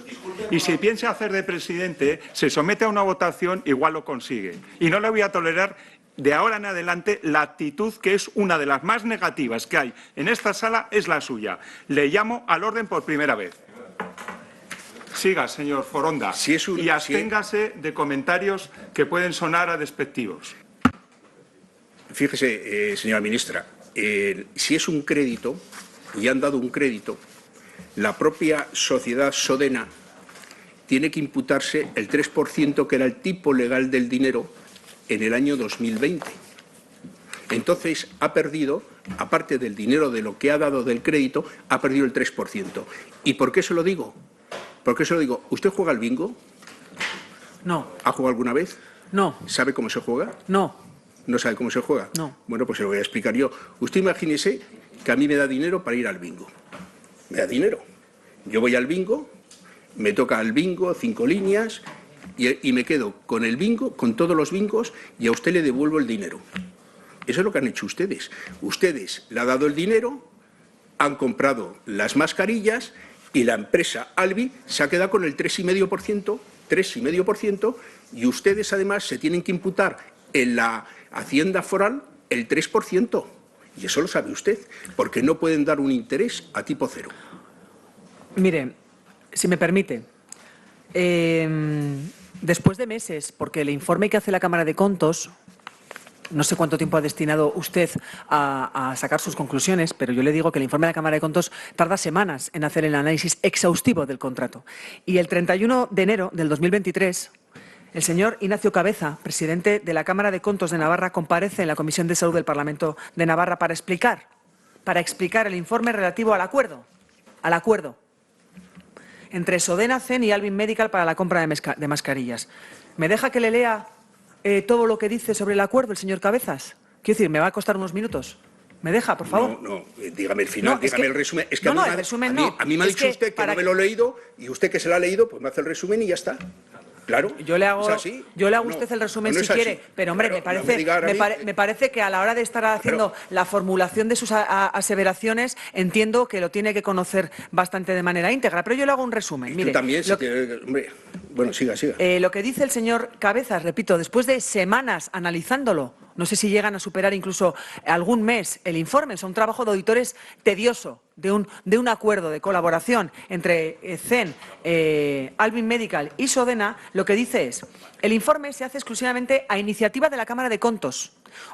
C: Y si piensa hacer de presidente, se somete a una votación, igual lo consigue. Y no le voy a tolerar de ahora en adelante la actitud que es una de las más negativas que hay en esta sala es la suya. Le llamo al orden por primera vez. Siga, señor Foronda, y absténgase de comentarios que pueden sonar a despectivos.
G: Fíjese, señora ministra, si es un crédito, y han dado un crédito, la propia sociedad Sodena tiene que imputarse el 3% que era el tipo legal del dinero en el año 2020. Entonces ha perdido, aparte del dinero de lo que ha dado del crédito, ha perdido el 3%. ¿Y por qué se lo digo? ¿Usted juega al bingo?
A: No.
G: ¿Ha jugado alguna vez?
A: No.
G: ¿Sabe cómo se juega?
A: No.
G: ¿No sabe cómo se juega?
A: No.
G: Bueno, pues se lo voy a explicar yo. Usted imagínese que a mí me da dinero para ir al bingo. Me da dinero. Yo voy al bingo, me toca el bingo, 5 líneas, y me quedo con el bingo, con todos los bingos, y a usted le devuelvo el dinero. Eso es lo que han hecho ustedes. Ustedes le han dado el dinero, han comprado las mascarillas y la empresa Albi se ha quedado con el 3,5%, y ustedes además se tienen que imputar en la Hacienda Foral el 3%. Y eso lo sabe usted, porque no pueden dar un interés a tipo cero.
A: Mire, si me permite, después de meses, porque el informe que hace la Cámara de Contos, no sé cuánto tiempo ha destinado usted a sacar sus conclusiones, pero yo le digo que el informe de la Cámara de Contos tarda semanas en hacer el análisis exhaustivo del contrato. Y el 31 de enero del 2023, el señor Ignacio Cabeza, presidente de la Cámara de Contos de Navarra, comparece en la Comisión de Salud del Parlamento de Navarra para explicar el informe relativo al acuerdo entre Sodena, CEN y Albin Medical para la compra de mascarillas. ¿Me deja que le lea todo lo que dice sobre el acuerdo el señor Cabezas? Quiero decir, me va a costar unos minutos. ¿Me deja, por favor?
G: No, dígame el final,
A: No,
G: dígame el resumen. Es que
A: no, el resumen no.
G: a mí me ha
A: Es
G: dicho
A: que
G: usted que
A: para
G: no me lo he leído, y usted que se lo ha leído, pues me hace el resumen y ya está. Claro.
A: Yo le hago,
G: ¿Es así?
A: yo le hago a
G: No,
A: usted el resumen
G: no
A: si
G: es así.
A: quiere, pero hombre,
G: Claro,
A: me parece,
G: no me diga ahora a mí-
A: me parece que a la hora de estar haciendo la formulación de sus aseveraciones, entiendo que lo tiene que conocer bastante de manera íntegra, pero yo le hago un resumen.
G: Y
A: Mire,
G: tú también,
A: lo,
G: hombre, bueno, siga.
A: lo que dice el señor Cabezas, repito, después de semanas analizándolo, no sé si llegan a superar incluso algún mes el informe, es un trabajo de auditores tedioso, de un acuerdo de colaboración entre CEN, Albin Medical y Sodena. Lo que dice es: el informe se hace exclusivamente a iniciativa de la Cámara de Contos,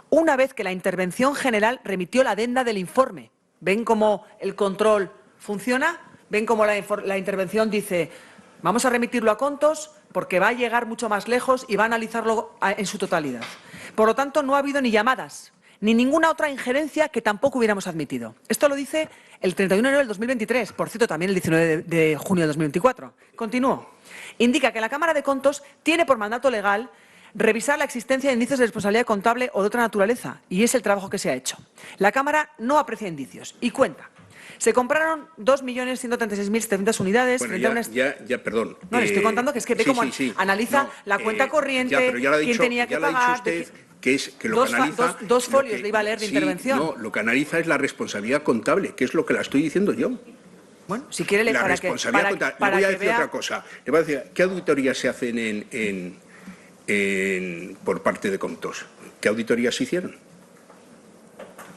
A: una vez que la intervención general remitió la adenda del informe. ¿Ven cómo el control funciona? ¿Ven cómo la intervención dice: vamos a remitirlo a Contos porque va a llegar mucho más lejos y va a analizarlo en su totalidad? Por lo tanto, no ha habido ni llamadas, ni ninguna otra injerencia que tampoco hubiéramos admitido. Esto lo dice el 31 de enero del 2023, por cierto, también el 19 de junio de 2024. Continúo. Indica que la Cámara de Contos tiene por mandato legal revisar la existencia de indicios de responsabilidad contable o de otra naturaleza, y es el trabajo que se ha hecho. La Cámara no aprecia indicios y cuenta. Se compraron 2.136.700 unidades.
G: Bueno, perdón.
A: No, le estoy contando que es que ve cómo analiza la cuenta corriente, quién tenía que pagar. Dos folios le iba a leer de intervención.
G: No, lo que analiza es la responsabilidad contable, que es lo que la estoy diciendo yo.
A: Bueno, si quiere le
G: la
A: para
G: responsabilidad contable. Le voy a decir otra cosa. Le voy a decir, ¿qué auditorías se hacen por parte de Contos? ¿Qué auditorías se hicieron?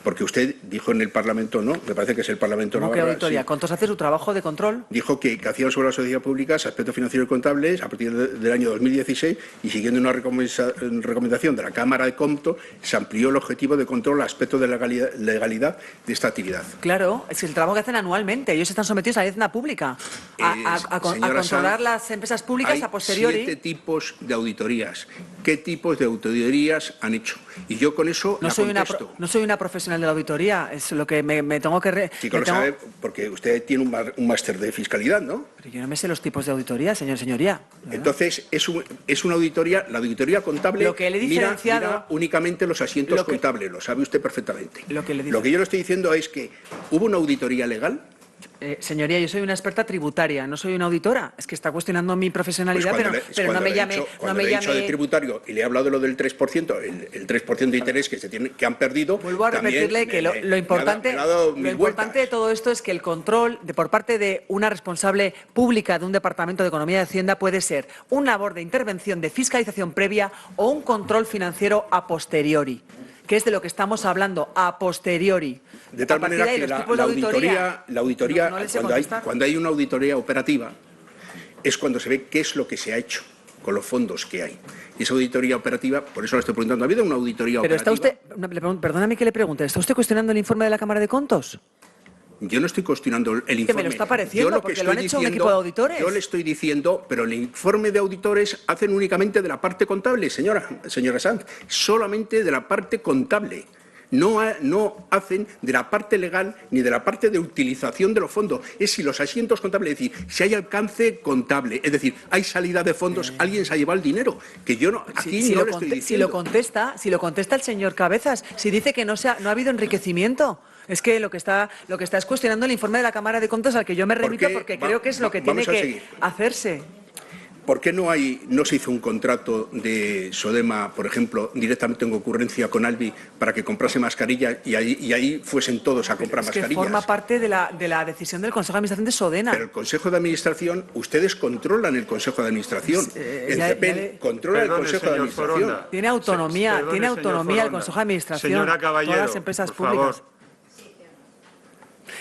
G: Porque usted dijo en el Parlamento, no, me parece que es el Parlamento
A: ¿Cómo
G: Navarra.
A: que auditoría?
G: Sí.
A: ¿Contos hace su trabajo de control?
G: Dijo que hacían sobre las sociedades públicas aspectos financieros y contables a partir del año 2016, y siguiendo una recomendación de la Cámara de Contos, se amplió el objetivo de control a aspectos de legalidad de esta actividad.
A: Claro, es el trabajo que hacen anualmente. Ellos están sometidos a la hacienda pública, a controlar
G: Sanz,
A: las empresas públicas a posteriori.
G: Hay 7 tipos de auditorías. ¿Qué tipos de auditorías han hecho? Y yo con eso
A: no soy una profesional de la auditoría, es lo que me tengo que...
G: Sí que lo sabe, porque usted tiene un máster de fiscalidad, ¿no?
A: Pero yo no me sé los tipos de auditoría, señoría. ¿Verdad?
G: Entonces, es una auditoría, la auditoría contable
A: lo que le he diferenciado,
G: mira únicamente los asientos contables, lo sabe usted perfectamente.
A: Lo que
G: yo le estoy diciendo es que hubo una auditoría legal.
A: Señoría, yo soy una experta tributaria, no soy una auditora. Es que está cuestionando mi profesionalidad, pero no me llame...
G: Cuando le he dicho de tributario y le he hablado de lo del 3%, el 3% de interés que han perdido...
A: Vuelvo a repetirle que lo importante de todo esto es que el control por parte de una responsable pública de un departamento de Economía y Hacienda puede ser una labor de intervención de fiscalización previa o un control financiero a posteriori, que es de lo que estamos hablando, a posteriori.
G: De tal manera que la auditoría cuando hay una auditoría operativa, es cuando se ve qué es lo que se ha hecho con los fondos que hay. Y esa auditoría operativa, por eso le estoy preguntando, ¿ha habido una auditoría operativa?
A: Pero está usted, perdóname que le pregunte, ¿está usted cuestionando el informe de la Cámara de Contos?
G: Yo no estoy cuestionando el informe.
A: Que me lo está pareciendo, porque lo han hecho un equipo de auditores.
G: Yo le estoy diciendo, pero el informe de auditores hacen únicamente de la parte contable, señora Sanz, solamente de la parte contable. no hacen de la parte legal ni de la parte de utilización de los fondos. Es si los asientos contables, es decir, si hay alcance contable, es decir, hay salida de fondos, alguien se ha llevado el dinero, que yo no, aquí no le estoy diciendo.
A: Si lo contesta el señor Cabezas, si dice que no ha habido enriquecimiento. Es que lo que está es cuestionando el informe de la Cámara de Cuentas al que yo me remito porque creo que es lo que tiene que hacerse.
G: ¿Por qué no se hizo un contrato de Sodema, por ejemplo, directamente en concurrencia con Albi para que comprase mascarillas y ahí fuesen todos a comprar mascarillas?
A: Que forma parte de la decisión del Consejo de Administración de Sodena.
G: Pero el Consejo de Administración, ustedes controlan el Consejo de Administración. El CEPEN controla el Consejo de Administración.
C: Foronda.
A: Tiene autonomía el Consejo de Administración.
C: Señora Caballero,
A: todas las empresas
C: por
A: públicas.
C: favor.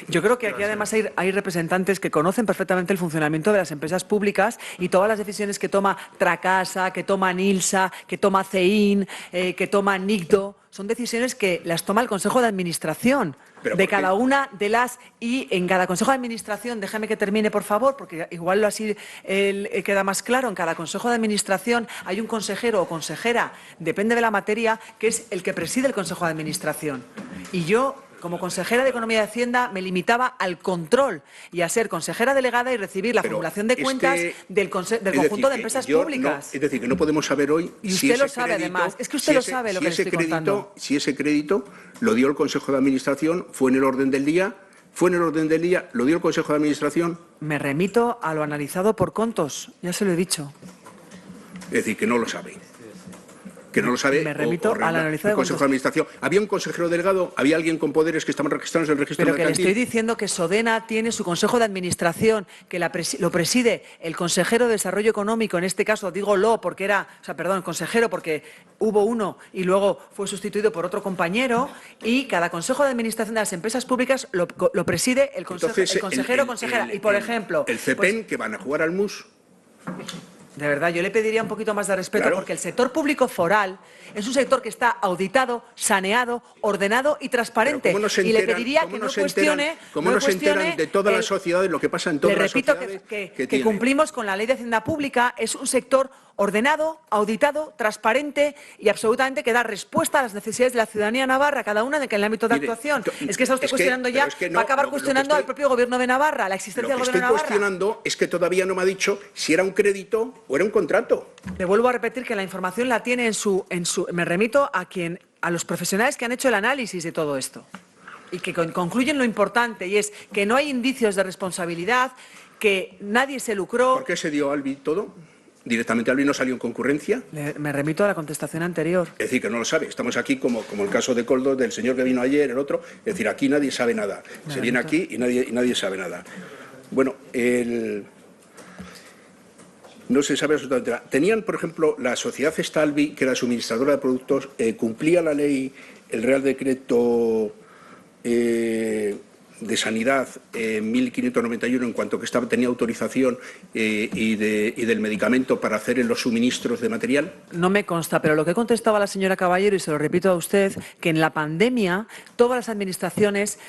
A: Yo creo que aquí además hay representantes que conocen perfectamente el funcionamiento de las empresas públicas y todas las decisiones que toma Tracasa, que toma Nilsa, que toma CEIN, que toma NICDO, son decisiones que las toma el Consejo de Administración de cada una de las... Y en cada Consejo de Administración, déjame que termine por favor, porque igual así queda más claro, en cada Consejo de Administración hay un consejero o consejera, depende de la materia, que es el que preside el Consejo de Administración. Y yo, como consejera de Economía y Hacienda, me limitaba al control y a ser consejera delegada y recibir la formulación de cuentas del conjunto de empresas públicas.
G: Es decir, que no podemos saber hoy
A: y usted lo sabe, además. Es que usted lo sabe lo que le estoy contando.
G: Si ese crédito lo dio el Consejo de Administración, fue en el orden del día, lo dio el Consejo de Administración.
A: Me remito a lo analizado por Contos, ya se lo he dicho.
G: Es decir, que no lo sabe. Que no lo sabe.
A: Me remito al analizado
G: del Consejo de Administración. ¿Había un consejero delegado? ¿Había alguien con poderes que estaban registrados en el registro mercantil?
A: Pero que le estoy diciendo que Sodena tiene su Consejo de Administración, que lo preside el consejero de Desarrollo Económico, en este caso digo consejero porque hubo uno y luego fue sustituido por otro compañero, y cada Consejo de Administración de las empresas públicas lo preside el consejero o consejera. Y por ejemplo...
G: El CEPEN, que van a jugar al MUS...
A: De verdad, yo le pediría un poquito más de respeto, porque el sector público foral es un sector que está auditado, saneado, ordenado y transparente. Y le pediría que no cuestione...
G: ¿Cómo no se enteran de todas las sociedades, lo que pasa en todas las sociedades?
A: Le repito que cumplimos con la Ley de Hacienda Pública, es un sector ordenado, auditado, transparente y absolutamente que da respuesta a las necesidades de la ciudadanía navarra, cada una en el ámbito de actuación. Es que está usted cuestionando ya, va a acabar cuestionando al propio Gobierno de Navarra, la existencia del Gobierno de Navarra.
G: Lo que estoy cuestionando es que todavía no me ha dicho si era un crédito o era un contrato.
A: Le vuelvo a repetir que la información la tiene me remito a los profesionales que han hecho el análisis de todo esto y que concluyen lo importante, y es que no hay indicios de responsabilidad, que nadie se lucró.
G: ¿Por qué se dio a Albi todo? ¿Directamente Albi no salió en concurrencia?
A: Me remito a la contestación anterior.
G: Es decir, que no lo sabe. Estamos aquí como el caso de Coldo, del señor que vino ayer, el otro. Es decir, aquí nadie sabe nada. Se viene aquí y nadie sabe nada. Bueno, no se sabe absolutamente nada. Tenían, por ejemplo, la sociedad Albi, que era suministradora de productos, cumplía la ley, el Real Decreto de Sanidad 1591 en cuanto que tenía autorización y del medicamento para hacer los suministros de material?
A: No me consta, pero lo que contestaba la señora Caballero, y se lo repito a usted, que en la pandemia todas las administraciones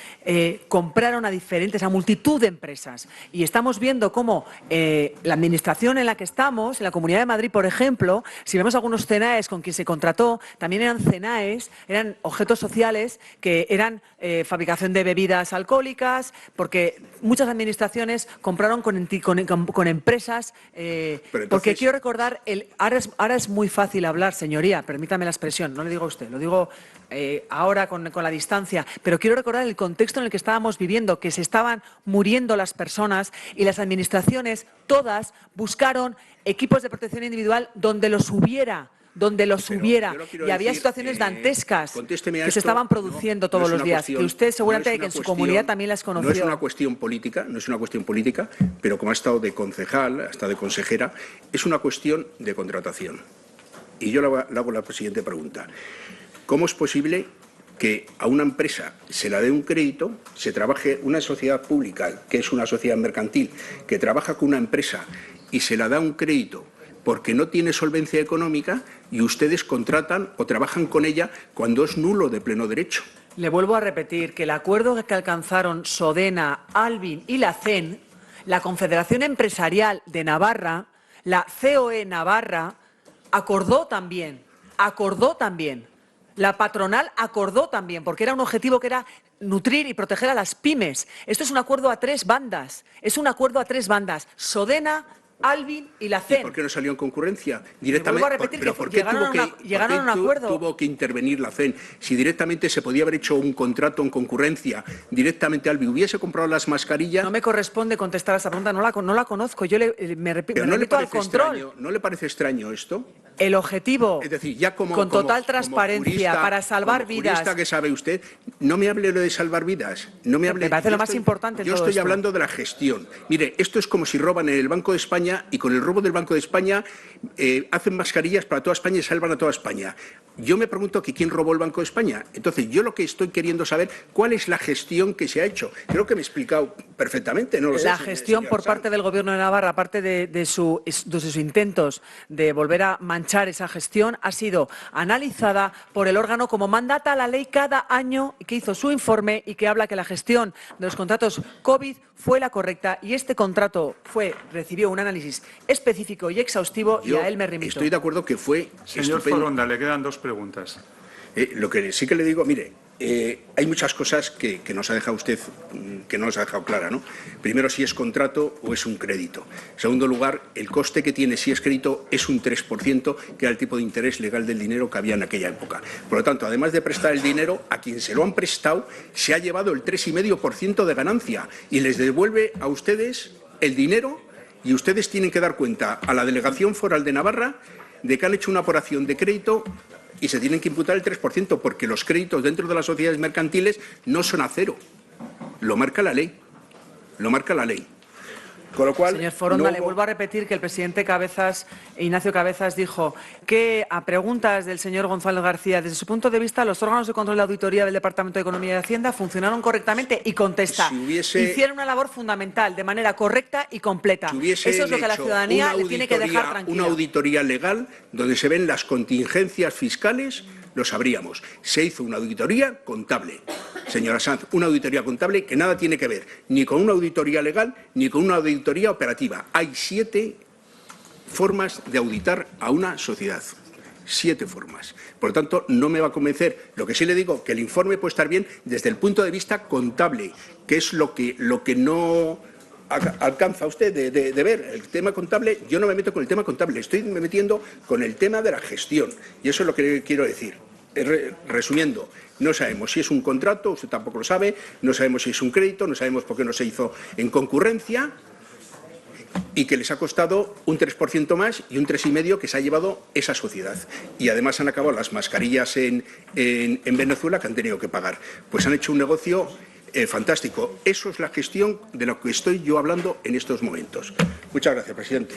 A: compraron a multitud de empresas. Y estamos viendo cómo la administración en la que estamos, en la Comunidad de Madrid, por ejemplo, si vemos algunos CENAES con quien se contrató, también eran CENAES, eran objetos sociales que eran fabricación de bebidas alcohólicas, porque muchas administraciones compraron con empresas, porque quiero recordar, ahora es muy fácil hablar, señoría, permítame la expresión, no le digo a usted, lo digo ahora con la distancia, pero quiero recordar el contexto en el que estábamos viviendo, que se estaban muriendo las personas y las administraciones todas buscaron equipos de protección individual donde los hubiera. Y había situaciones dantescas que se estaban produciendo todos los días, que usted seguramente que en su comunidad también las conoció.
G: No es una cuestión política, pero como ha estado de concejal, hasta de consejera, es una cuestión de contratación. Y yo le hago la siguiente pregunta. ¿Cómo es posible que a una empresa se la dé un crédito, se trabaje una sociedad pública, que es una sociedad mercantil, que trabaja con una empresa y se la da un crédito porque no tiene solvencia económica, y ustedes contratan o trabajan con ella cuando es nulo de pleno derecho?
A: Le vuelvo a repetir que el acuerdo que alcanzaron Sodena, Alvin y la CEN, la Confederación Empresarial de Navarra, la COE Navarra, acordó también La patronal acordó también, porque era un objetivo que era nutrir y proteger a las pymes. Esto es un acuerdo a 3 bandas. Es un acuerdo a 3 bandas. Sodena, Alvin y la CEN.
G: ¿Y por qué no salió en concurrencia?
A: Directamente. Vuelvo a repetir
G: ¿Pero
A: que
G: por qué
A: llegaron a un acuerdo?
G: Tuvo que intervenir la CEN? Si directamente se podía haber hecho un contrato en concurrencia, directamente Alvin hubiese comprado las mascarillas.
A: No me corresponde contestar a esa pregunta, no la conozco. Yo me remito al control.
G: ¿No le parece extraño esto?
A: El objetivo,
G: Es decir, ya
A: con total transparencia, para salvar vidas.
G: Jurista que sabe usted, no me hable de salvar vidas. No me hable.
A: Me parece lo más importante en
G: Yo
A: todo
G: estoy
A: esto.
G: hablando de la gestión. Mire, esto es como si roban en el Banco de España y con el robo del Banco de España hacen mascarillas para toda España y salvan a toda España. Yo me pregunto que quién robó el Banco de España. Entonces, yo lo que estoy queriendo saber, ¿cuál es la gestión que se ha hecho? Creo que me he explicado perfectamente. No lo sé,
A: La gestión por parte del Gobierno de Navarra, aparte de sus intentos de volver a manchar esa gestión, ha sido analizada por el órgano como mandata la ley cada año, que hizo su informe y que habla que la gestión de los contratos COVID fue la correcta y este contrato recibió un análisis específico y exhaustivo y a él me remito.
G: Estoy de acuerdo que fue
C: Señor
G: estupendo.
C: Foronda, le quedan 2 preguntas.
G: Lo que sí que le digo, mire, hay muchas cosas que nos ha dejado usted, que no nos ha dejado clara, ¿no? Primero, si es contrato o es un crédito. En segundo lugar, el coste que tiene si es crédito es un 3%, que era el tipo de interés legal del dinero que había en aquella época. Por lo tanto, además de prestar el dinero, a quien se lo han prestado se ha llevado el 3,5% de ganancia y les devuelve a ustedes el dinero y ustedes tienen que dar cuenta a la Delegación Foral de Navarra de que han hecho una operación de crédito y se tienen que imputar el 3%, porque los créditos dentro de las sociedades mercantiles no son a cero. Lo marca la ley. Lo marca la ley. Con lo cual,
A: Señor Foronda, le vuelvo a repetir que el presidente Ignacio Cabezas dijo que a preguntas del señor González García, desde su punto de vista, los órganos de control de auditoría del Departamento de Economía y Hacienda funcionaron correctamente y contesta, hicieron una labor fundamental de manera correcta y completa. Eso es lo que a la ciudadanía le tiene que dejar tranquila.
G: Una auditoría legal donde se ven las contingencias fiscales, lo sabríamos. Se hizo una auditoría contable. Señora Sanz, una auditoría contable que nada tiene que ver ni con una auditoría legal ni con una auditoría operativa. Hay 7 formas de auditar a una sociedad. 7 formas. Por lo tanto, no me va a convencer. Lo que sí le digo, que el informe puede estar bien desde el punto de vista contable, que es lo que no alcanza usted de ver. El tema contable, yo no me meto con el tema contable, estoy metiendo con el tema de la gestión. Y eso es lo que quiero decir. Resumiendo, no sabemos si es un contrato, usted tampoco lo sabe, no sabemos si es un crédito, no sabemos por qué no se hizo en concurrencia y que les ha costado un 3% más y un 3,5% que se ha llevado esa sociedad. Y además han acabado las mascarillas en Venezuela que han tenido que pagar. Pues han hecho un negocio fantástico. Eso es la gestión de la que estoy yo hablando en estos momentos. Muchas gracias, presidente.